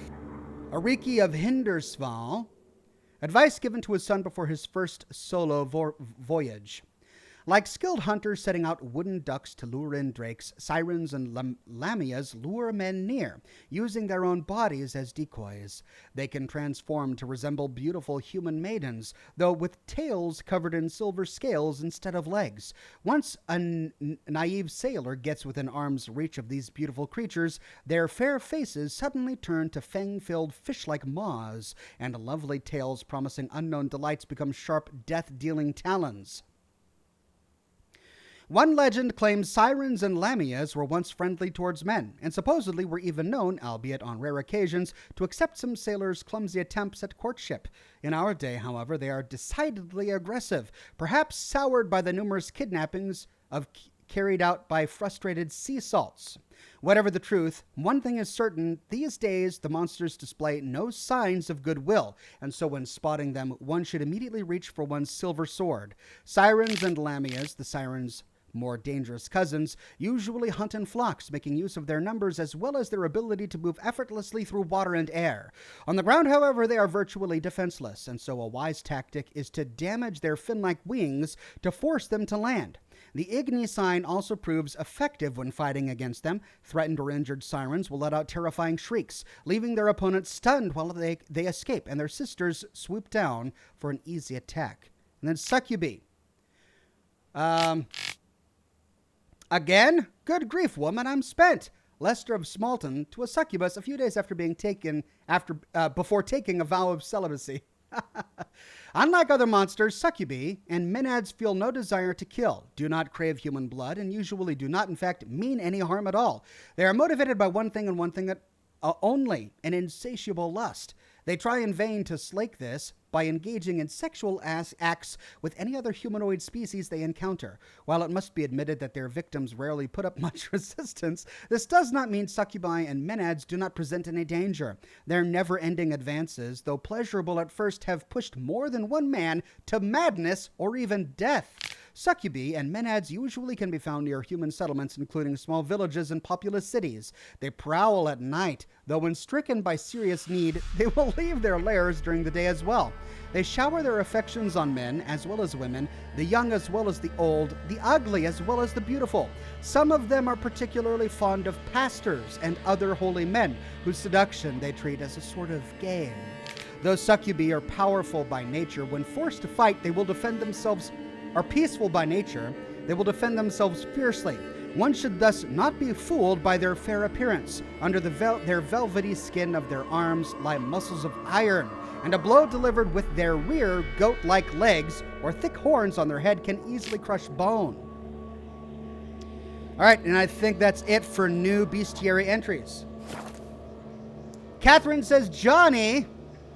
Speaker 1: Ariki of Hindersval. Advice given to his son before his first solo voyage. Like skilled hunters setting out wooden ducks to lure in drakes, sirens and lamias lure men near, using their own bodies as decoys. They can transform to resemble beautiful human maidens, though with tails covered in silver scales instead of legs. Once a naive sailor gets within arm's reach of these beautiful creatures, their fair faces suddenly turn to fang-filled fish-like maws, and lovely tails promising unknown delights become sharp, death-dealing talons. One legend claims sirens and lamias were once friendly towards men, and supposedly were even known, albeit on rare occasions, to accept some sailors' clumsy attempts at courtship. In our day, however, they are decidedly aggressive, perhaps soured by the numerous kidnappings carried out by frustrated sea salts. Whatever the truth, one thing is certain, these days the monsters display no signs of goodwill, and so when spotting them, one should immediately reach for one's silver sword. Sirens and lamias, the sirens more dangerous cousins usually hunt in flocks, making use of their numbers as well as their ability to move effortlessly through water and air. On the ground, however, they are virtually defenseless, and so a wise tactic is to damage their fin-like wings to force them to land. The Igni sign also proves effective when fighting against them. Threatened or injured sirens will let out terrifying shrieks, leaving their opponents stunned while they escape, and their sisters swoop down for an easy attack. And then Succubi. Again? Good grief, woman, I'm spent. Lester of Smalton to a succubus a few days after being taken before taking a vow of celibacy. Unlike other monsters, succubi and menads feel no desire to kill, do not crave human blood, and usually do not, in fact, mean any harm at all. They are motivated by one thing and one thing only, an insatiable lust. They try in vain to slake this by engaging in sexual acts with any other humanoid species they encounter. While it must be admitted that their victims rarely put up much resistance, this does not mean succubi and menads do not present any danger. Their never-ending advances, though pleasurable at first, have pushed more than one man to madness or even death. Succubi and menads usually can be found near human settlements, including small villages and populous cities. They prowl at night, though when stricken by serious need, they will leave their lairs during the day as well. They shower their affections on men as well as women, the young as well as the old, the ugly as well as the beautiful. Some of them are particularly fond of pastors and other holy men, whose seduction they treat as a sort of game. Though succubi are powerful by nature, when forced to fight, they will defend themselves. Are peaceful by nature, they will defend themselves fiercely. One should thus not be fooled by their fair appearance. Under their velvety skin of their arms lie muscles of iron, and a blow delivered with their rear goat-like legs or thick horns on their head can easily crush bone. All right, and I think that's it for new bestiary entries. Catherine says, Johnny,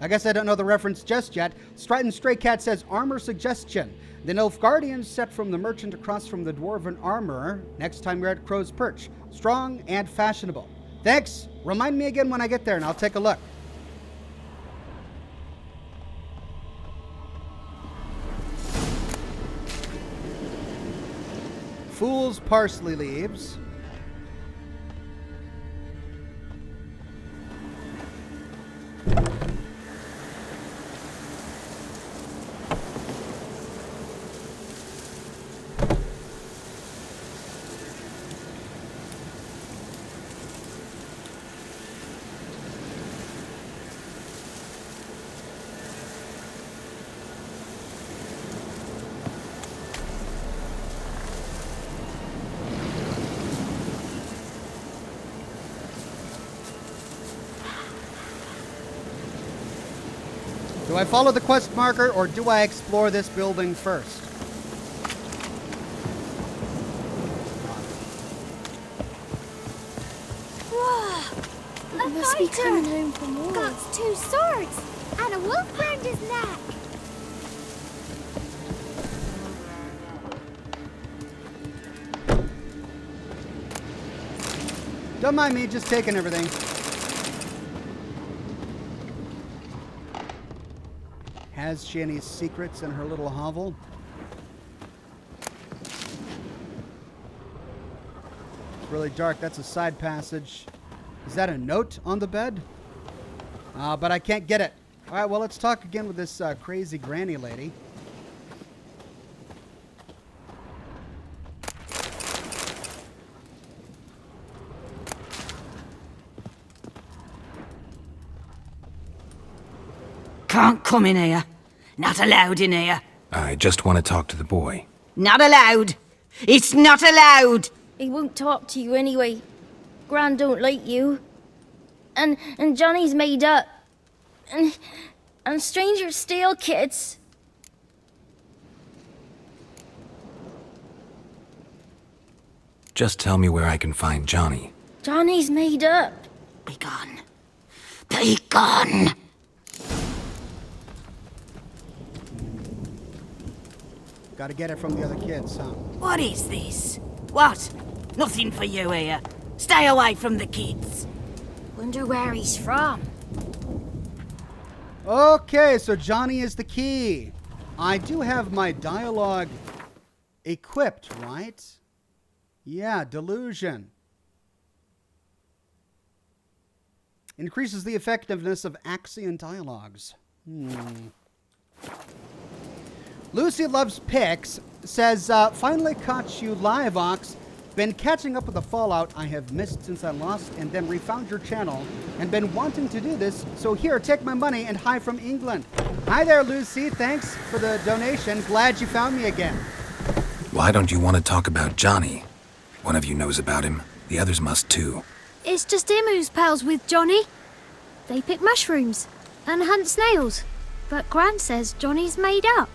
Speaker 1: I guess I don't know the reference just yet. Stratton Stray Cat says, armor suggestion. The Nilfgaardians set from the merchant across from the dwarven armorer next time you're at Crow's Perch. Strong and fashionable. Thanks. Remind me again when I get there and I'll take a look. Fool's parsley leaves. Do I follow the quest marker, or do I explore this building first?
Speaker 9: Whoa!
Speaker 3: He must be coming home from war.
Speaker 9: Got 2 swords and a wolf round his neck.
Speaker 1: Don't mind me, just taking everything. Has she any secrets in her little hovel? It's really dark. That's a side passage. Is that a note on the bed? But I can't get it. All right, well, let's talk again with this crazy granny lady.
Speaker 10: Can't come in here. Not allowed in here.
Speaker 5: I just want to talk to the boy.
Speaker 10: Not allowed. It's not allowed.
Speaker 9: He won't talk to you anyway. Gran don't like you. And Johnny's made up. And strangers steal kids.
Speaker 5: Just tell me where I can find Johnny.
Speaker 9: Johnny's made up.
Speaker 10: Be gone. Be gone.
Speaker 1: Gotta get it from the other kids, huh?
Speaker 10: What is this? What? Nothing for you here. Stay away from the kids.
Speaker 9: Wonder where he's from.
Speaker 1: Okay, so Johnny is the key. I do have my dialogue equipped, right? Yeah, delusion. Increases the effectiveness of Axion dialogues. Lucy Loves Picks says, finally caught you live, Ox. Been catching up with the fallout I have missed since I lost and then refound your channel and been wanting to do this, so here, take my money and hi from England. Hi there, Lucy. Thanks for the donation. Glad you found me again.
Speaker 5: Why don't you want to talk about Johnny? One of you knows about him. The others must too.
Speaker 9: It's just him who's pals with Johnny. They pick mushrooms and hunt snails. But Gran says Johnny's made up.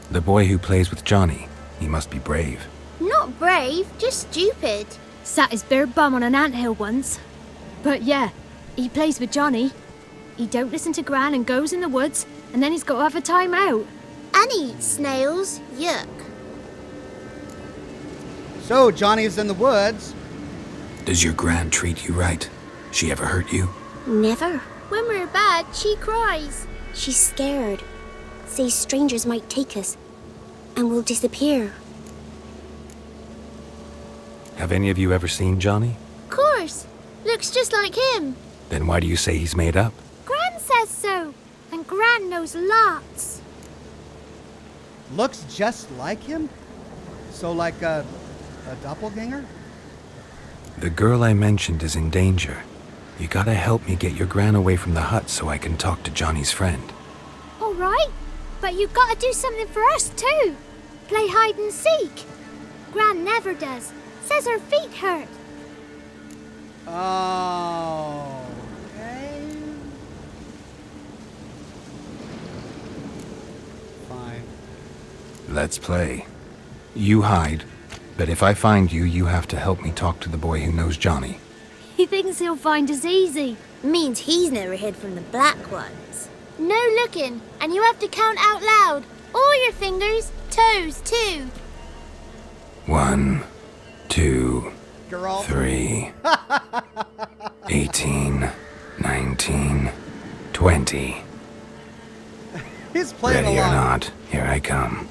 Speaker 5: The boy who plays with Johnny, he must be brave.
Speaker 9: Not brave, just stupid. Sat his bare bum on an anthill once. But yeah, he plays with Johnny. He don't listen to Gran and goes in the woods, and then he's got to have a time out. And he eats snails. Yuck.
Speaker 1: So, Johnny's in the woods.
Speaker 5: Does your Gran treat you right? She ever hurt you?
Speaker 9: Never. When we're bad, she cries.
Speaker 11: She's scared. Says strangers might take us, and we'll disappear.
Speaker 5: Have any of you ever seen Johnny?
Speaker 9: Course. Looks just like him.
Speaker 5: Then why do you say he's made up?
Speaker 9: Gran says so. And Gran knows lots.
Speaker 1: Looks just like him? So like a doppelganger?
Speaker 5: The girl I mentioned is in danger. You gotta help me get your Gran away from the hut so I can talk to Johnny's friend.
Speaker 9: All right. But you've got to do something for us too. Play hide and seek. Gran never does. Says her feet hurt.
Speaker 1: Oh, okay. Fine.
Speaker 5: Let's play. You hide, but if I find you, you have to help me talk to the boy who knows Johnny.
Speaker 9: He thinks he'll find us easy.
Speaker 11: Means he's never hid from the black ones.
Speaker 9: No looking, and you have to count out loud. All your fingers, toes too.
Speaker 5: 1, 2,
Speaker 1: Girl.
Speaker 5: 3, 18, 19, 20.
Speaker 1: He's playing
Speaker 5: Ready
Speaker 1: along.
Speaker 5: or not, here I come.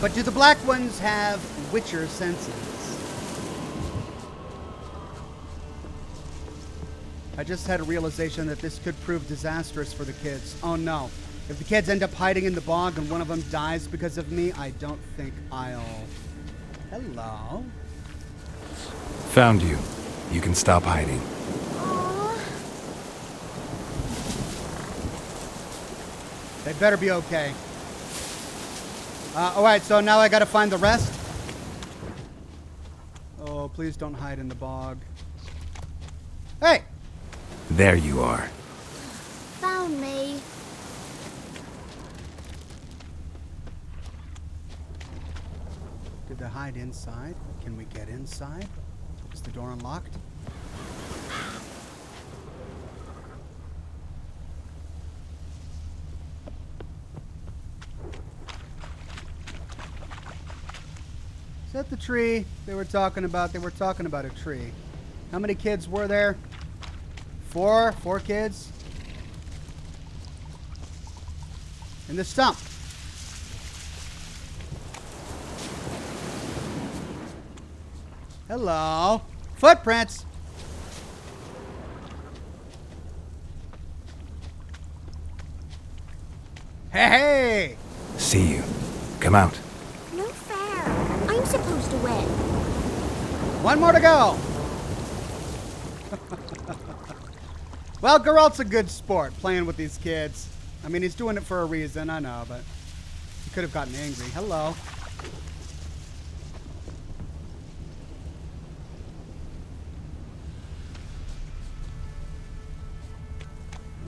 Speaker 1: But do the black ones have Witcher senses? I just had a realization that this could prove disastrous for the kids. Oh no. If the kids end up hiding in the bog and one of them dies because of me, I don't think I'll... Hello?
Speaker 5: Found you. You can stop hiding.
Speaker 1: They better be okay. Alright, so now I gotta find the rest. Oh, please don't hide in the bog. Hey!
Speaker 5: There you are.
Speaker 9: Found me.
Speaker 1: Did they hide inside? Can we get inside? Is the door unlocked? Is that the tree they were talking about? They were talking about a tree. How many kids were there? 4 kids. And the stump. Hello. Footprints. Hey!
Speaker 5: See you. Come out.
Speaker 11: No fair. I'm supposed to win.
Speaker 1: One more to go. Well, Geralt's a good sport playing with these kids. I mean, he's doing it for a reason, I know, but he could have gotten angry. Hello.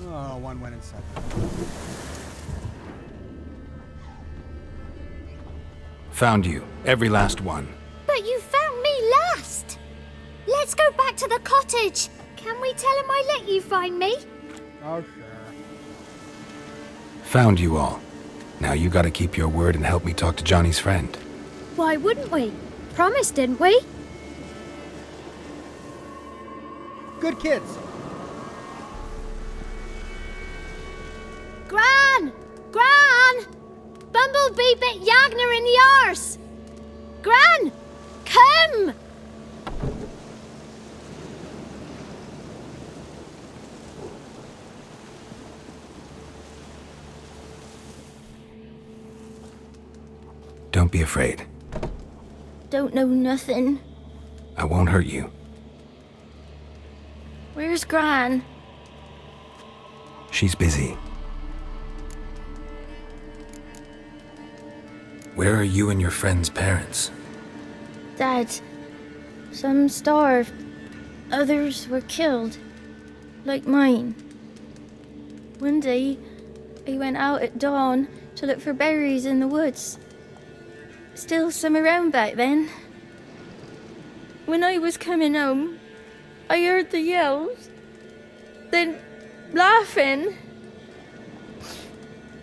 Speaker 1: Oh, one went inside.
Speaker 5: Found you. Every last one.
Speaker 9: But you found me last. Let's go back to the cottage. Can we tell him I let you find me?
Speaker 1: Oh, sure.
Speaker 5: Found you all. Now you gotta keep your word and help me talk to Johnny's friend.
Speaker 9: Why wouldn't we? Promised, didn't we?
Speaker 1: Good kids.
Speaker 9: Gran! Gran! be bit Yagner in the arse! Gran! Come!
Speaker 5: Don't be afraid.
Speaker 9: Don't know nothing.
Speaker 5: I won't hurt you.
Speaker 9: Where's Gran?
Speaker 5: She's busy. Where are you and your friend's parents?
Speaker 9: Dad. Some starved. Others were killed. Like mine. One day, I went out at dawn to look for berries in the woods. Still some around back then. When I was coming home, I heard the yells. Then, laughing.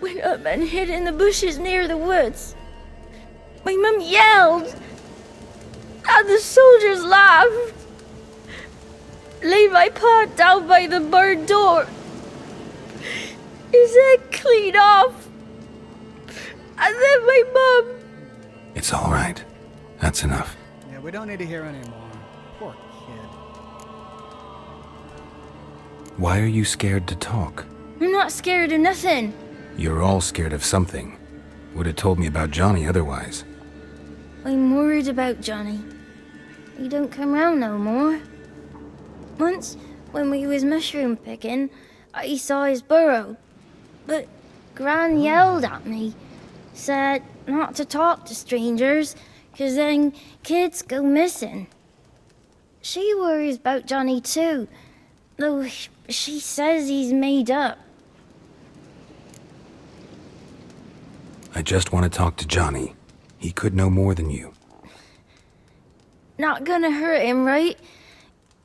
Speaker 9: Went up and hid in the bushes near the woods. My mum yelled. And the soldiers laughed. Laid my pa down by the barn door. His head clean off. And then my mum.
Speaker 5: It's all right. That's enough.
Speaker 1: Yeah, we don't need to hear anymore. Poor kid.
Speaker 5: Why are you scared to talk?
Speaker 9: I'm not scared of nothing.
Speaker 5: You're all scared of something. Would have told me about Johnny otherwise.
Speaker 9: I'm worried about Johnny. He don't come round no more. Once, when we was mushroom picking, I saw his burrow. But Gran yelled at me. Said not to talk to strangers, 'cause then kids go missing. She worries about Johnny too, though she says he's made up.
Speaker 5: I just want to talk to Johnny. He could know more than you.
Speaker 9: Not gonna hurt him, right?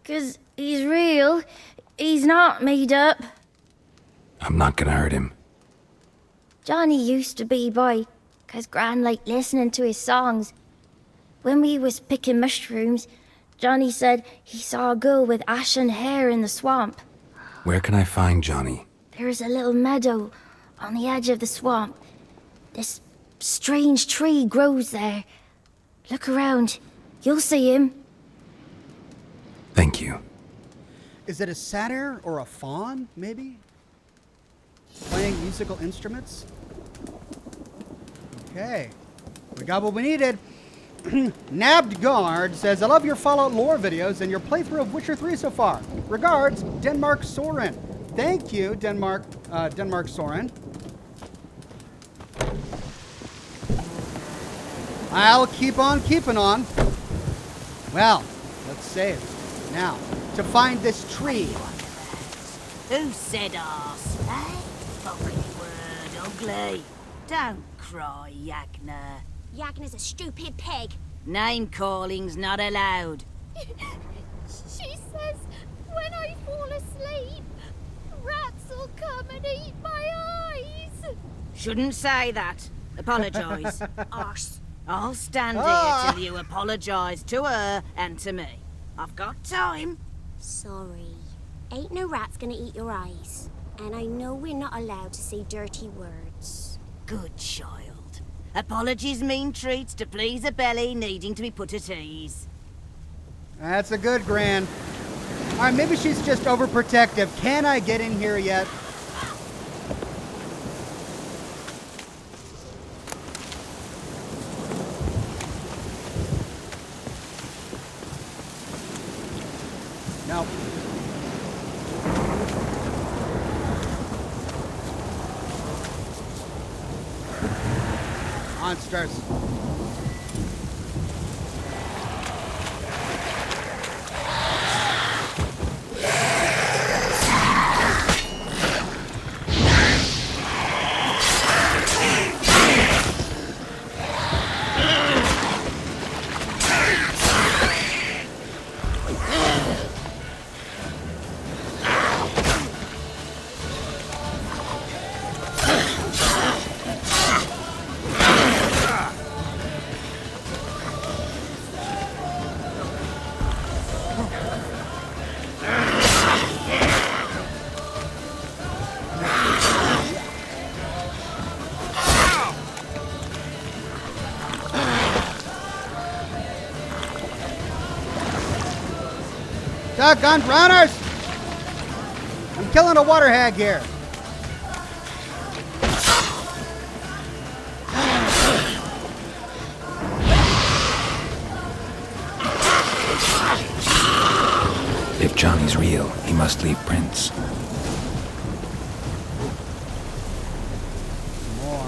Speaker 9: 'Cause he's real. He's not made up.
Speaker 5: I'm not gonna hurt him.
Speaker 9: Johnny used to be by, 'cause Gran liked listening to his songs. When we was picking mushrooms, Johnny said he saw a girl with ashen hair in the swamp.
Speaker 5: Where can I find Johnny?
Speaker 9: There's a little meadow on the edge of the swamp. This strange tree grows there. Look around. You'll see him.
Speaker 5: Thank you.
Speaker 1: Is it a satyr or a faun, maybe? Playing musical instruments? Okay. We got what we needed. Nabbed Guard says, I love your Fallout lore videos and your playthrough of Witcher 3 so far. Regards, Denmark Soren. Thank you, Denmark Soren. I'll keep on keeping on. Well, let's save. Now, to find this tree.
Speaker 10: Who said arse, eh? Ugly word, ugly. Don't cry, Yagner.
Speaker 11: Yagner's a stupid pig.
Speaker 10: Name calling's not allowed.
Speaker 3: She says when I fall asleep, rats will come and eat my eyes.
Speaker 10: Shouldn't say that. Apologise. Arse. I'll stand here till you apologise to her and to me. I've got time.
Speaker 11: Sorry. Ain't no rat's gonna eat your eyes. And I know we're not allowed to say dirty words.
Speaker 10: Good child. Apologies mean treats to please a belly needing to be put at ease.
Speaker 1: That's a good Gran. All right, maybe she's just overprotective. Can I get in here yet? No. Monsters. Doggone drowners! I'm killing a water hag here.
Speaker 5: If Johnny's real, he must leave prints.
Speaker 1: More.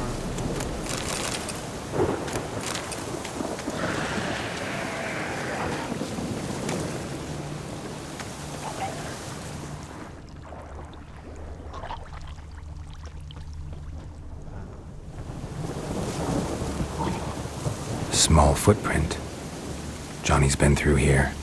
Speaker 5: Small footprint. Johnny's been through here.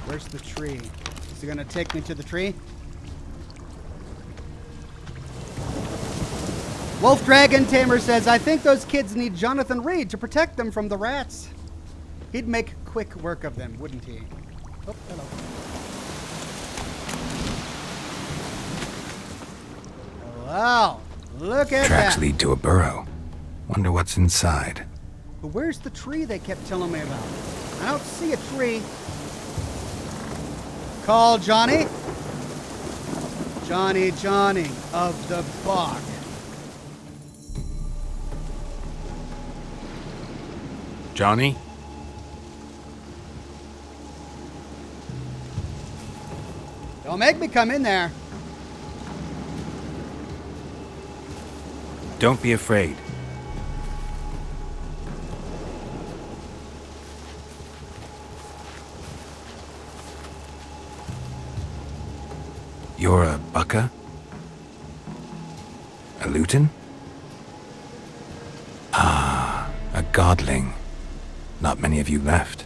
Speaker 1: Where's the tree? Is he gonna take me to the tree? Wolf Dragon Tamer says, I think those kids need Jonathan Reed to protect them from the rats. He'd make quick work of them, wouldn't he? Oh, hello. Wow, look at
Speaker 5: Tracks
Speaker 1: that.
Speaker 5: lead to a burrow. Wonder what's inside.
Speaker 1: But where's the tree they kept telling me about? I don't see a tree. Call Johnny. Johnny of the bog.
Speaker 5: Johnny?
Speaker 1: Don't make me come in there.
Speaker 5: Don't be afraid. You're a Bucka? A Luton? Ah, a godling. Not many of you left.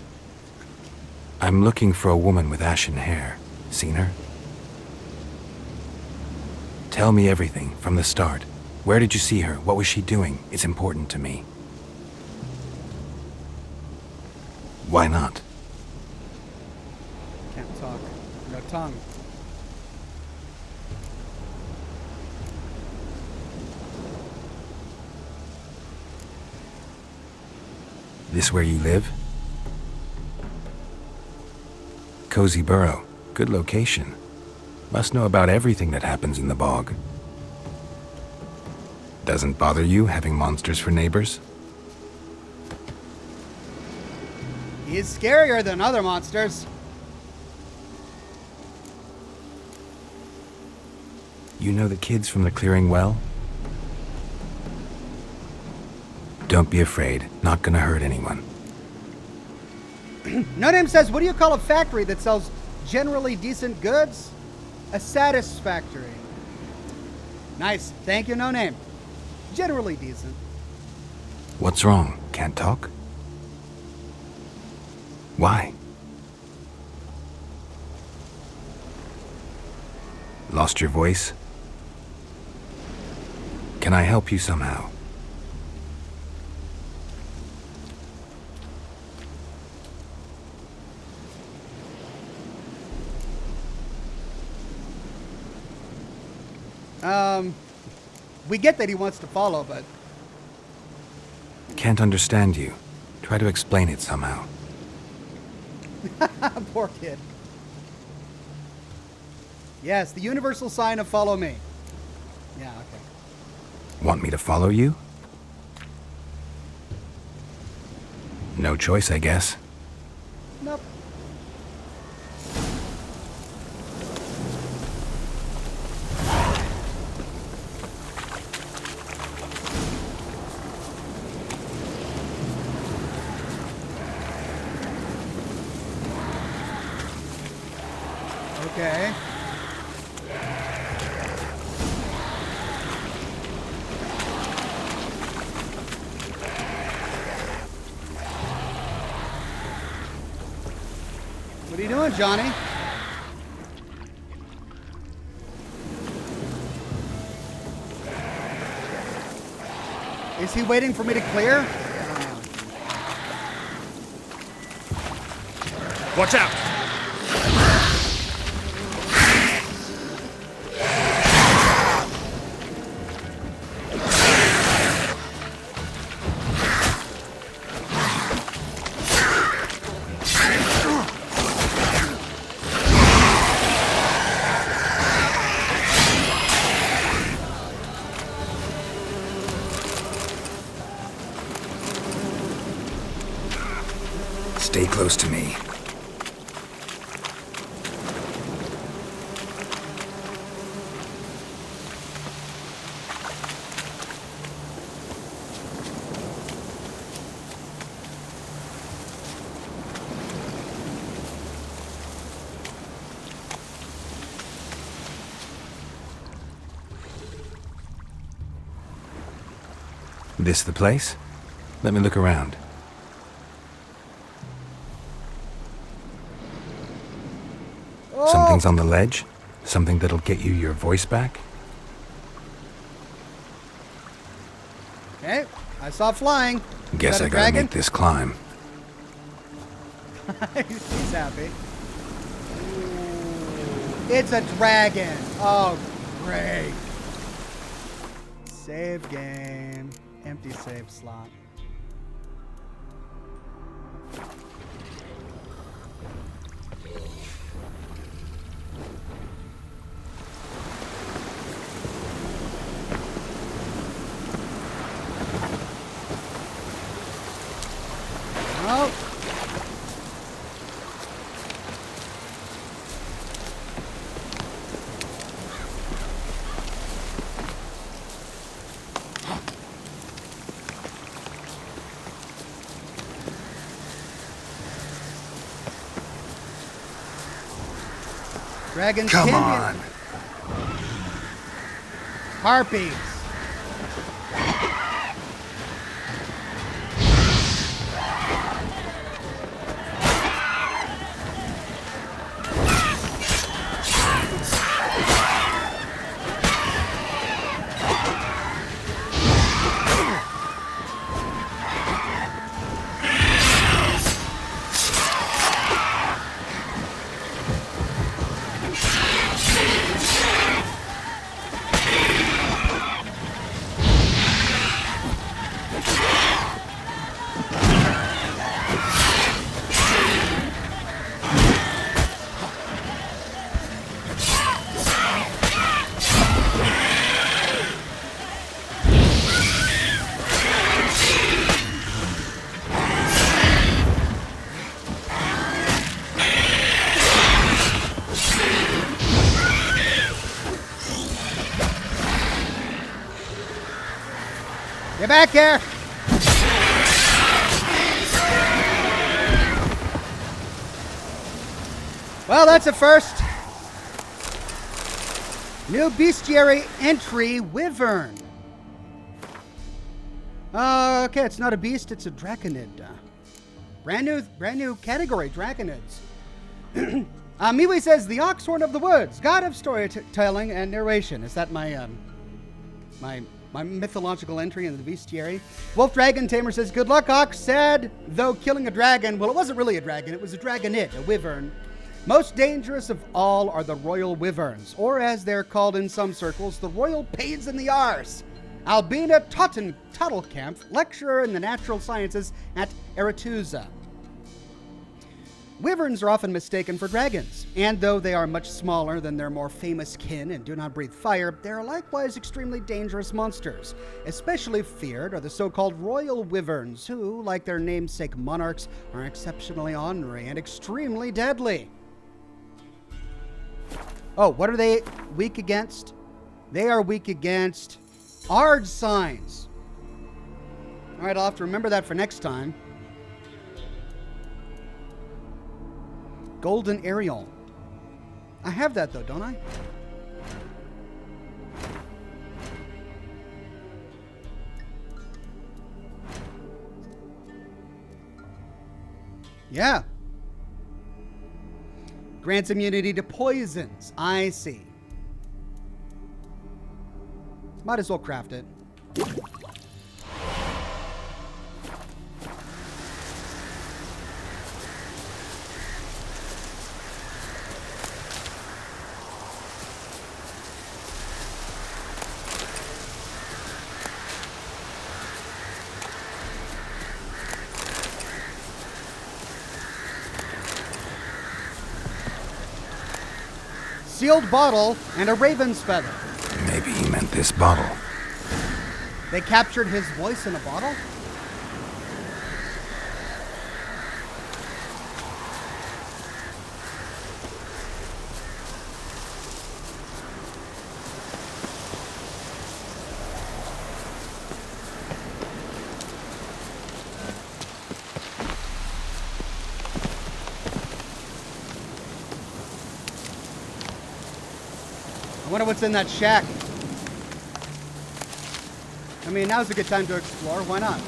Speaker 5: I'm looking for a woman with ashen hair. Seen her? Tell me everything from the start. Where did you see her? What was she doing? It's important to me. Why not?
Speaker 1: Can't talk. No tongue.
Speaker 5: This where you live? Cozy burrow. Good location. Must know about everything that happens in the bog. Doesn't bother you having monsters for neighbors?
Speaker 1: He is scarier than other monsters.
Speaker 5: You know the kids from the clearing well? Don't be afraid. Not gonna hurt anyone.
Speaker 1: No Name says, what do you call a factory that sells generally decent goods? A satisfactory. Nice. Thank you, No Name. Generally decent.
Speaker 5: What's wrong? Can't talk? Why? Lost your voice? Can I help you somehow?
Speaker 1: We get that he wants to follow, but...
Speaker 5: Can't understand you. Try to explain it somehow.
Speaker 1: Poor kid. Yes, the universal sign of follow me. Yeah, okay.
Speaker 5: Want me to follow you? No choice, I guess.
Speaker 1: Nope. Okay. doing, Johnny? Is he waiting for me to clear?
Speaker 2: Watch out!
Speaker 5: Stay close to me. This the place? Let me look around. Something's on the ledge? Something that'll get you your voice back?
Speaker 1: Okay, I saw flying.
Speaker 5: Guess I gotta make this climb.
Speaker 1: He's happy. It's a dragon. Oh, great. Save game. Empty save slot. Oh. Dragons.
Speaker 5: Come on.
Speaker 1: Harpies. Get back here! Well, that's a first. New bestiary entry, Wyvern. Okay, it's not a beast, it's a draconid. Brand new category, draconids. Miwi says, the Oxhorn of the Woods, god of storytelling and narration. Is that my mythological entry in the bestiary? Wolf Dragon Tamer says, good luck, Ox. Sad, though killing a dragon. Well, it wasn't really a dragon. It was a dragonid, a wyvern. Most dangerous of all are the royal wyverns, or as they're called in some circles, the royal pains in the arse. Albina Tuttelkamp, lecturer in the natural sciences at Aretusa. Wyverns are often mistaken for dragons, and though they are much smaller than their more famous kin and do not breathe fire, they are likewise extremely dangerous monsters. Especially feared are the so-called royal wyverns, who, like their namesake monarchs, are exceptionally ornery and extremely deadly. Oh, what are they weak against? They are weak against Ard signs. All right, I'll have to remember that for next time. Golden Ariel. I have that though, don't I? Yeah. Grants immunity to poisons. I see. Might as well craft it. Sealed bottle and a raven's feather.
Speaker 5: Maybe he meant this bottle.
Speaker 1: They captured his voice in a bottle? I wonder what's in that shack. I mean, now's a good time to explore. Why not?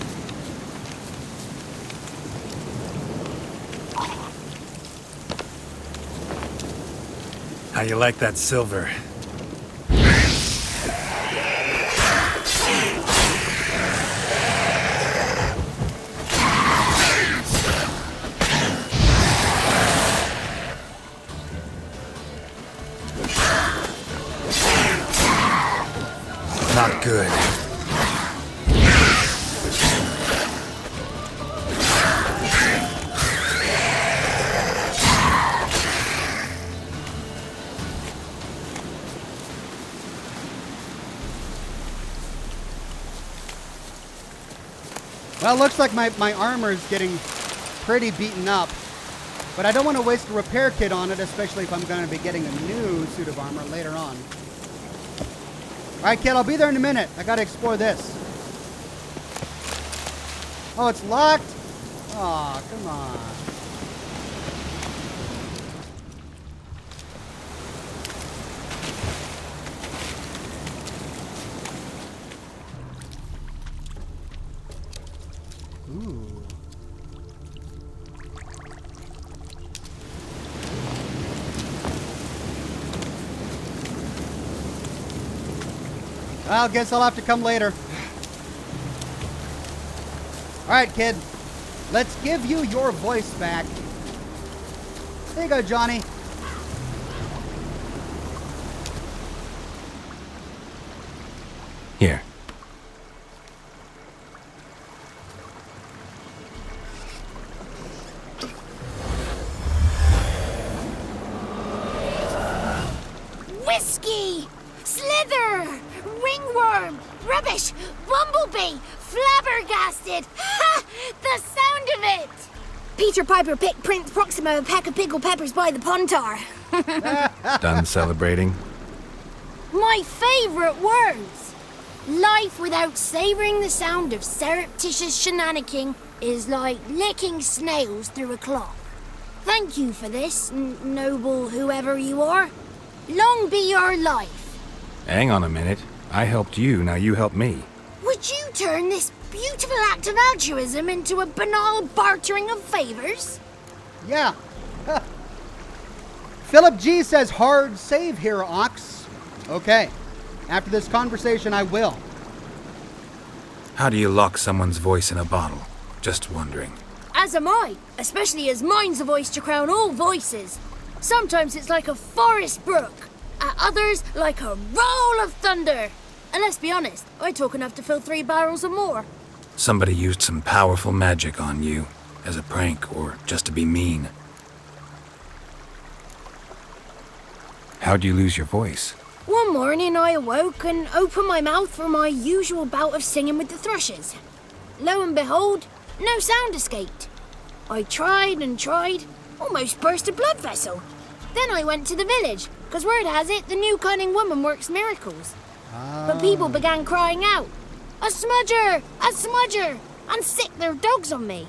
Speaker 5: How you like that silver? Not good.
Speaker 1: Well, it looks like my armor is getting pretty beaten up, but I don't want to waste a repair kit on it, especially if I'm going to be getting a new suit of armor later on. Alright, kid, I'll be there in a minute. I gotta explore this. Oh, it's locked? Aw, come on. Ooh. Well, guess I'll have to come later. Alright, kid. Let's give you your voice back. There you go, Johnny.
Speaker 5: Here.
Speaker 11: Whiskey! Slither! Ringworm! Rubbish! Bumblebee! Flabbergasted! Ha! The sound of it! Peter Piper picked Prince Proximo a pack of pickled peppers by the puntar.
Speaker 5: Done celebrating?
Speaker 11: My favorite words! Life without savoring the sound of surreptitious shenanigans is like licking snails through a cloth. Thank you for this, noble whoever you are. Long be your life.
Speaker 5: Hang on a minute. I helped you, now you help me.
Speaker 11: Would you turn this beautiful act of altruism into a banal bartering of favors?
Speaker 1: Yeah. Philip G says hard save here, Ox. Okay. After this conversation, I will.
Speaker 5: How do you lock someone's voice in a bottle? Just wondering.
Speaker 11: As am I, especially as mine's a voice to crown all voices. Sometimes it's like a forest brook, at others like a roll of thunder. And let's be honest, I talk enough to fill 3 barrels or more.
Speaker 5: Somebody used some powerful magic on you, as a prank or just to be mean. How'd you lose your voice?
Speaker 11: One morning I awoke and opened my mouth for my usual bout of singing with the thrushes. Lo and behold, no sound escaped. I tried and tried, almost burst a blood vessel. Then I went to the village, because word has it the new cunning woman works miracles. But people began crying out, "A smudger! A smudger!" and sick their dogs on me.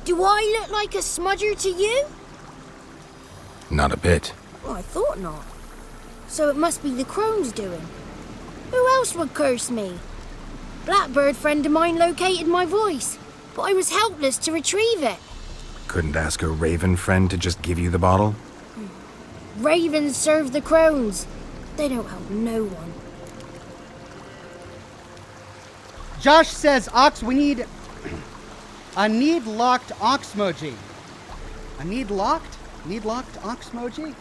Speaker 11: Do I look like a smudger to you?
Speaker 5: Not a bit.
Speaker 11: Oh, I thought not. So it must be the crone's doing. Who else would curse me? Blackbird friend of mine located my voice, but I was helpless to retrieve it.
Speaker 5: Couldn't ask a raven friend to just give you the bottle?
Speaker 11: Ravens serve the crones. They don't help no one.
Speaker 1: Josh says, Ox, we need a need-locked Oxmoji. A need-locked? Need-locked Oxmoji?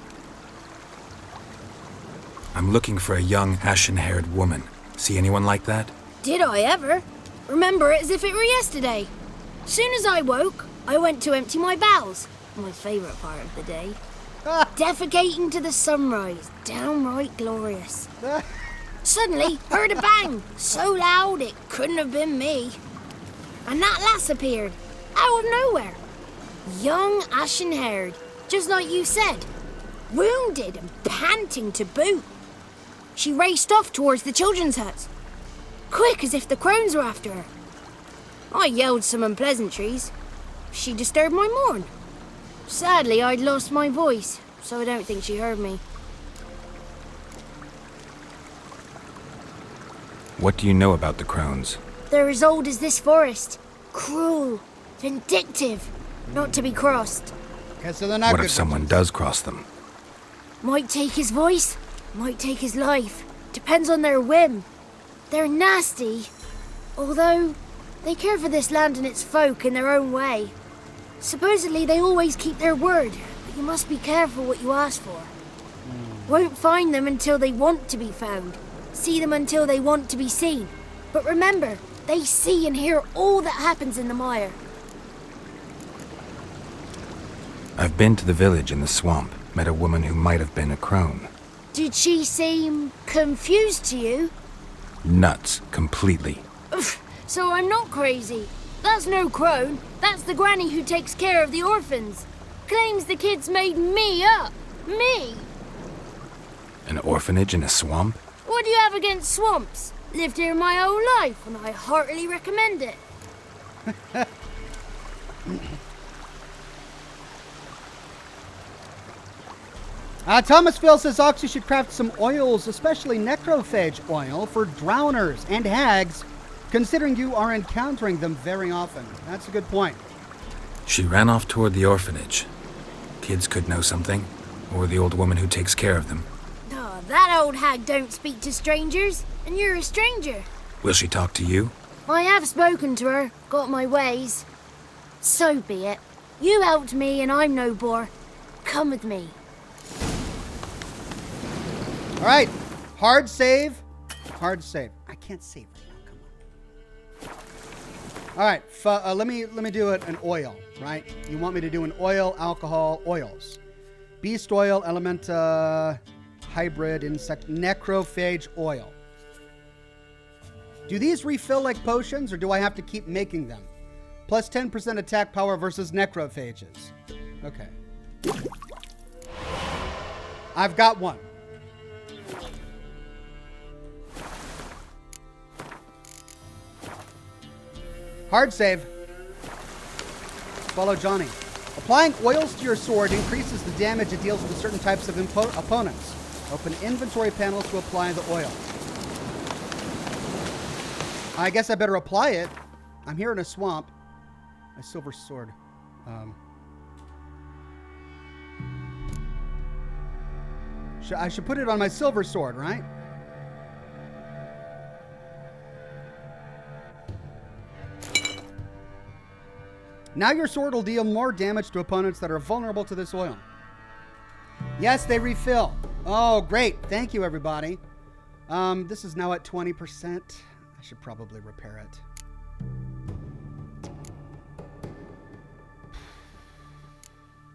Speaker 5: I'm looking for a young, ashen-haired woman. See anyone like that?
Speaker 11: Did I ever? Remember it as if it were yesterday. Soon as I woke, I went to empty my bowels. My favourite part of the day. Defecating to the sunrise. Downright glorious. Suddenly, heard a bang. So loud it couldn't have been me. And that lass appeared. Out of nowhere. Young, ashen-haired. Just like you said. Wounded and panting to boot. She raced off towards the children's huts. Quick as if the crones were after her. I yelled some unpleasantries. She disturbed my morn. Sadly, I'd lost my voice, so I don't think she heard me.
Speaker 5: What do you know about the crones?
Speaker 11: They're as old as this forest. Cruel, vindictive, not to be crossed.
Speaker 1: Okay, so they're not
Speaker 5: What
Speaker 1: good
Speaker 5: if someone
Speaker 1: witches.
Speaker 5: does cross them?
Speaker 11: Might take his voice, might take his life. Depends on their whim. They're nasty, although they care for this land and its folk in their own way. Supposedly they always keep their word, but you must be careful what you ask for. Won't find them until they want to be found. See them until they want to be seen. But remember, they see and hear all that happens in the mire.
Speaker 5: I've been to the village in the swamp, met a woman who might have been a crone.
Speaker 11: Did she seem confused to you?
Speaker 5: Nuts, completely.
Speaker 11: So I'm not crazy. That's no crone. That's the granny who takes care of the orphans. Claims the kids made me up. Me!
Speaker 5: An orphanage in a swamp?
Speaker 11: What do you have against swamps? Lived here my whole life, and I heartily recommend it.
Speaker 1: Thomasville says Oxy should craft some oils, especially necrophage oil, for drowners and hags, considering you are encountering them very often. That's a good point.
Speaker 5: She ran off toward the orphanage. Kids could know something, or the old woman who takes care of them.
Speaker 11: Oh, that old hag don't speak to strangers, and you're a stranger.
Speaker 5: Will she talk to you?
Speaker 11: I have spoken to her, got my ways. So be it. You helped me, and I'm no bore. Come with me.
Speaker 1: All right, hard save. Hard save. I can't save right now. Come on. All right, let me do it an oil. Right? You want me to do an oil, alcohol, oils, beast oil, elementa, hybrid, insect, necrophage oil. Do these refill like potions, or do I have to keep making them? Plus 10% attack power versus necrophages. Okay. I've got one. Hard save. Follow Johnny. Applying oils to your sword increases the damage it deals with certain types of opponents. Open inventory panels to apply the oil. I guess I better apply it. I'm here in a swamp. A silver sword. I should put it on my silver sword, right? Now your sword will deal more damage to opponents that are vulnerable to this oil. Yes, they refill. Oh, great. Thank you, everybody. This is now at 20%. I should probably repair it.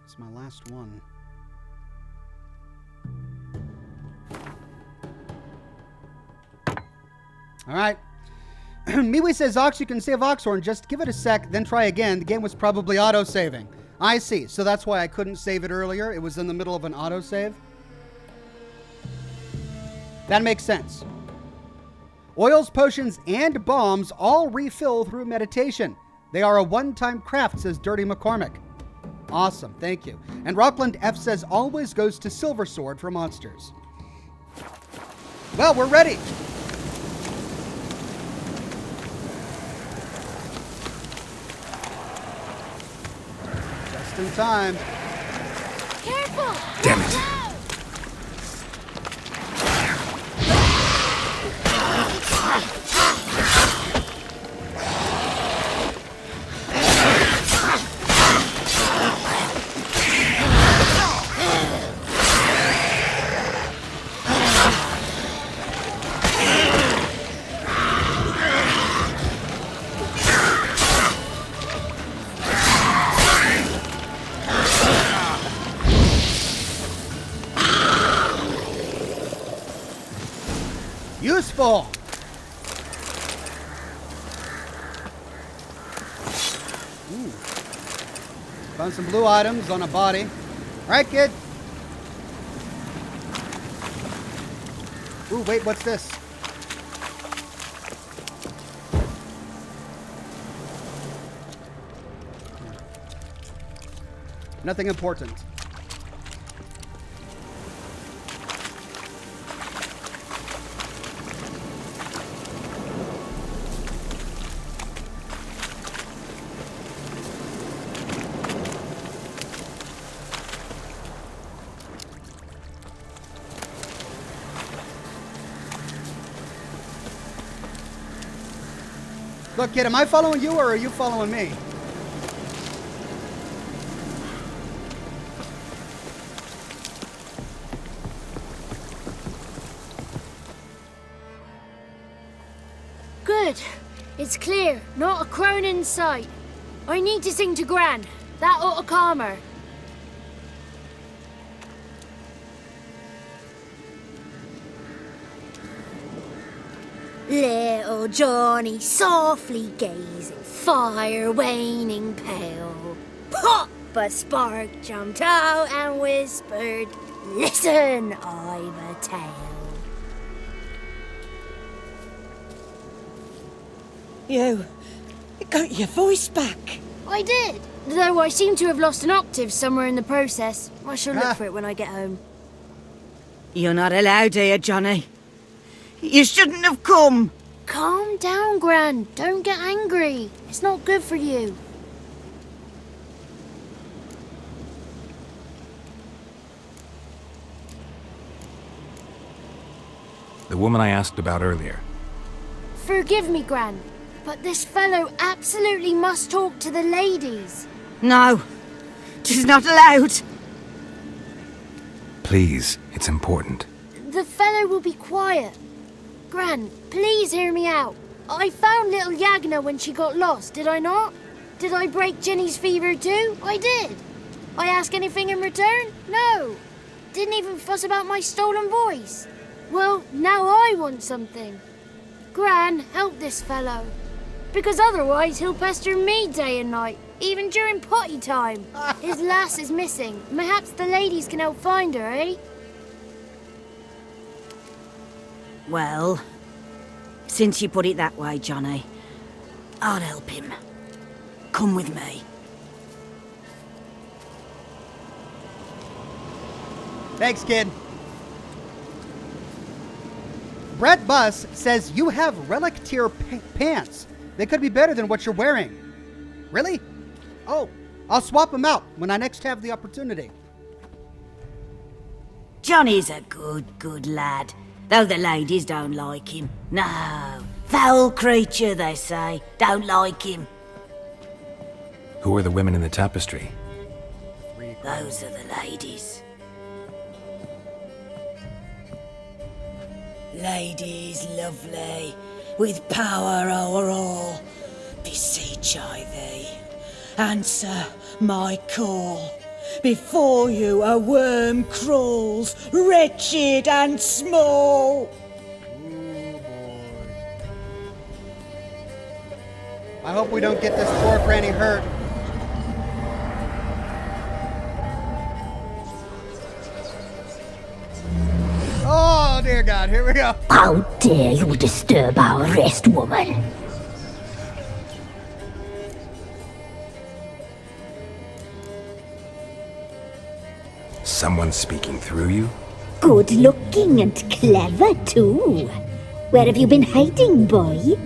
Speaker 1: It's my last one. All right. Miwi says, Ox, you can save Oxhorn. Just give it a sec, then try again. The game was probably auto-saving. I see. So that's why I couldn't save it earlier. It was in the middle of an auto-save. That makes sense. Oils, potions, and bombs all refill through meditation. They are a one-time craft, says Dirty McCormick. Awesome. Thank you. And Rockland F says, always goes to Silver Sword for monsters. Well, we're ready. In time.
Speaker 11: Careful!
Speaker 5: Damn it.
Speaker 1: useful. Ooh. Found some blue items on a body. All right, kid. Ooh, wait, what's this? Nothing important. Look, kid, am I following you or are you following me?
Speaker 11: Good. It's clear. Not a crone in sight. I need to sing to Gran. That ought to calm her. Little Johnny softly gazing, fire waning pale. Pop! A spark jumped out and whispered, "Listen, I've a tale."
Speaker 10: You got your voice back.
Speaker 11: I did, though I seem to have lost an octave somewhere in the process. I shall look for it when I get home.
Speaker 10: You're not allowed here, Johnny. You shouldn't have come.
Speaker 11: Calm down, Gran. Don't get angry. It's not good for you.
Speaker 5: The woman I asked about earlier.
Speaker 11: Forgive me, Gran, but this fellow absolutely must talk to the ladies.
Speaker 10: No, she's not allowed.
Speaker 5: Please, it's important.
Speaker 11: The fellow will be quiet. Gran, please hear me out. I found little Yagna when she got lost, did I not? Did I break Ginny's fever too? I did. I ask anything in return? No. Didn't even fuss about my stolen voice. Well, now I want something. Gran, help this fellow. Because otherwise he'll pester me day and night, even during potty time. His lass is missing. Perhaps the ladies can help find her, eh?
Speaker 10: Well, since you put it that way, Johnny, I'll help him. Come with me.
Speaker 1: Thanks, kid. Brett Buss says you have relic tier pants. They could be better than what you're wearing. Really? Oh, I'll swap them out when I next have the opportunity.
Speaker 10: Johnny's a good lad, though the ladies don't like him. No, foul creature, they say. Don't like him.
Speaker 5: Who are the women in the tapestry?
Speaker 10: Those are the ladies. Ladies lovely, with power o'er all, beseech I thee, answer my call. Before you a worm crawls, wretched and small.
Speaker 1: Ooh, boy. I hope we don't get this poor granny hurt. Oh, dear God, here we go.
Speaker 9: How dare you disturb our rest, woman?
Speaker 5: Someone speaking through you?
Speaker 9: Good looking and clever, too. Where have you been hiding, boy?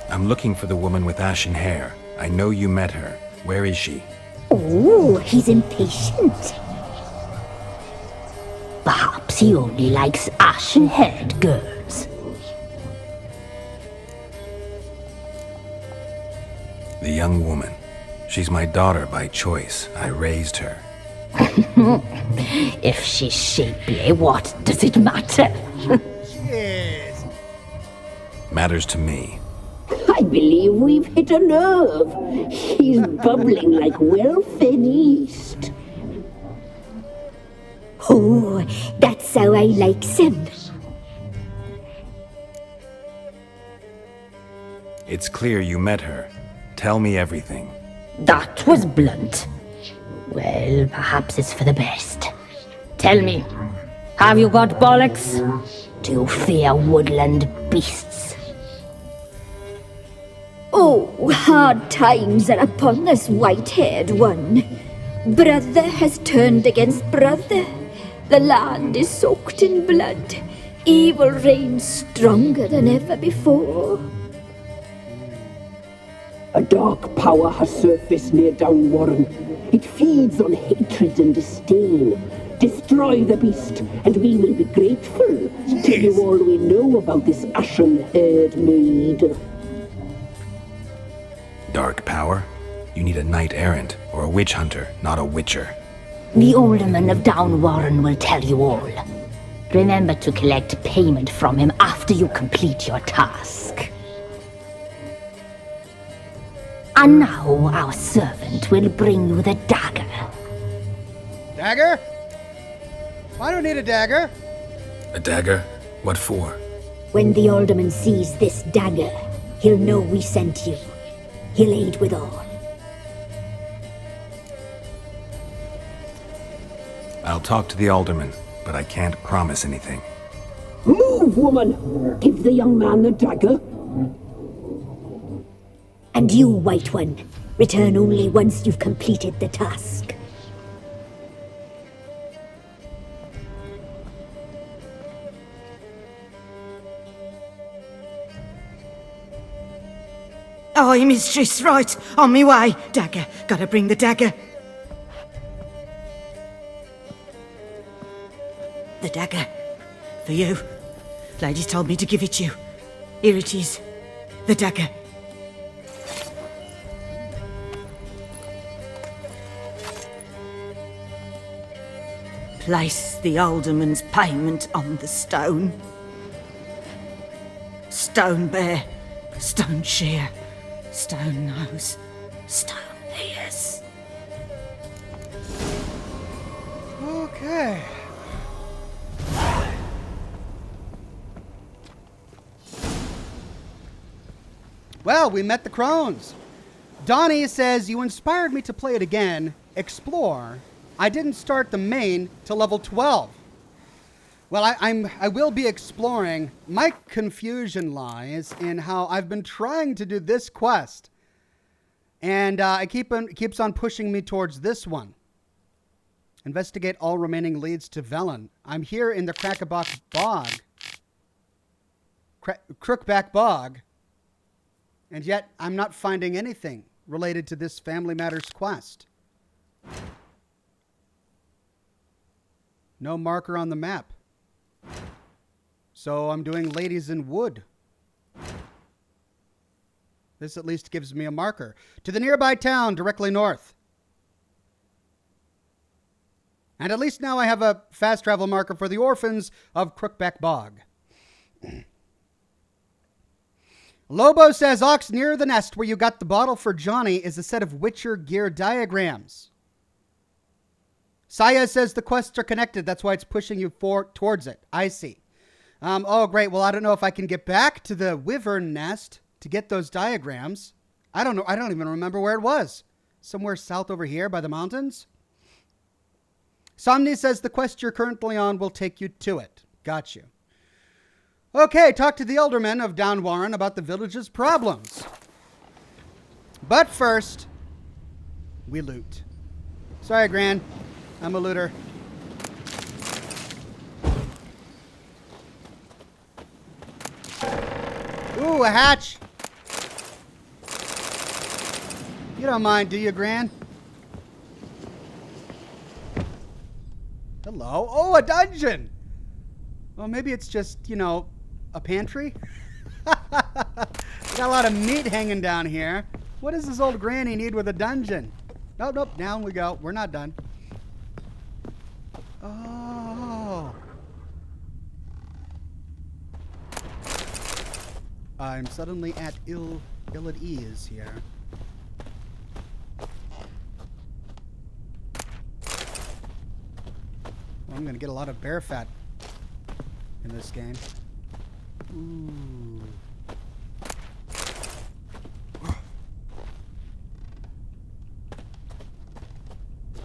Speaker 5: I'm looking for the woman with ashen hair. I know you met her. Where is she?
Speaker 9: Oh, he's impatient. Perhaps he only likes ashen-haired girls.
Speaker 5: The young woman. She's my daughter by choice. I raised her.
Speaker 9: If she's shapely, what does it matter?
Speaker 1: Yes.
Speaker 5: Matters to me.
Speaker 9: I believe we've hit a nerve. He's bubbling like well-fed yeast. Oh, that's how I likes him.
Speaker 5: It's clear you met her. Tell me everything.
Speaker 12: That was blunt. Well, perhaps it's for the best. Tell me, have you got bollocks? Do you fear woodland beasts?
Speaker 9: Oh, hard times are upon this white-haired one. Brother has turned against brother. The land is soaked in blood. Evil reigns stronger than ever before.
Speaker 13: A dark power has surfaced near Downwarren. It feeds on hatred and disdain. Destroy the beast, and we will be grateful. Tell you all we know about this ashen-haired maid.
Speaker 5: Dark power? You need a knight-errant or a witch hunter, not a witcher.
Speaker 12: The alderman of Downwarren will tell you all. Remember to collect payment from him after you complete your task. And now our servant will bring you the dagger.
Speaker 1: Dagger? I don't need a dagger.
Speaker 5: A dagger? What for?
Speaker 9: When the alderman sees this dagger, he'll know we sent you. He'll aid with all.
Speaker 5: I'll talk to the alderman, but I can't promise anything.
Speaker 13: Move, woman! Give the young man the dagger.
Speaker 9: And you, White One, return only once you've completed the task.
Speaker 10: Aye, mistress, right. On me way. Dagger. Gotta bring the dagger. The dagger. For you. Lady told me to give it you. Here it is. The dagger. Place the alderman's payment on the stone. Stone bear, stone shear, stone nose, stone ears.
Speaker 1: Okay. Well, we met the crones. Donnie says, you inspired me to play it again. Explore. I didn't start the main till level 12. Well, I will be exploring. My confusion lies in how I've been trying to do this quest. And it keeps on pushing me towards this one. Investigate all remaining leads to Velen. I'm here in the Crookback Bog. And yet, I'm not finding anything related to this Family Matters quest. No marker on the map. So I'm doing Ladies in Wood. This at least gives me a marker. To the nearby town, directly north. And at least now I have a fast travel marker for the orphans of Crookback Bog. Lobo says, Ox, near the nest where you got the bottle for Johnny is a set of Witcher gear diagrams. Saya says the quests are connected. That's why it's pushing you towards it. I see. Oh, great. Well, I don't know if I can get back to the Wyvern nest to get those diagrams. I don't know. I don't even remember where it was. Somewhere south over here by the mountains. Somni says the quest you're currently on will take you to it. Got you. Okay, talk to the aldermen of Downwarren about the village's problems. But first, we loot. Sorry, Gran. I'm a looter. Ooh, a hatch. You don't mind, do you, Gran? Hello. Oh, a dungeon. Well, maybe it's just, you know, a pantry. Got a lot of meat hanging down here. What does this old granny need with a dungeon? Nope, nope. Down we go. We're not done. Oh. I'm suddenly at ill at ease here. I'm going to get a lot of bear fat in this game. Ooh.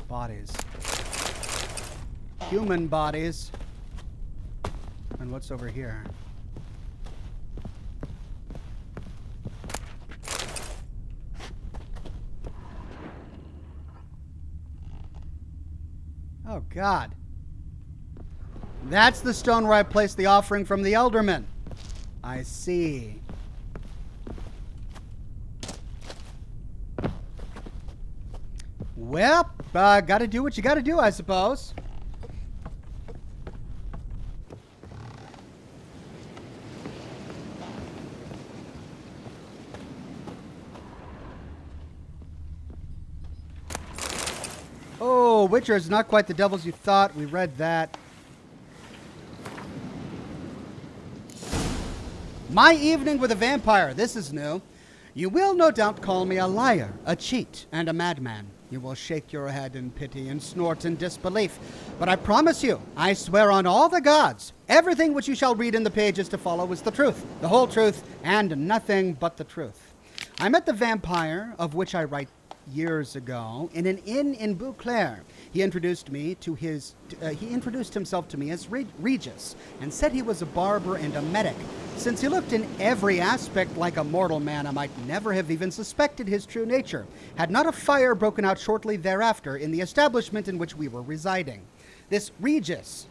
Speaker 1: Bodies. Human bodies. And what's over here? Oh, God. That's the stone where I placed the offering from the Elderman. I see. Well, gotta do what you gotta do, I suppose. Oh, Witcher is not quite the devils you thought. We read that. My evening with a vampire. This is new. You will no doubt call me a liar, a cheat, and a madman. You will shake your head in pity and snort in disbelief. But I promise you, I swear on all the gods, everything which you shall read in the pages to follow is the truth, the whole truth, and nothing but the truth. I met the vampire, of which I write years ago, in an inn in Beauclair. He introduced himself to me as Regis, and said he was a barber and a medic. Since he looked in every aspect like a mortal man, I might never have even suspected his true nature, had not a fire broken out shortly thereafter in the establishment in which we were residing. This Regis,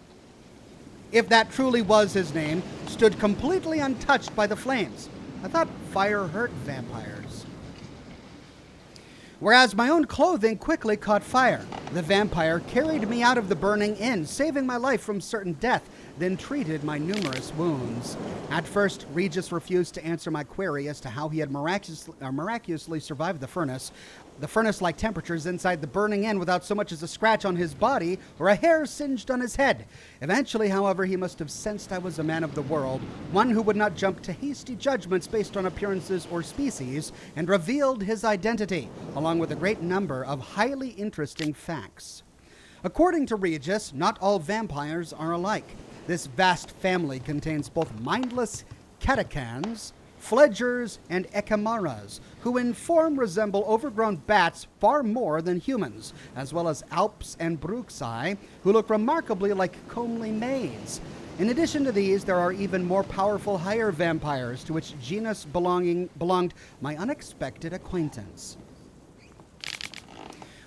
Speaker 1: if that truly was his name, stood completely untouched by the flames. I thought fire hurt vampires. Whereas my own clothing quickly caught fire. The vampire carried me out of the burning inn, saving my life from certain death, then treated my numerous wounds. At first, Regis refused to answer my query as to how he had miraculously survived the furnace-like temperatures inside the burning inn without so much as a scratch on his body or a hair singed on his head. Eventually, however, he must have sensed I was a man of the world, one who would not jump to hasty judgments based on appearances or species, and revealed his identity, along with a great number of highly interesting facts. According to Regis, not all vampires are alike. This vast family contains both mindless catechans, fledgers, and echimaras, who in form resemble overgrown bats far more than humans, as well as alps and bruxi, who look remarkably like comely maids. In addition to these, there are even more powerful higher vampires, to which genus belonged my unexpected acquaintance.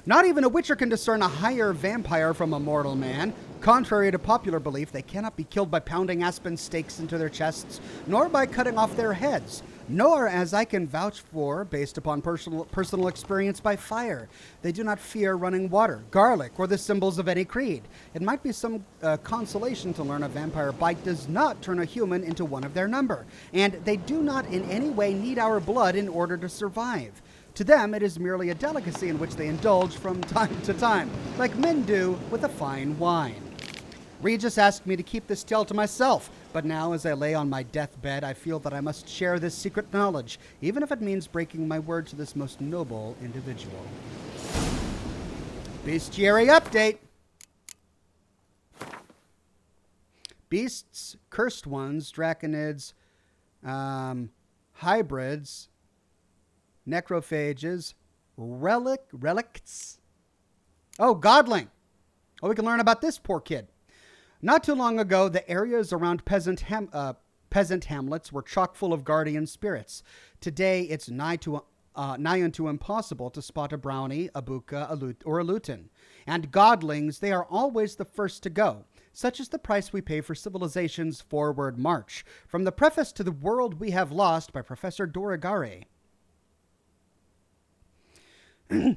Speaker 1: Not even a witcher can discern a higher vampire from a mortal man. Contrary to popular belief, they cannot be killed by pounding aspen stakes into their chests, nor by cutting off their heads, nor, as I can vouch for, based upon personal experience, by fire. They do not fear running water, garlic, or the symbols of any creed. It might be some consolation to learn a vampire bite does not turn a human into one of their number, and they do not in any way need our blood in order to survive. To them, it is merely a delicacy in which they indulge from time to time, like men do with a fine wine. Regis asked me to keep this tale to myself, but now as I lay on my deathbed, I feel that I must share this secret knowledge, even if it means breaking my word to this most noble individual. Bestiary update. Beasts, cursed ones, draconids, hybrids, necrophages, relicts. Oh, godling. Oh, we can learn about this poor kid. Not too long ago, the areas around peasant hamlets were chock full of guardian spirits. Today, it's nigh unto impossible to spot a brownie, a buka, or a lutin. And godlings, they are always the first to go. Such is the price we pay for civilization's forward march. From the preface to The World We Have Lost by Professor Dorigare.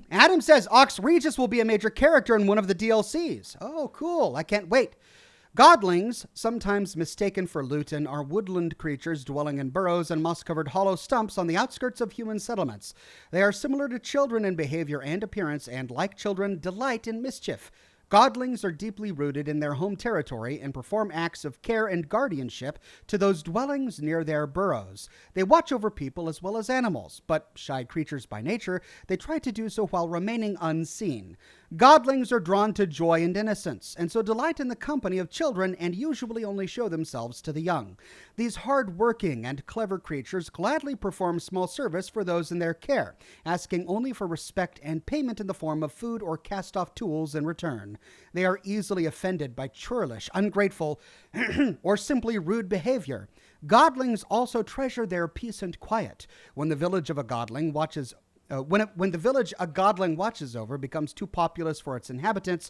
Speaker 1: Adam says Ox Regis will be a major character in one of the DLCs. Oh, cool. I can't wait. Godlings, sometimes mistaken for lutin, are woodland creatures dwelling in burrows and moss-covered hollow stumps on the outskirts of human settlements. They are similar to children in behavior and appearance, and like children, delight in mischief. Godlings are deeply rooted in their home territory and perform acts of care and guardianship to those dwellings near their burrows. They watch over people as well as animals, but shy creatures by nature, they try to do so while remaining unseen. Godlings are drawn to joy and innocence, and so delight in the company of children and usually only show themselves to the young. These hard-working and clever creatures gladly perform small service for those in their care, asking only for respect and payment in the form of food or cast-off tools in return. They are easily offended by churlish, ungrateful, or simply rude behavior. Godlings also treasure their peace and quiet. When the village of a godling watches when the village a godling watches over becomes too populous for its inhabitants,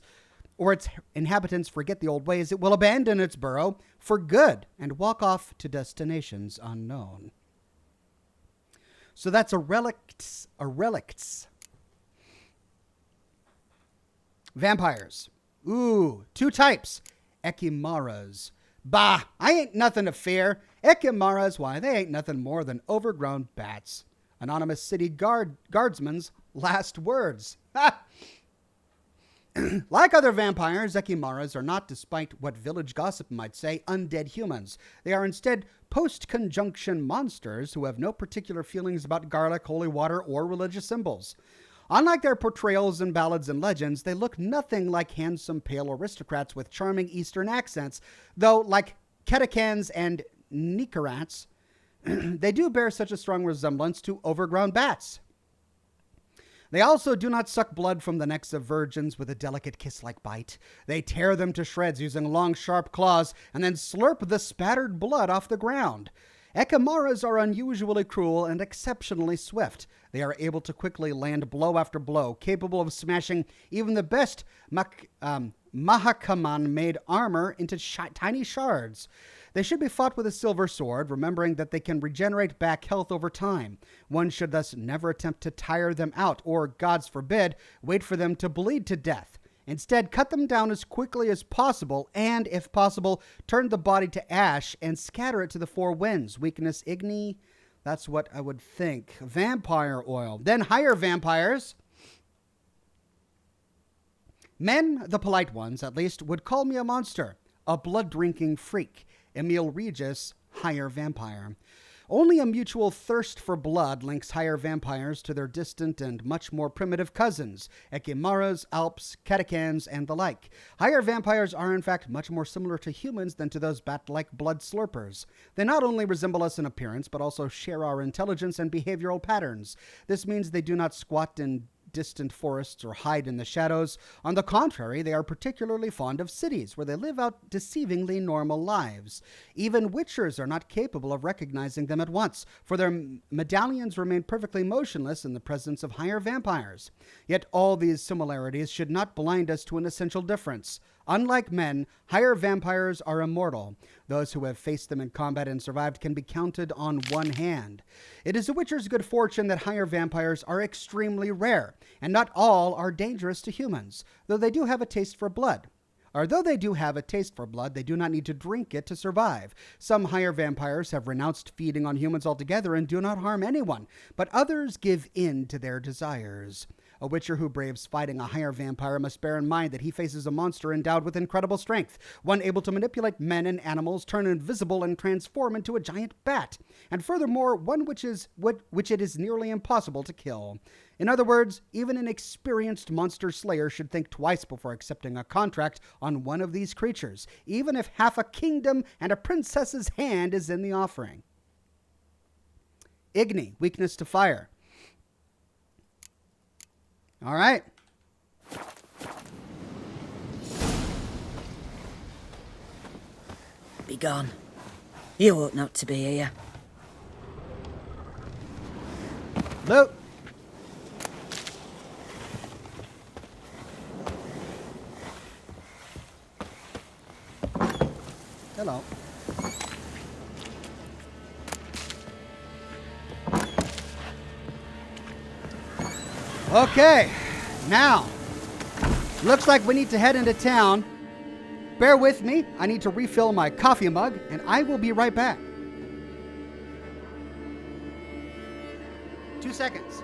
Speaker 1: or its inhabitants forget the old ways, it will abandon its burrow for good and walk off to destinations unknown. So that's a relicts. Vampires. Ooh, 2 types. Ekimaras. Bah, I ain't nothing to fear. Ekimaras, why, they ain't nothing more than overgrown bats. Anonymous city guardsman's last words. Like other vampires, Ekimaras are not, despite what village gossip might say, undead humans. They are instead post-conjunction monsters who have no particular feelings about garlic, holy water, or religious symbols. Unlike their portrayals in ballads and legends, they look nothing like handsome, pale aristocrats with charming Eastern accents, though, like Ketacans and Nikarats, they do bear such a strong resemblance to overgrown bats. They also do not suck blood from the necks of virgins with a delicate kiss-like bite. They tear them to shreds using long, sharp claws and then slurp the spattered blood off the ground. Ekimaras are unusually cruel and exceptionally swift. They are able to quickly land blow after blow, capable of smashing even the best Mahakaman-made armor into tiny shards. They should be fought with a silver sword, remembering that they can regenerate back health over time. One should thus never attempt to tire them out, or, gods forbid, wait for them to bleed to death. Instead, cut them down as quickly as possible, and, if possible, turn the body to ash and scatter it to the 4 winds. Weakness, Igni, that's what I would think. Vampire oil. Then hire vampires. Men, the polite ones at least, would call me a monster, a blood-drinking freak. Emil Regis, higher vampire. Only a mutual thirst for blood links higher vampires to their distant and much more primitive cousins, Ekimaras, Alps, Ketacans, and the like. Higher vampires are in fact much more similar to humans than to those bat-like blood slurpers. They not only resemble us in appearance, but also share our intelligence and behavioral patterns. This means they do not squat in distant forests or hide in the shadows. On the contrary, they are particularly fond of cities, where they live out deceivingly normal lives. Even witchers are not capable of recognizing them at once, for their medallions remain perfectly motionless in the presence of higher vampires. Yet all these similarities should not blind us to an essential difference. Unlike men, higher vampires are immortal. Those who have faced them in combat and survived can be counted on one hand. It is a witcher's good fortune that higher vampires are extremely rare, and not all are dangerous to humans, though they do have a taste for blood. Though they do have a taste for blood, they do not need to drink it to survive. Some higher vampires have renounced feeding on humans altogether and do not harm anyone, but others give in to their desires. A witcher who braves fighting a higher vampire must bear in mind that he faces a monster endowed with incredible strength, one able to manipulate men and animals, turn invisible, and transform into a giant bat, and furthermore, one which it is nearly impossible to kill. In other words, even an experienced monster slayer should think twice before accepting a contract on one of these creatures, even if half a kingdom and a princess's hand is in the offering. Igni, weakness to fire. All right.
Speaker 10: Be gone. You ought not to be here.
Speaker 1: Luke. Hello. Okay, now, looks like we need to head into town. Bear with me, I need to refill my coffee mug, and I will be right back. 2 seconds. .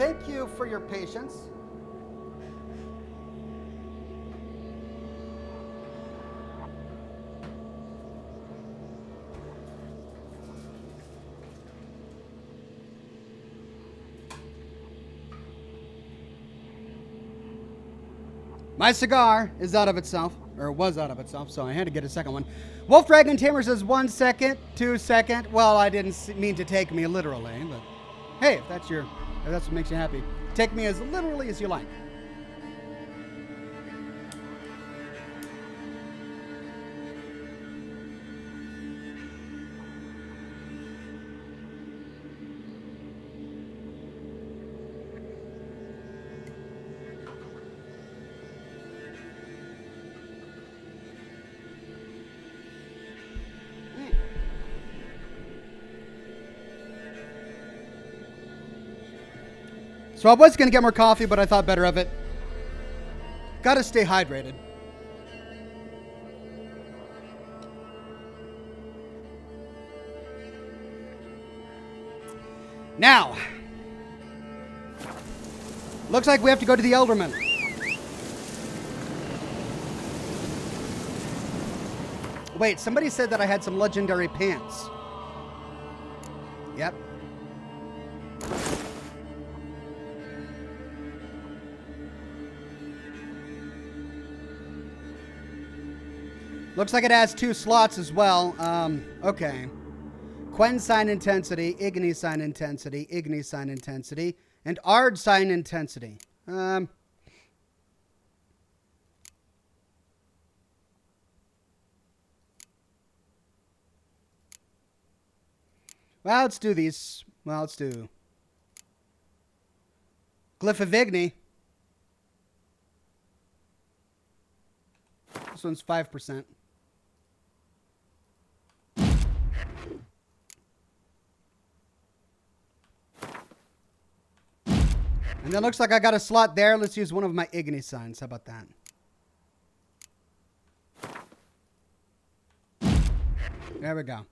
Speaker 1: Thank you for your patience. My cigar is out of itself, or was out of itself, so I had to get a second one. Wolf Dragon Tamer says 1 second, 2 second. Well, I didn't mean to take me literally, but hey, if that's what makes you happy, take me as literally as you like. So I was going to get more coffee, but I thought better of it. Got to stay hydrated. Now, looks like we have to go to the Elderman. Wait, somebody said that I had some legendary pants. Yep. Looks like it has 2 slots as well. Okay. Quen sign intensity, Igni sign intensity, Igni sign intensity, and Ard sign intensity. Well, let's do these. Well, let's do Glyph of Igni. This one's 5%. And then looks like I got a slot there. Let's use one of my Igni signs. How about that? There we go.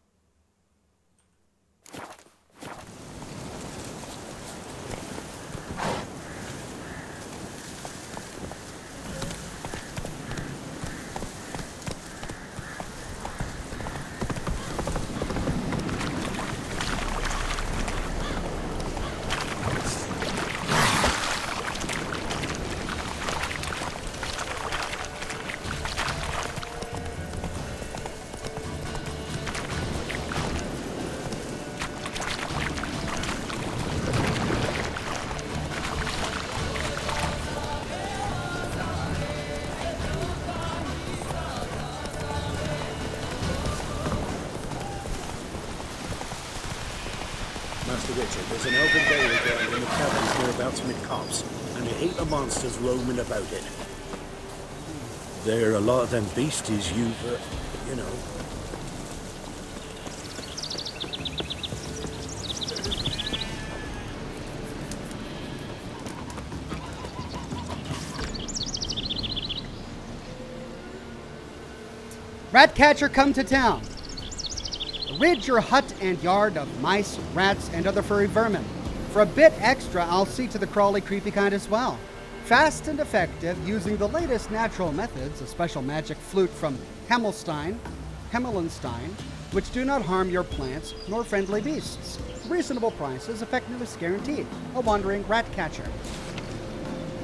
Speaker 14: Master Richard, there's an elven burial ground in the caverns nearabouts mid-copse, and a heap of monsters roaming about it. There are a lot of them beasties you know.
Speaker 1: Ratcatcher, come to town. Rid your hut and yard of mice, rats, and other furry vermin. For a bit extra, I'll see to the crawly, creepy kind as well. Fast and effective, using the latest natural methods, a special magic flute from Himmelstein, which do not harm your plants nor friendly beasts. Reasonable prices, effectiveness guaranteed. A wandering ratcatcher.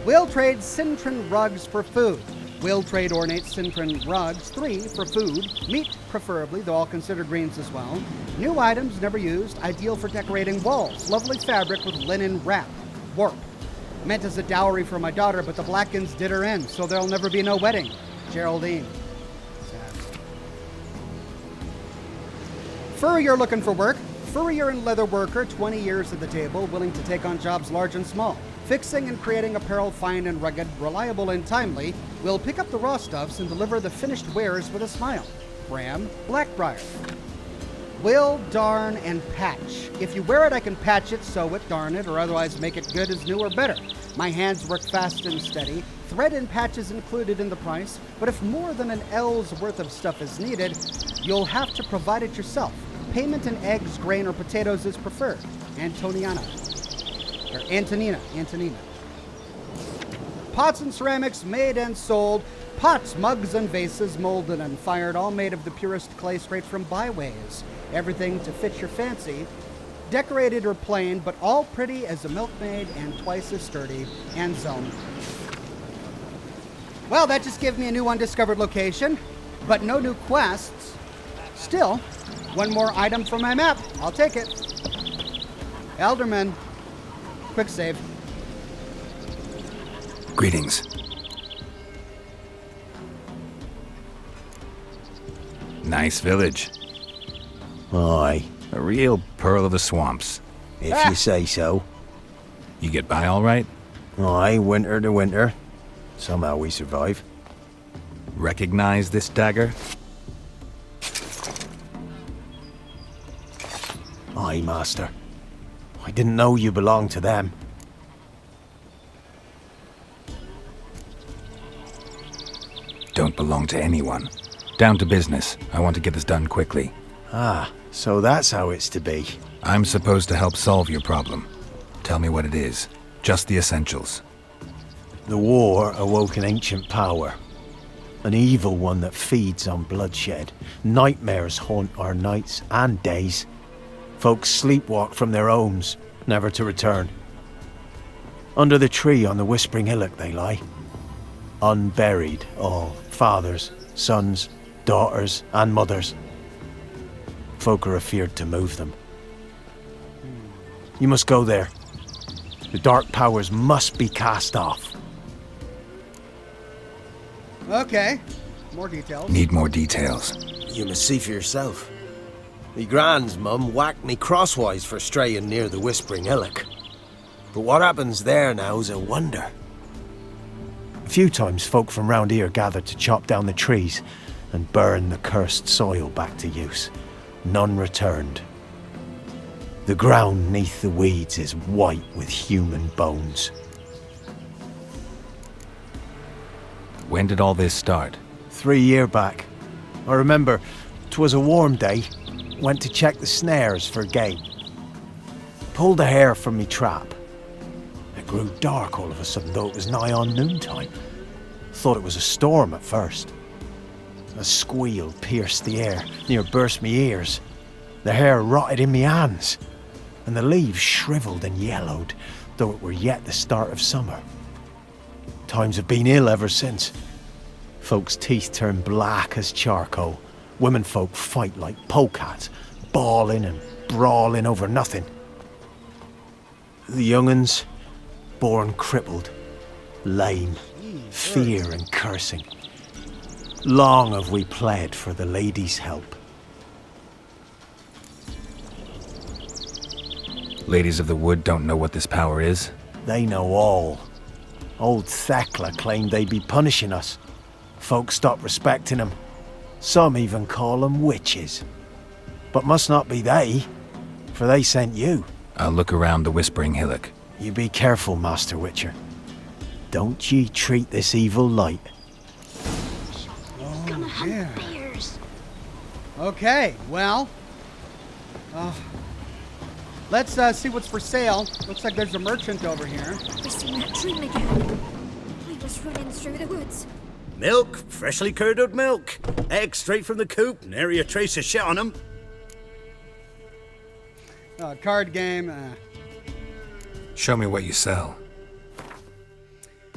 Speaker 1: We'll trade Cintron rugs for food. We'll trade ornate Cintron rugs, 3 for food, meat preferably, though I'll consider greens as well. New items never used, ideal for decorating walls. Lovely fabric with linen wrap. Warp. Meant as a dowry for my daughter, but the Blackens did her in, so there'll never be no wedding. Geraldine. Sad. Furrier looking for work. Furrier and leather worker, 20 years at the table, willing to take on jobs large and small. Fixing and creating apparel fine and rugged, reliable and timely, will pick up the raw stuffs and deliver the finished wares with a smile. Bram, Blackbriar. Will, darn, and patch. If you wear it, I can patch it, sew it, darn it, or otherwise make it good as new or better. My hands work fast and steady. Thread and patch is included in the price, but if more than an L's worth of stuff is needed, you'll have to provide it yourself. Payment in eggs, grain, or potatoes is preferred. Antoniana. Or Antonina. Pots and ceramics made and sold. Pots, mugs, and vases molded and fired, all made of the purest clay straight from byways. Everything to fit your fancy. Decorated or plain, but all pretty as a milkmaid and twice as sturdy and zoned. Well, that just gave me a new undiscovered location, but no new quests. Still, one more item from my map. I'll take it. Elderman. Quick save.
Speaker 5: Greetings. Nice village.
Speaker 15: Aye.
Speaker 5: A real pearl of the swamps.
Speaker 15: If you say so.
Speaker 5: You get by all right?
Speaker 15: Aye, winter to winter. Somehow we survive.
Speaker 5: Recognize this dagger?
Speaker 15: Aye, master. I didn't know you belonged to them.
Speaker 5: Don't belong to anyone. Down to business. I want to get this done quickly.
Speaker 15: Ah, so that's how it's to be.
Speaker 5: I'm supposed to help solve your problem. Tell me what it is. Just the essentials.
Speaker 15: The war awoke an ancient power. An evil one that feeds on bloodshed. Nightmares haunt our nights and days. Folks sleepwalk from their homes, never to return. Under the tree on the Whispering Hillock they lie. Unburied, all. Fathers, sons, daughters, and mothers. Folk are afeard to move them. You must go there. The dark powers must be cast off.
Speaker 1: Okay. More details.
Speaker 5: Need more details.
Speaker 15: You must see for yourself. Me grand's mum whacked me crosswise for straying near the Whispering Hillock. But what happens there now's a wonder. A few times folk from round here gathered to chop down the trees and burn the cursed soil back to use. None returned. The ground neath the weeds is white with human bones.
Speaker 5: When did all this start?
Speaker 15: 3 years back. I remember 'twas a warm day. Went to check the snares for game. Pulled a hare from me trap. It grew dark all of a sudden, though it was nigh on noontime. Thought it was a storm at first. A squeal pierced the air, near burst me ears. The hair rotted in me hands, and the leaves shriveled and yellowed, though it were yet the start of summer. Times have been ill ever since. Folks' teeth turn black as charcoal. Womenfolk fight like polecats, bawling and brawling over nothing. The young'uns, born crippled, lame, fear and cursing. Long have we pled for the lady's help.
Speaker 5: Ladies of the Wood don't know what this power is?
Speaker 15: They know all. Old Thekla claimed they'd be punishing us. Folk stopped respecting them. Some even call them witches. But must not be they, for they sent you.
Speaker 5: I'll look around the Whispering Hillock.
Speaker 15: You be careful, Master Witcher. Don't ye treat this evil light.
Speaker 1: Oh, yeah. Okay, well, let's see what's for sale. Looks like there's a merchant over here.
Speaker 9: We've seen that dream again. We just running through the woods.
Speaker 14: Milk, freshly curdled milk. Eggs straight from the coop, nary a trace of shit on them.
Speaker 1: Card game.
Speaker 5: Show me what you sell.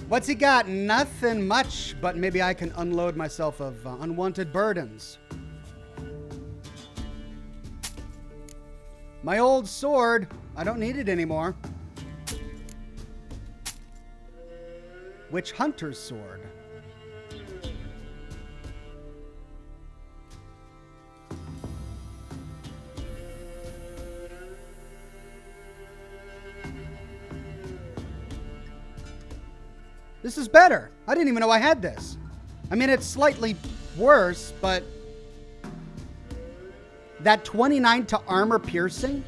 Speaker 1: What's he got? Nothing much, but maybe I can unload myself of unwanted burdens. My old sword. I don't need it anymore. Witch Hunter's sword. This is better. I didn't even know I had this. I mean, it's slightly worse, but that 29 to armor piercing.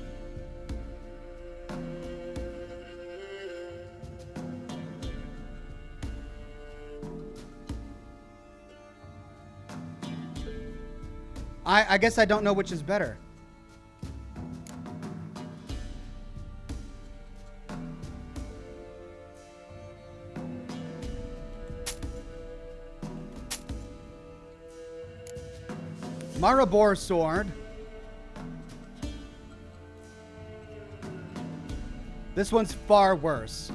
Speaker 1: I guess I don't know which is better. Maribor sword. This one's far worse.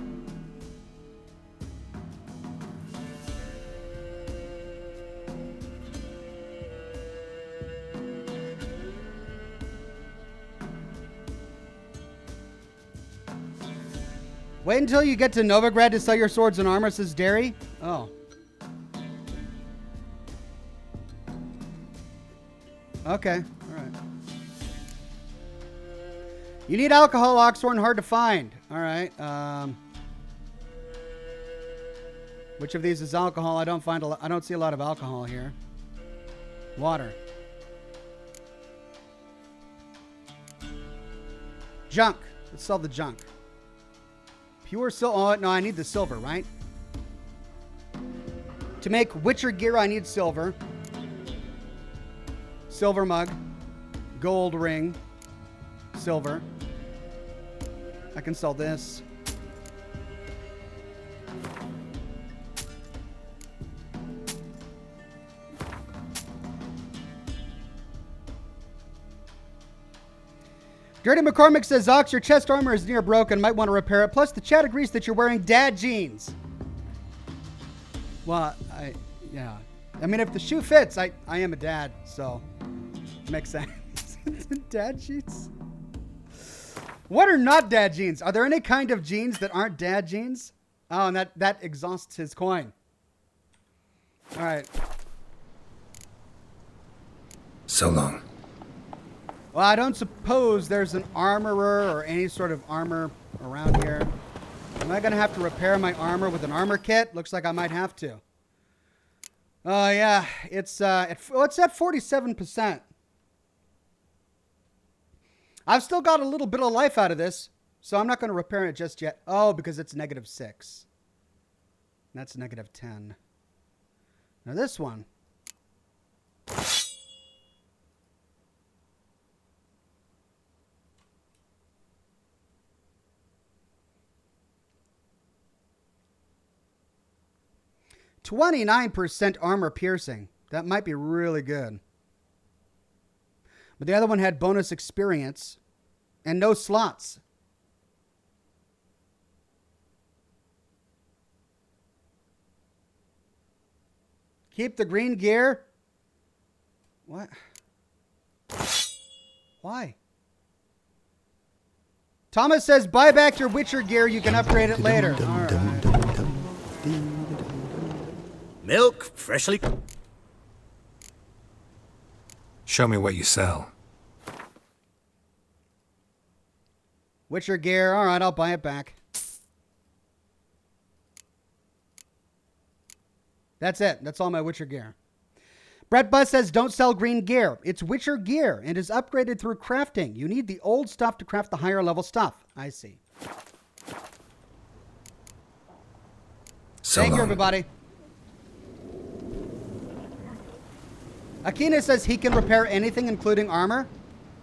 Speaker 1: Wait until you get to Novigrad to sell your swords and armor, says Derry. Oh. Okay, alright. You need alcohol, Oxhorn, hard to find. Alright, which of these is alcohol? I don't see a lot of alcohol here. Water. Junk. Let's sell the junk. Pure silver. Oh, no, I need the silver, right? To make Witcher gear, I need silver. Silver mug. Gold ring. Silver. I can sell this. Dirty McCormick says, Ox, your chest armor is near broken. Might want to repair it. Plus, the chat agrees that you're wearing dad jeans. Well, yeah. I mean, if the shoe fits, I am a dad, so makes sense. Dad jeans? What are not dad jeans? Are there any kind of jeans that aren't dad jeans? Oh, and that exhausts his coin. All right.
Speaker 5: So long.
Speaker 1: Well, I don't suppose there's an armorer or any sort of armor around here. Am I going to have to repair my armor with an armor kit? Looks like I might have to. Oh, yeah. It's at 47%. I've still got a little bit of life out of this, so I'm not going to repair it just yet. Oh, because it's -6. That's -10. Now this one. %29 armor piercing. That might be really good. But the other one had bonus experience and no slots. Keep the green gear. What? Why? Thomas says, buy back your Witcher gear. You can upgrade it later. All right.
Speaker 14: Milk, freshly...
Speaker 5: Show me what you sell.
Speaker 1: Witcher gear. All right, I'll buy it back. That's it. That's all my Witcher gear. Brett Buzz says, don't sell green gear. It's Witcher gear and is upgraded through crafting. You need the old stuff to craft the higher level stuff. I see. Thank you, everybody. Akina says he can repair anything, including armor.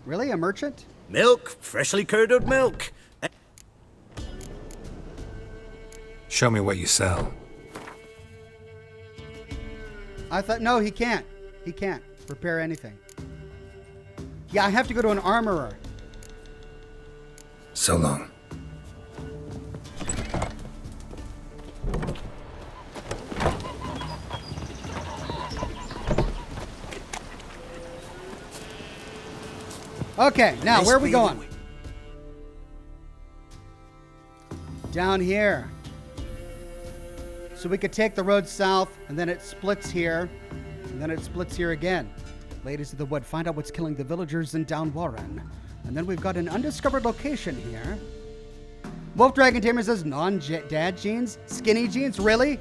Speaker 1: Really? A merchant?
Speaker 14: Milk, freshly curdled milk.
Speaker 5: Show me what you sell.
Speaker 1: I thought, no, he can't. He can't repair anything. Yeah, I have to go to an armorer.
Speaker 5: So long.
Speaker 1: Okay, now where are we going? Down here. So we could take the road south, and then it splits here, and then it splits here again. Ladies of the Wood, find out what's killing the villagers in Downwarren. And then we've got an undiscovered location here. Wolf Dragon Tamer says, non-dad jeans? Skinny jeans? Really?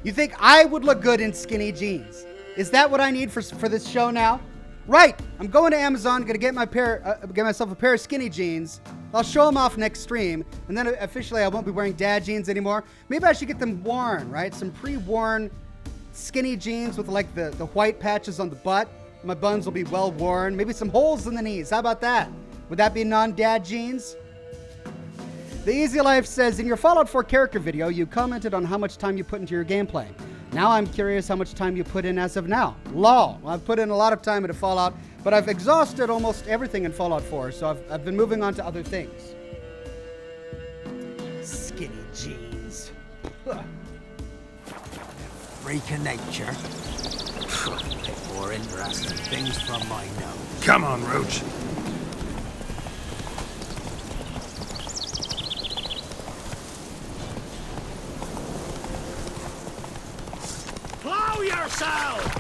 Speaker 1: You think I would look good in skinny jeans? Is that what I need for this show now? Right, I'm going to Amazon, gonna get myself a pair of skinny jeans. I'll show them off next stream, and then officially I won't be wearing dad jeans anymore. Maybe I should get them worn, right? Some pre-worn skinny jeans with like the white patches on the butt. My buns will be well worn. Maybe some holes in the knees. How about that? Would that be non-dad jeans? The Easy Life says, in your Fallout 4 character video, you commented on how much time you put into your gameplay. Now I'm curious how much time you put in as of now. Lol. I've put in a lot of time into Fallout, but I've exhausted almost everything in Fallout 4, so I've been moving on to other things. Skinny jeans.
Speaker 16: Freak of nature. Pick more interesting things from my nose.
Speaker 5: Come on, Roach.
Speaker 16: Plow yourself!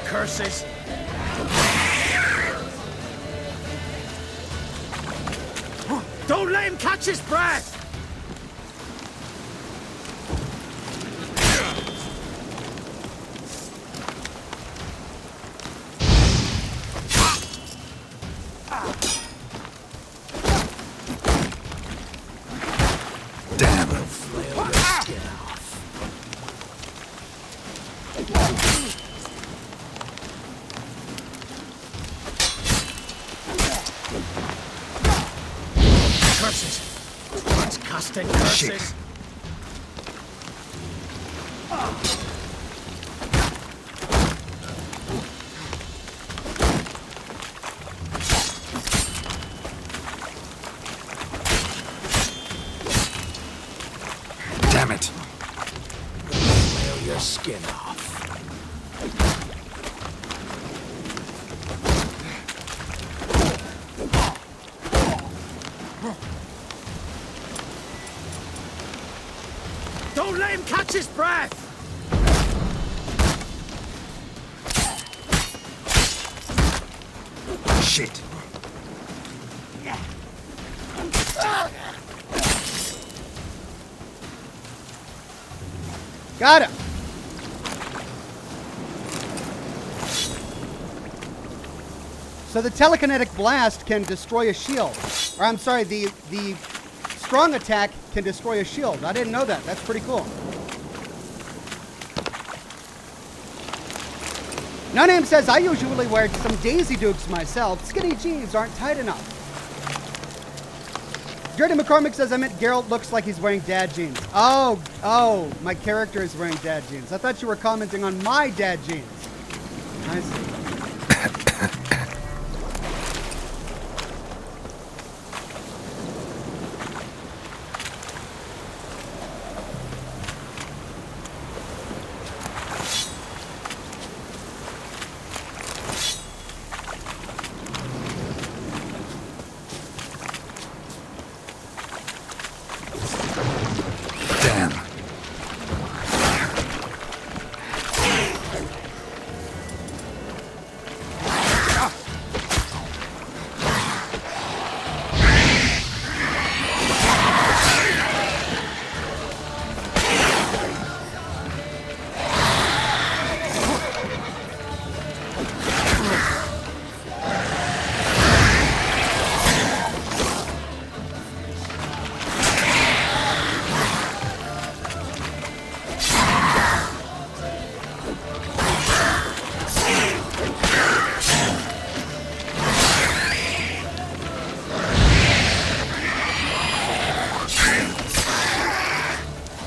Speaker 16: Curses. Don't let him catch his breath!
Speaker 5: Damn it.
Speaker 16: Casting curses.
Speaker 5: Shit. Damn it.
Speaker 16: Nail your skin off. Don't let him catch his breath!
Speaker 5: Shit.
Speaker 1: Got him. So the telekinetic blast can destroy a shield. Or I'm sorry, the strong attack can destroy a shield. I didn't know that. That's pretty cool. No Name says, I usually wear some Daisy Dukes myself. Skinny jeans aren't tight enough. Jordan McCormick says, I meant Geralt looks like he's wearing dad jeans. Oh, my character is wearing dad jeans. I thought you were commenting on my dad jeans. I see.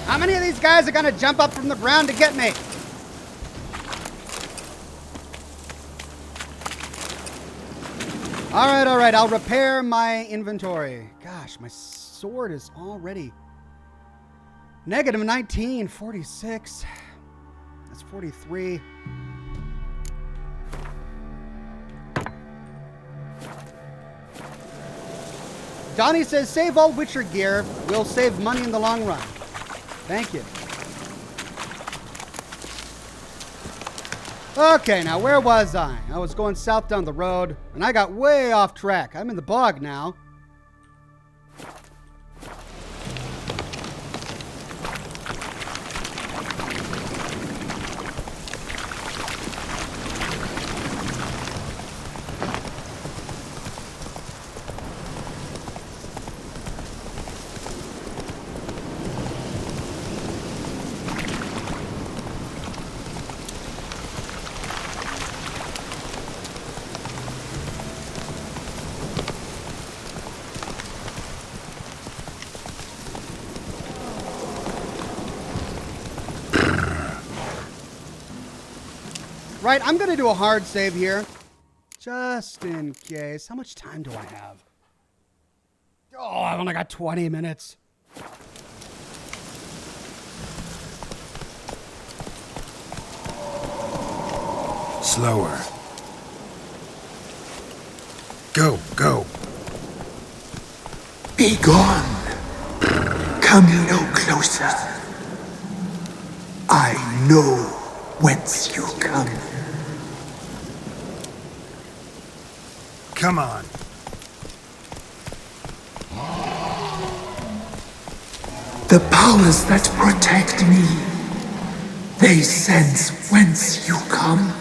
Speaker 1: How many of these guys are gonna jump up from the ground to get me? All right, I'll repair my inventory. Gosh, my sword is already negative 19, 46. That's 43. Donnie says, save all Witcher gear. We'll save money in the long run. Thank you. Okay, now where was I? I was going south down the road, and I got way off track. I'm in the bog now. Right, I'm going to do a hard save here. Just in case. How much time do I have? Oh, I've only got 20 minutes.
Speaker 5: Slower. Go, go.
Speaker 7: Be gone. Come no closer. I know whence you come.
Speaker 5: Come on.
Speaker 7: The powers that protect me, they sense whence you come.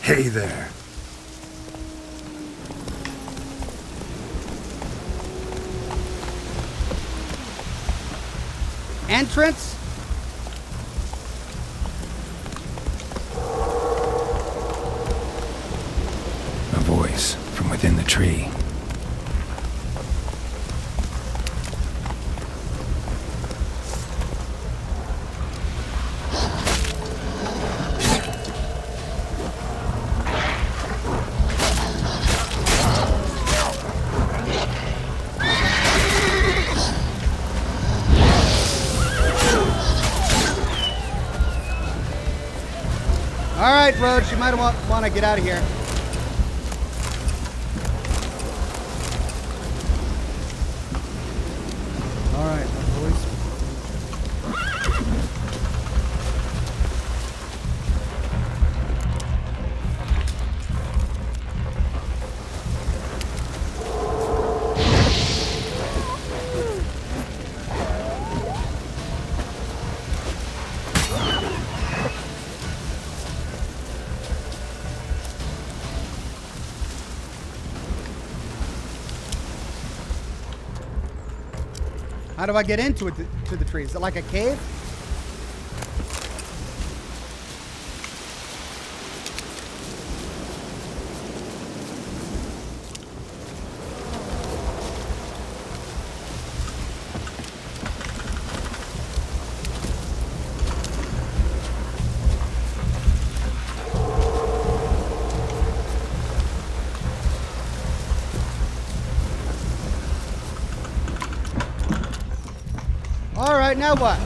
Speaker 5: Hey there.
Speaker 1: Entrance?
Speaker 5: A voice from within the tree.
Speaker 1: All right, Roach, you might want to get out of here. All right, boys. How do I get into it to the tree? Is it like a cave? All right, now what?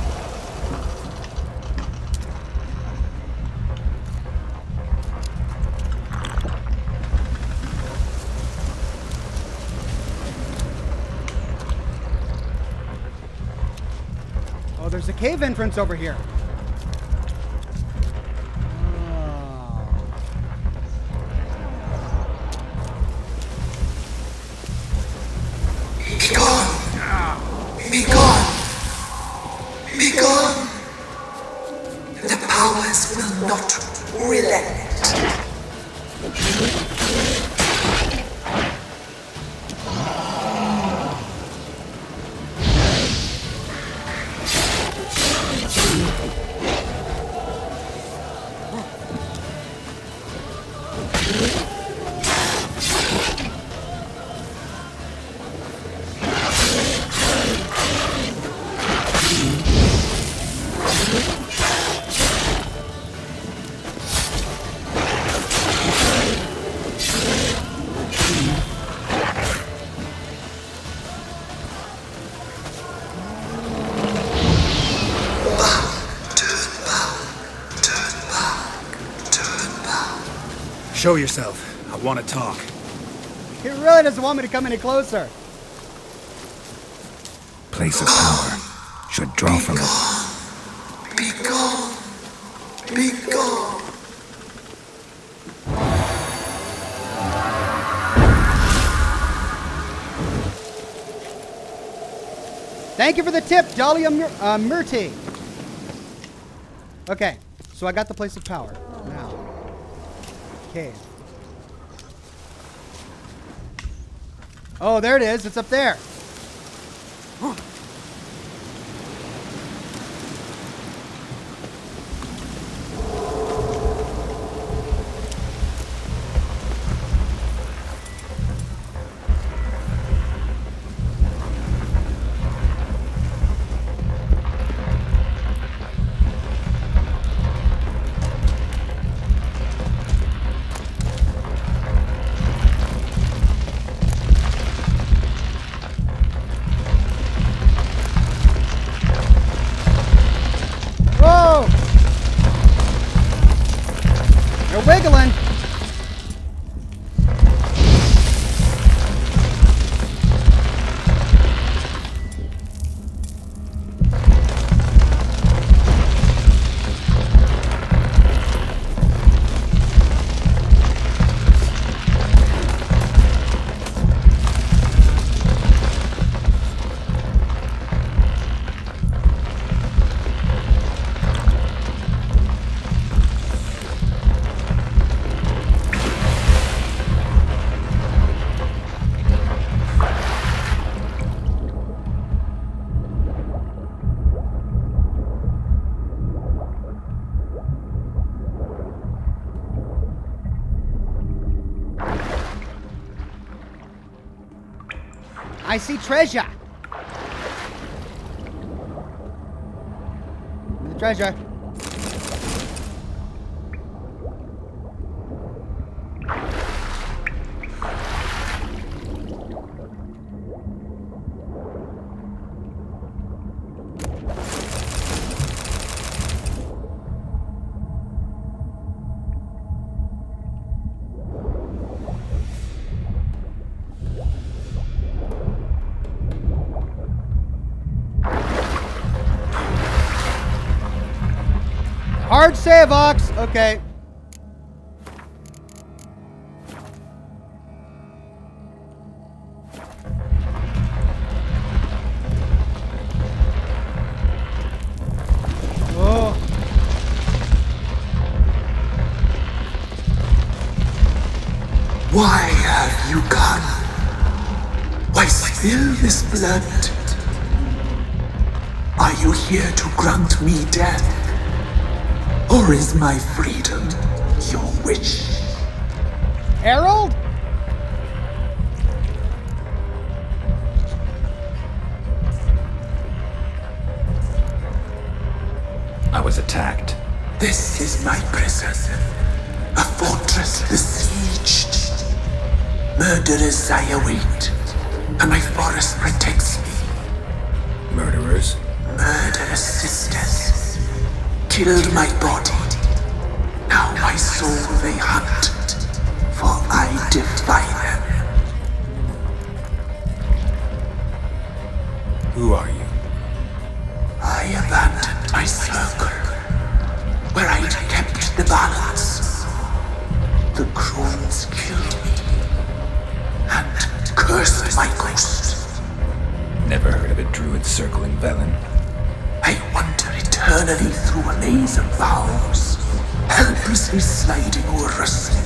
Speaker 1: Oh, there's a cave entrance over here.
Speaker 7: Be gone. Be gone. Be gone. The powers will not relent.
Speaker 5: Show yourself. I want to talk.
Speaker 1: He really doesn't want me to come any closer.
Speaker 5: Place of power. Should draw from it.
Speaker 7: Be gone. Be gone.
Speaker 1: Thank you for the tip, Dahlia Murti. Okay, so I got the place of power. Now, cave. Oh, there it is. It's up there. Whoa! They're wiggling. I see treasure. The treasure. Hard save, Ox. Okay. Oh.
Speaker 7: Why have you gone? Why spill this blood? Are you here to grant me death? Or is my freedom your wish?
Speaker 1: Harold?
Speaker 5: I was attacked.
Speaker 7: This is my prison. A fortress besieged. Murderers I await, and my forest protects me.
Speaker 5: Murderers?
Speaker 7: Murderous sisters. Killed my body. Now my soul they hunt, for I defy them.
Speaker 5: Who are you?
Speaker 7: I abandoned my circle, where I'd kept the balance. The crones killed me, and cursed my ghost.
Speaker 5: Never heard of a druid circle in Velen.
Speaker 7: I wander eternally through a maze of vows, helplessly sliding or rustling.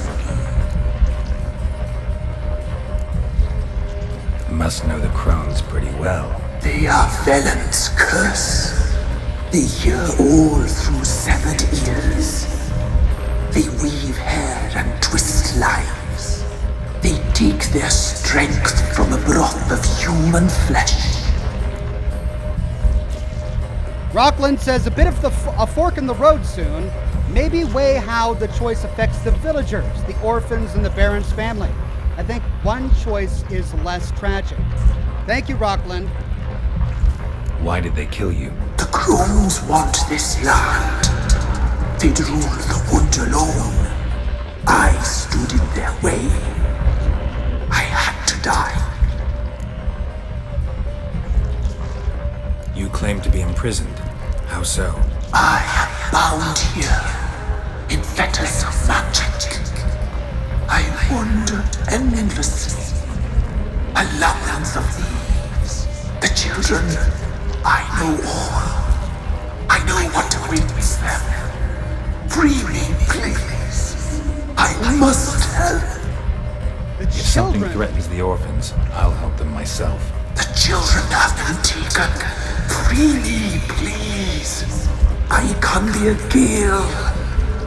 Speaker 5: Must know the crones pretty well.
Speaker 7: They are Velen's curse. They hear all through severed ears. They weave hair and twist lives. They take their strength from a broth of human flesh.
Speaker 1: Rockland says a bit of a fork in the road soon. Maybe weigh how the choice affects the villagers, the orphans, and the Baron's family. I think one choice is less tragic. Thank you, Rockland.
Speaker 5: Why did they kill you?
Speaker 7: The crones want this land. They'd rule the wood alone. I stood in their way. I had to die.
Speaker 5: You claim to be imprisoned. How so?
Speaker 7: I am bound here fetters of magic. I wander endlessly, a labyrinth of leaves. The children, I know all. I know what awaits them. Free me, please. I must help.
Speaker 5: If something threatens the orphans, I'll help them myself.
Speaker 7: The children have been taken. Free me, please. I can be a gale,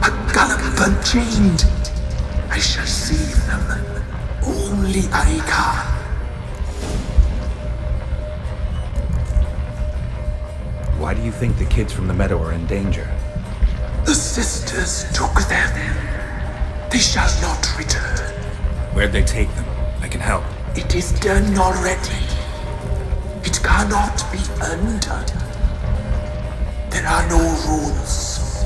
Speaker 7: a gallop unchained. I shall save them. Only I can.
Speaker 5: Why do you think the kids from the meadow are in danger?
Speaker 7: The sisters took them. They shall not return.
Speaker 5: Where'd they take them? I can help.
Speaker 7: It is done already. It cannot be undone. There are no rules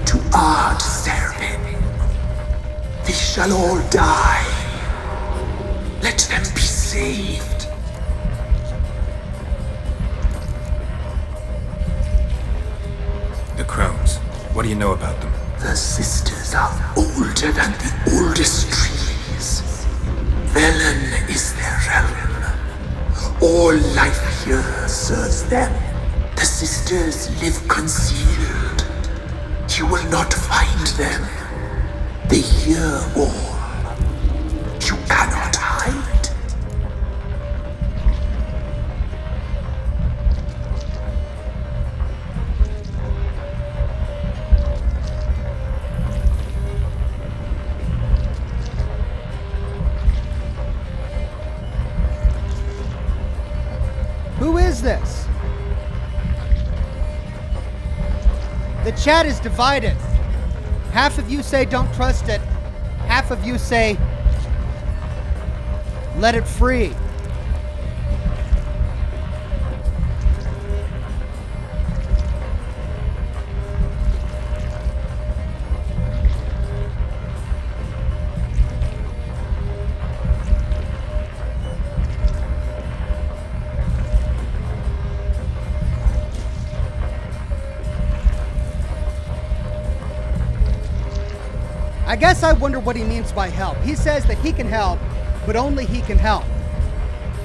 Speaker 7: to our serving. They shall all die. Let them be saved.
Speaker 5: The crones. What do you know about them?
Speaker 7: The sisters are older than the oldest trees. Velen is their realm. All life here serves them. The sisters live concealed. You will not find them. They hear all. You cannot hide.
Speaker 1: Who is this? The chat is divided. Half of you say don't trust it. Half of you say let it free. I guess I wonder what he means by help. He says that he can help, but only he can help.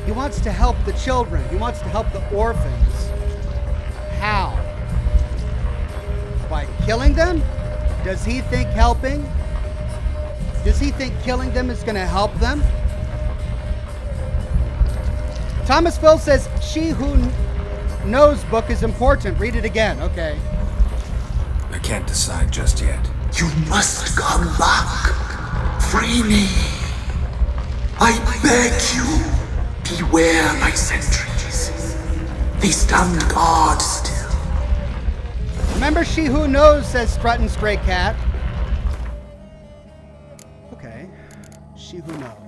Speaker 1: He wants to help the children. He wants to help the orphans. How? By killing them? Does he think helping? Does he think killing them is going to help them? Thomas Phil says, She Who Knows book is important. Read it again. Okay.
Speaker 5: I can't decide just yet.
Speaker 7: You must come back. Free me. I beg you. Beware my sentries. They stand guard still.
Speaker 1: Remember She Who Knows, says Strutton Stray Cat. Okay. She Who Knows.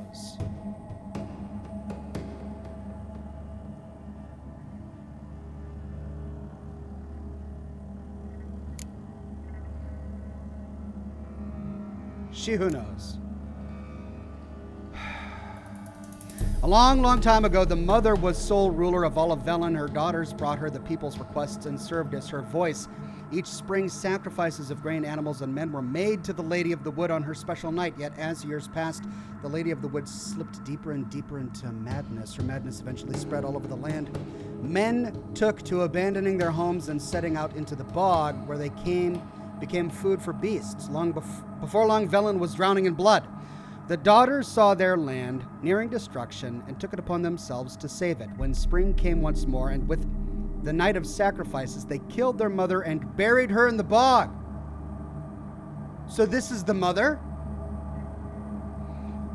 Speaker 1: She Who Knows. A long, long time ago, the mother was sole ruler of all of Velen. Her daughters brought her the people's requests and served as her voice. Each spring, sacrifices of grain, animals, and men were made to the Lady of the Wood on her special night. Yet, as years passed, the Lady of the Wood slipped deeper and deeper into madness. Her madness eventually spread all over the land. Men took to abandoning their homes and setting out into the bog, where they became food for beasts. Before long, Velen was drowning in blood. The daughters saw their land nearing destruction and took it upon themselves to save it. When spring came once more, and with the night of sacrifices, they killed their mother and buried her in the bog. So this is the mother?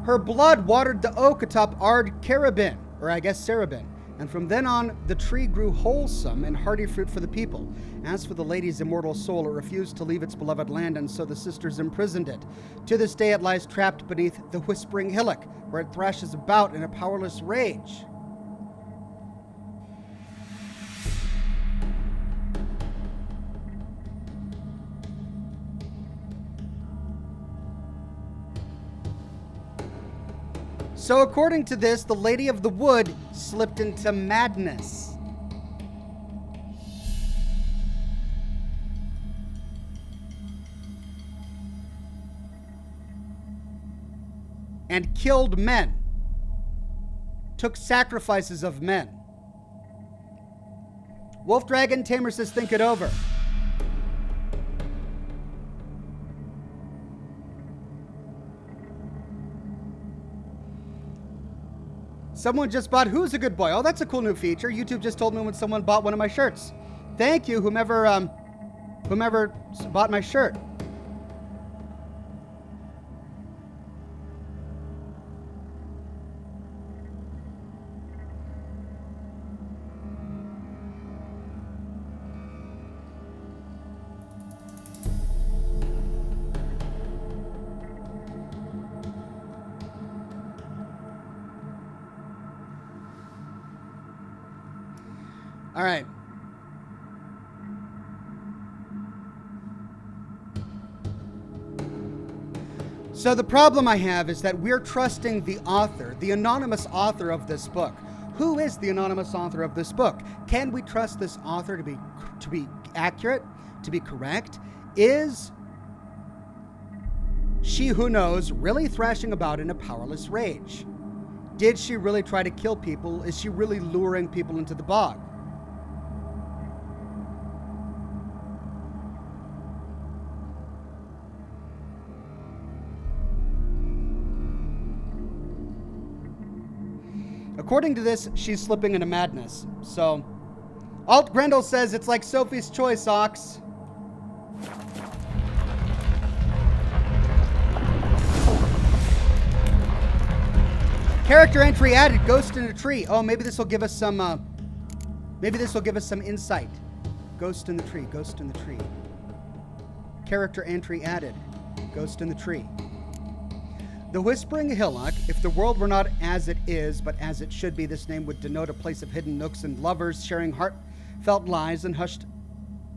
Speaker 1: Her blood watered the oak atop Ard Carabin, or I guess Sarabin. And from then on, the tree grew wholesome and hearty fruit for the people. As for the lady's immortal soul, it refused to leave its beloved land, and so the sisters imprisoned it. To this day, it lies trapped beneath the whispering hillock, where it thrashes about in a powerless rage. So according to this, the Lady of the Wood slipped into madness. and killed men, took sacrifices of men. Wolf Dragon Tamer says, think it over. Someone just bought Who's a Good Boy? Oh, that's a cool new feature. YouTube just told me when someone bought one of my shirts. Thank you, whomever bought my shirt. All right. So the problem I have is that we're trusting the author, the anonymous author of this book. Who is the anonymous author of this book? Can we trust this author to be accurate, to be correct? Is she who knows really thrashing about in a powerless rage? Did she really try to kill people? Is she really luring people into the bog? According to this, she's slipping into madness. So, Alt Grendel says it's like Sophie's Choice, Ox. Character entry added, ghost in a tree. Oh, maybe this will give us some, insight. Ghost in the tree, ghost in the tree. Character entry added, ghost in the tree. The Whispering Hillock, if the world were not as it is, but as it should be, this name would denote a place of hidden nooks and lovers sharing heartfelt lies and hushed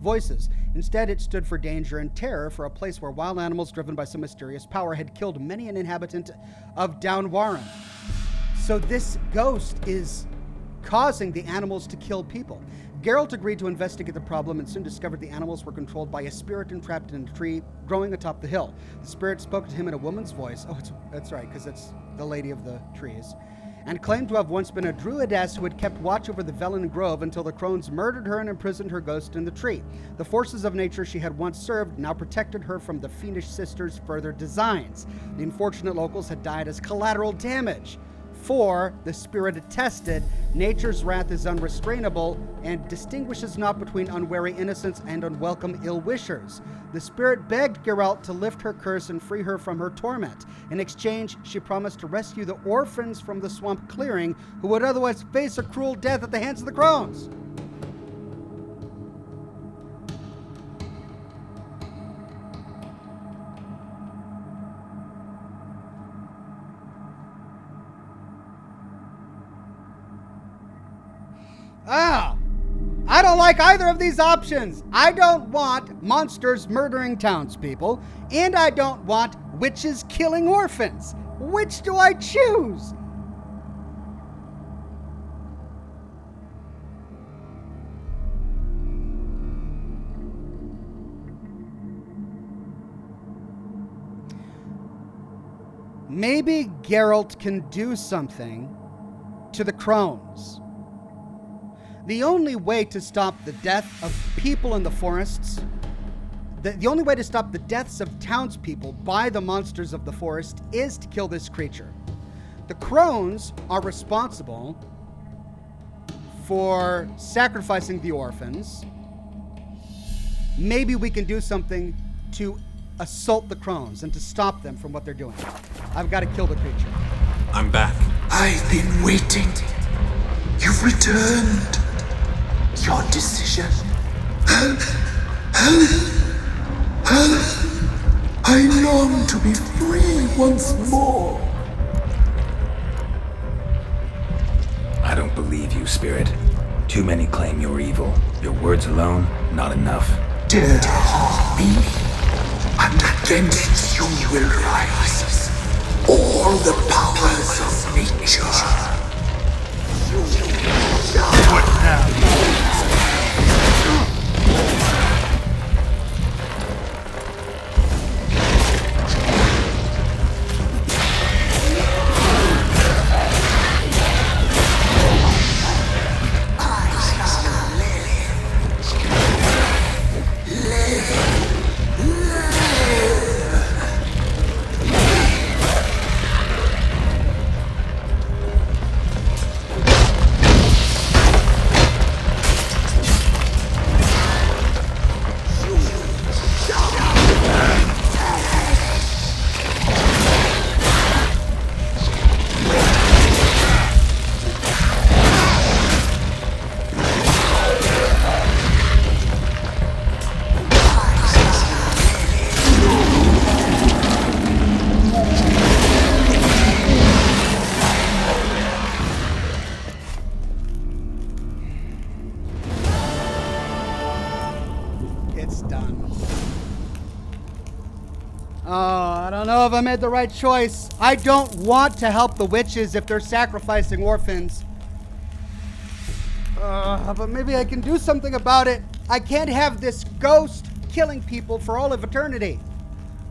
Speaker 1: voices. Instead, it stood for danger and terror, for a place where wild animals driven by some mysterious power had killed many an inhabitant of Downwarren. So this ghost is causing the animals to kill people. Geralt agreed to investigate the problem and soon discovered the animals were controlled by a spirit entrapped in a tree growing atop the hill. The spirit spoke to him in a woman's voice. Oh, that's right, because it's the Lady of the Trees. And claimed to have once been a druidess who had kept watch over the Velen Grove until the crones murdered her and imprisoned her ghost in the tree. The forces of nature she had once served now protected her from the fiendish sisters' further designs. The unfortunate locals had died as collateral damage. For, the spirit attested, nature's wrath is unrestrainable and distinguishes not between unwary innocents and unwelcome ill-wishers. The spirit begged Geralt to lift her curse and free her from her torment. In exchange, she promised to rescue the orphans from the swamp clearing who would otherwise face a cruel death at the hands of the crones. I don't like either of these options. I don't want monsters murdering townspeople, and I don't want witches killing orphans. Which do I choose? Maybe Geralt can do something to the crones. The only way to stop the death of people in the forests, the only way to stop the deaths of townspeople by the monsters of the forest is to kill this creature. The crones are responsible for sacrificing the orphans. Maybe we can do something to assault the crones and to stop them from what they're doing. I've got to kill the creature.
Speaker 7: I'm back. I've been waiting. You've returned. Your decision. I long to be free once more.
Speaker 5: I don't believe you, Spirit. Too many claim you're evil. Your words alone, not enough.
Speaker 7: Dare to harm me, and against you will rise all the powers of nature. What now?
Speaker 1: know if I made the right choice. I don't want to help the witches if they're sacrificing orphans. But maybe I can do something about it. I can't have this ghost killing people for all of eternity.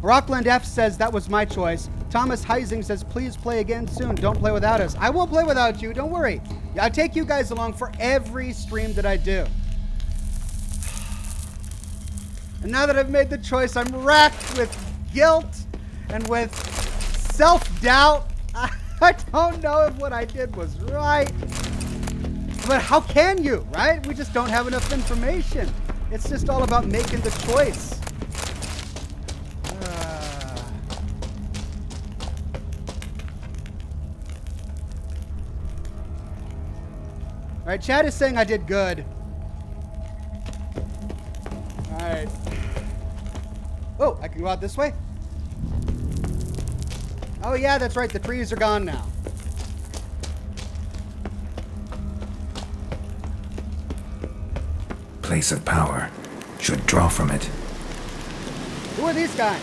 Speaker 1: Rockland F says that was my choice. Thomas Heising says, please play again soon. Don't play without us. I won't play without you. Don't worry. I take you guys along for every stream that I do. And now that I've made the choice, I'm racked with guilt and with self-doubt. I don't know if what I did was right. But how can you, right? We just don't have enough information. It's just all about making the choice. All right, Chad is saying I did good. All right. Oh, I can go out this way? Oh, yeah, that's right. The trees are gone now.
Speaker 5: Place of power. Should draw from it.
Speaker 1: Who are these guys?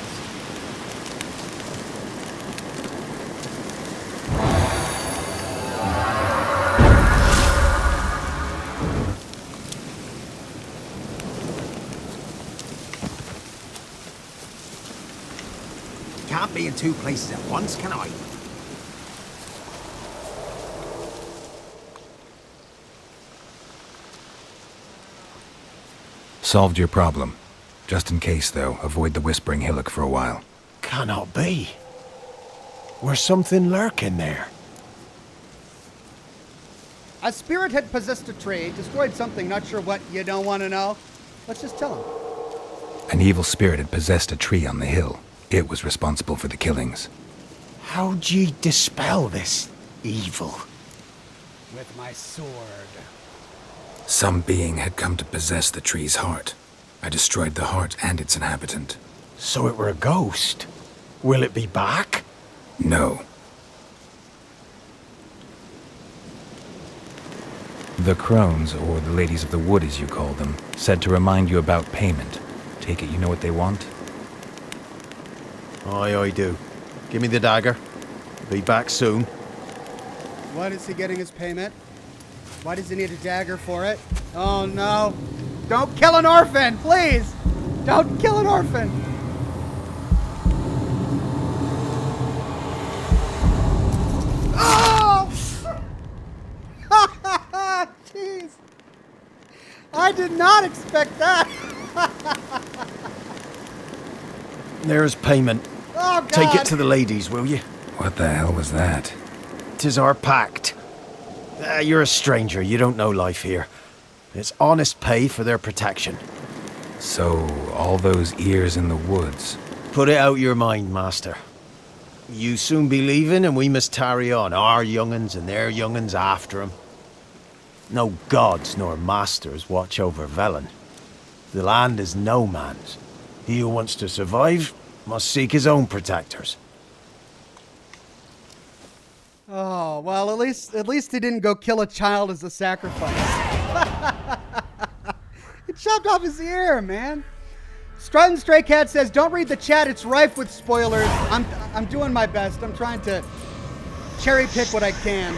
Speaker 16: Can't be in two places at once, can I?
Speaker 5: Solved your problem. Just in case, though, avoid the Whispering Hillock for a while.
Speaker 15: Cannot be. Where's something lurking there?
Speaker 1: A spirit had possessed a tree, destroyed something, not sure what. You don't want to know? Let's just tell him.
Speaker 5: An evil spirit had possessed a tree on the hill. It was responsible for the killings.
Speaker 15: How'd ye dispel this evil?
Speaker 1: With my sword.
Speaker 5: Some being had come to possess the tree's heart. I destroyed the heart and its inhabitant.
Speaker 15: So it were a ghost. Will it be back?
Speaker 5: No. The crones, or the ladies of the wood as you call them, said to remind you about payment. Take it you know what they want?
Speaker 15: Aye, I do. Give me the dagger. Be back soon.
Speaker 1: What is he getting his payment? Why does he need a dagger for it? Oh no. Don't kill an orphan, please! Don't kill an orphan! Oh! Jeez. I did not expect that.
Speaker 15: There's payment.
Speaker 1: Oh, God.
Speaker 15: Take it to the ladies, will you?
Speaker 5: What the hell was that?
Speaker 15: 'Tis our pact. You're a stranger. You don't know life here. It's honest pay for their protection.
Speaker 5: So, all those ears in the woods.
Speaker 15: Put it out your mind, master. You soon be leaving and we must tarry on, our young'uns and their young'uns after 'em. No gods nor masters watch over Velen. The land is no man's. He who wants to survive must seek his own protectors.
Speaker 1: Oh, well, at least he didn't go kill a child as a sacrifice. He chopped off his ear, man. Strutting Stray Cat says, don't read the chat, it's rife with spoilers. I'm doing my best. I'm trying to cherry pick what I can.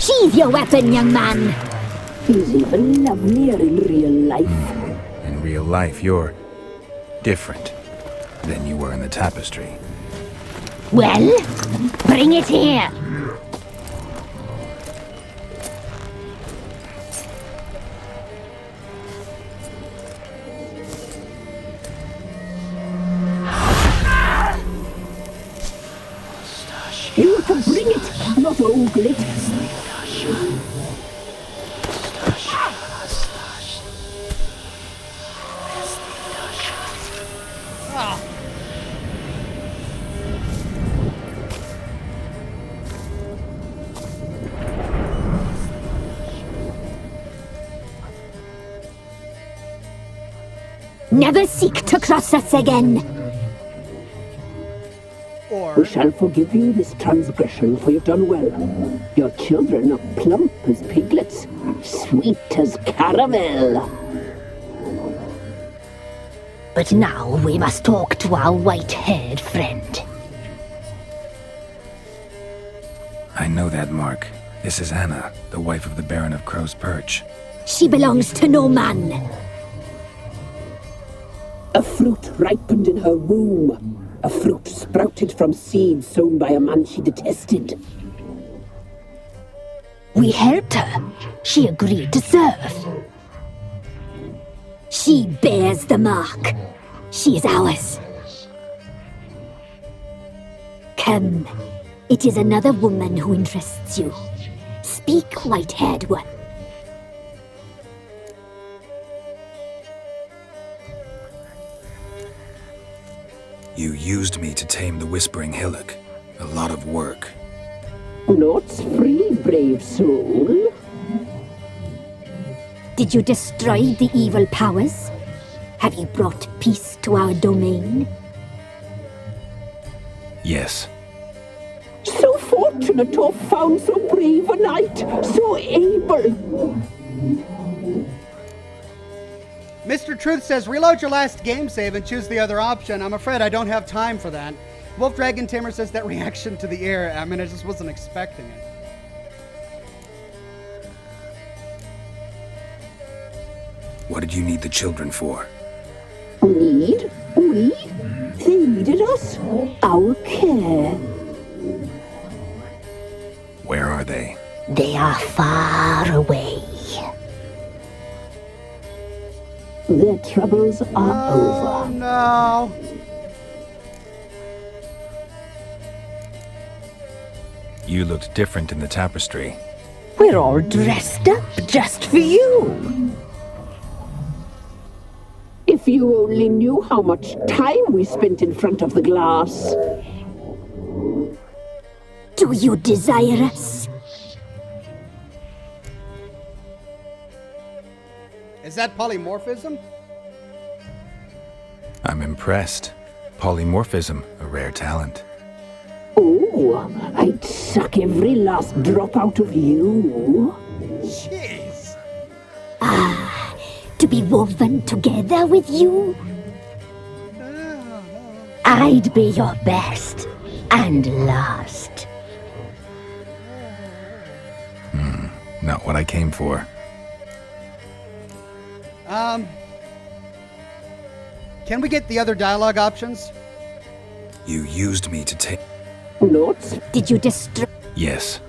Speaker 9: Sheathe your weapon, young man.
Speaker 13: He's even lovelier in real life.
Speaker 5: In real life, you're different than you were in the tapestry.
Speaker 9: Well, bring it here.
Speaker 13: You to bring it, not ogle it.
Speaker 12: Never seek to cross us again.
Speaker 13: We shall forgive you this transgression, for you've done well. Your children are plump as piglets, sweet as caramel.
Speaker 12: But now we must talk to our white-haired friend.
Speaker 5: I know that mark. This is Anna, the wife of the Baron of Crow's Perch.
Speaker 12: She belongs to no man.
Speaker 13: A fruit ripened in her womb. A fruit sprouted from seeds sown by a man she detested.
Speaker 12: We helped her. She agreed to serve. She bears the mark. She is ours. Come. It is another woman who interests you. Speak, white-haired one.
Speaker 5: You used me to tame the Whispering Hillock. A lot of work.
Speaker 13: Naught's free, brave soul.
Speaker 12: Did you destroy the evil powers? Have you brought peace to our domain?
Speaker 5: Yes.
Speaker 13: So fortunate to have found so brave a knight, so able.
Speaker 1: Mr. Truth says, reload your last game save and choose the other option. I'm afraid I don't have time for that. Wolf Dragon Tamer says that reaction to the air. I mean, I just wasn't expecting it.
Speaker 5: What did you need the children for?
Speaker 13: Need? We? They needed us. Our care.
Speaker 5: Where are they?
Speaker 12: They are far away.
Speaker 13: Their troubles are over.
Speaker 1: No.
Speaker 5: You looked different in the tapestry.
Speaker 12: We're all dressed up just for you.
Speaker 13: If you only knew how much time we spent in front of the glass.
Speaker 12: Do you desire us?
Speaker 1: Is that polymorphism?
Speaker 5: I'm impressed. Polymorphism, a rare talent.
Speaker 13: Oh, I'd suck every last drop out of you.
Speaker 1: Jeez.
Speaker 12: Ah, to be woven together with you? I'd be your best and last.
Speaker 5: Not what I came for.
Speaker 1: Can we get the other dialogue options?
Speaker 5: You used me to take...
Speaker 13: Notes?
Speaker 12: Did you destroy...
Speaker 5: Yes.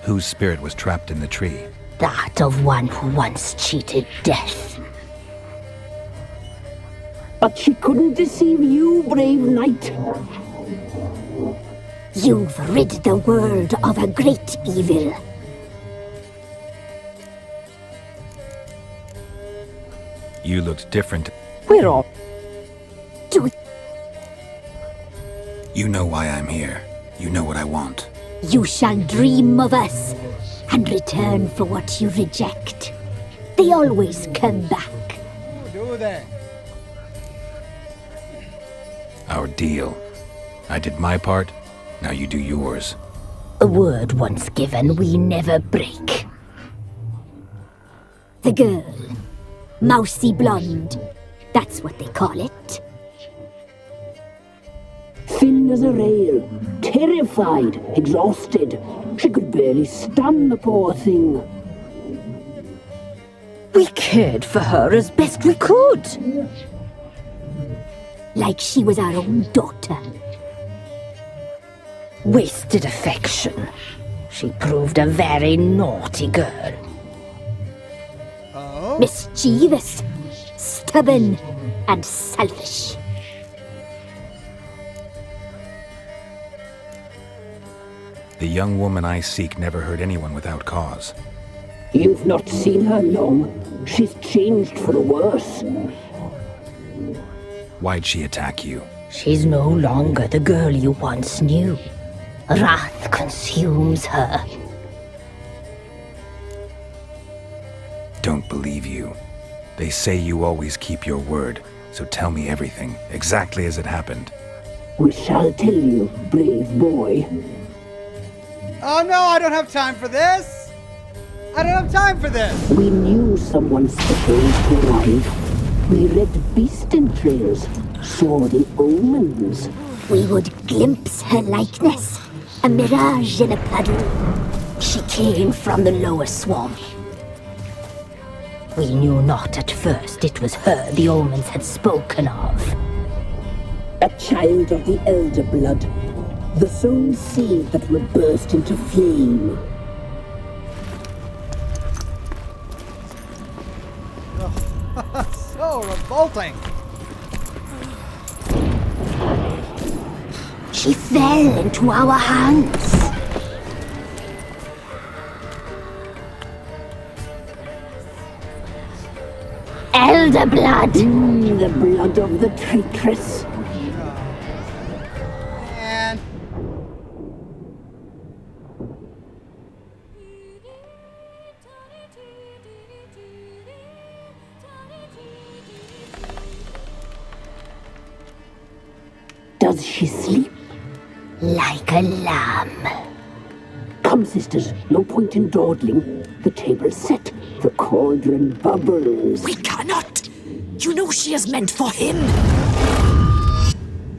Speaker 5: Whose spirit was trapped in the tree?
Speaker 12: That of one who once cheated death.
Speaker 13: But she couldn't deceive you, brave knight.
Speaker 12: You've rid the world of a great evil.
Speaker 5: You looked different.
Speaker 12: We're all...
Speaker 5: You know why I'm here. You know what I want.
Speaker 12: You shall dream of us and return for what you reject. They always come back.
Speaker 1: Oh, do they?
Speaker 5: Our deal. I did my part, now you do yours.
Speaker 12: A word once given, we never break. The girl. Mousy blonde. That's what they call it.
Speaker 13: Thin as a rail, terrified, exhausted. She could barely stand, the poor thing.
Speaker 12: We cared for her as best we could. Like she was our own daughter. Wasted affection. She proved a very naughty girl.
Speaker 1: Oh?
Speaker 12: Mischievous, stubborn, and selfish.
Speaker 5: The young woman I seek never hurt anyone without cause.
Speaker 13: You've not seen her long. She's changed for the worse.
Speaker 5: Why'd she attack you?
Speaker 12: She's no longer the girl you once knew. Wrath consumes her.
Speaker 5: don't believe you. They say you always keep your word, so tell me everything, exactly as it happened.
Speaker 13: We shall tell you, brave boy.
Speaker 1: Oh no, I don't have time for this! I don't have time for this!
Speaker 13: We knew someone special to arrive. We read beast entrails, saw the omens.
Speaker 9: We would glimpse her likeness, a mirage in a puddle. She came from the lower swamp.
Speaker 12: We knew not at first it was her the omens had spoken of.
Speaker 13: A child of the elder blood, the soul seed that will burst into flame.
Speaker 1: So revolting!
Speaker 9: She fell into our hands. Elder blood!
Speaker 13: The blood of the traitress.
Speaker 1: Man.
Speaker 13: Does she sleep?
Speaker 9: Like a lamb.
Speaker 13: Come, sisters, no point in dawdling. The table's set, the cauldron bubbles.
Speaker 10: We cannot! You know she is meant for him!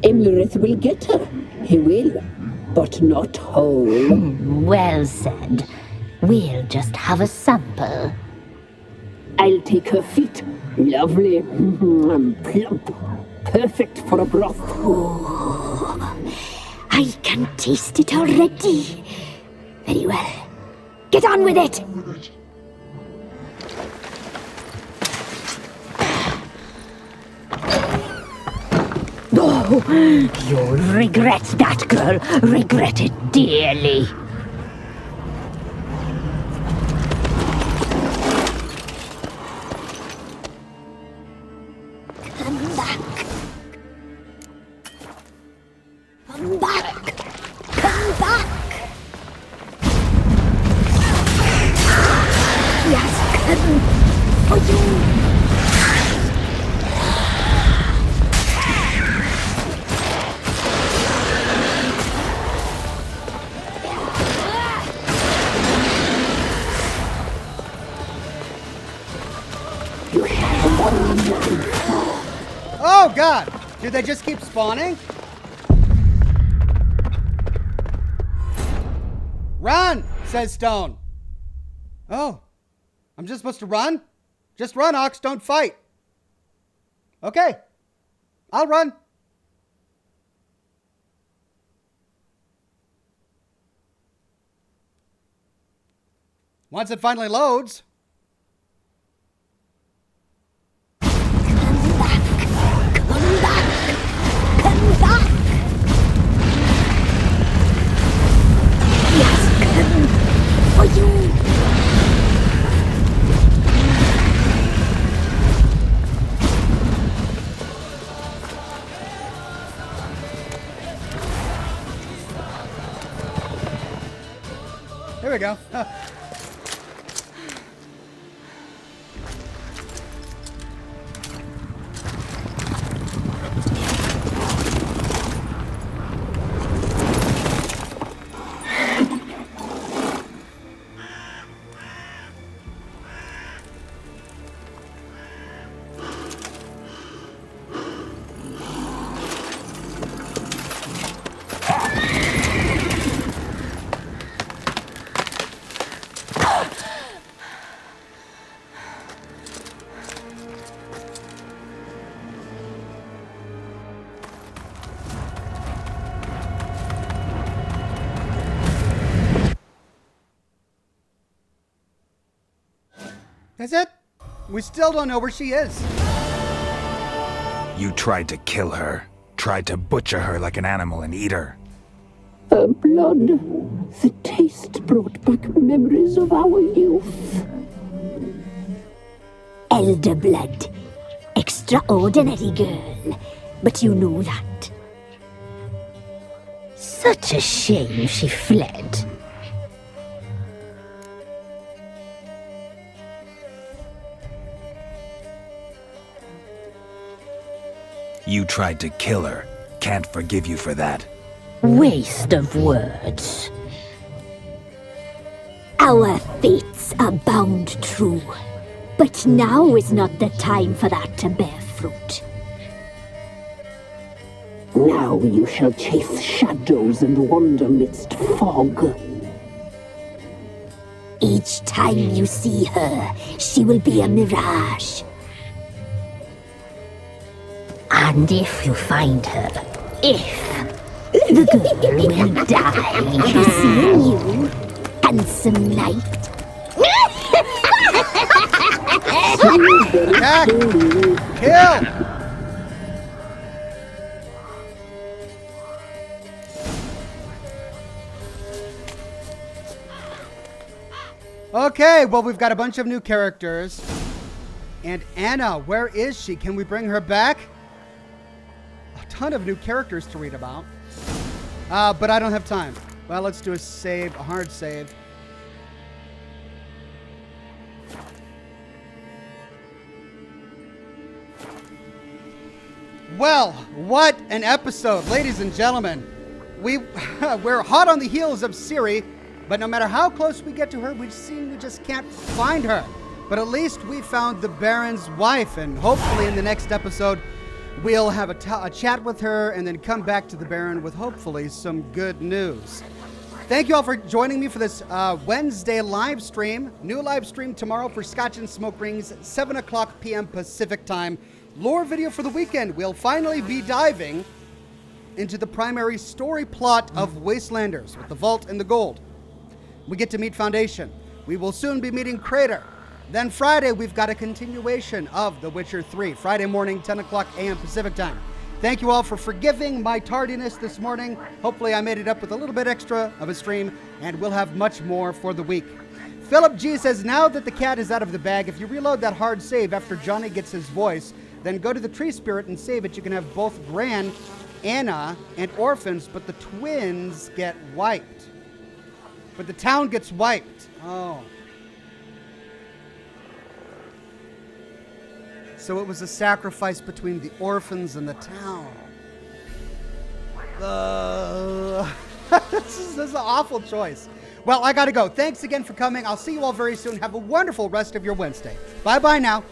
Speaker 13: Emlyrith will get her. He will, but not whole.
Speaker 12: Well said. We'll just have a sample.
Speaker 13: I'll take her feet. Lovely. Plump. Perfect for a broth.
Speaker 9: I can taste it already. Very well. Get on with it!
Speaker 12: Oh, you'll regret that, girl. Regret it dearly.
Speaker 9: Come back. Come back. Come back. Yes, come for you.
Speaker 1: Oh god! Do they just keep spawning? Run! Says Stone. Oh. I'm just supposed to run? Just run, Ox, don't fight. Okay. I'll run. Once it finally loads.
Speaker 9: For you.
Speaker 1: Here we go. That's it? We still don't know where she is.
Speaker 5: You tried to kill her. Tried to butcher her like an animal and eat her.
Speaker 13: Her blood. The taste brought back memories of our youth.
Speaker 9: Elder blood. Extraordinary girl. But you know that.
Speaker 12: Such a shame she fled.
Speaker 5: You tried to kill her. Can't forgive you for that.
Speaker 12: Waste of words.
Speaker 9: Our fates are bound true. But now is not the time for that to bear fruit.
Speaker 13: Now you shall chase shadows and wander midst fog.
Speaker 9: Each time you see her, she will be a mirage.
Speaker 12: And if you find her, the girl will die.
Speaker 9: Be seeing you, handsome knight.
Speaker 1: Attack! Kill! Okay, well, we've got a bunch of new characters. And Anna, where is she? Can we bring her back? A ton of new characters to read about. But I don't have time. Well, let's do a save, a hard save. Well, what an episode, ladies and gentlemen. We're hot on the heels of Ciri, but no matter how close we get to her, we just can't find her. But at least we found the Baron's wife, and hopefully in the next episode, we'll have a chat with her and then come back to the Baron with hopefully some good news. Thank you all for joining me for this Wednesday live stream. New live stream tomorrow for Scotch and Smoke Rings, 7 o'clock p.m. Pacific time. Lore video for the weekend. We'll finally be diving into the primary story plot of Wastelanders with the Vault and the Gold. We get to meet Foundation. We will soon be meeting Crater. Then Friday, we've got a continuation of The Witcher 3. Friday morning, 10 o'clock a.m. Pacific time. Thank you all for forgiving my tardiness this morning. Hopefully I made it up with a little bit extra of a stream, and we'll have much more for the week. Philip G says, now that the cat is out of the bag, if you reload that hard save after Johnny gets his voice, then go to the tree spirit and save it. You can have both Gran, Anna, and orphans, but the twins get wiped. But the town gets wiped. Oh. So it was a sacrifice between the orphans and the town. This is an awful choice. Well, I gotta go. Thanks again for coming. I'll see you all very soon. Have a wonderful rest of your Wednesday. Bye-bye now.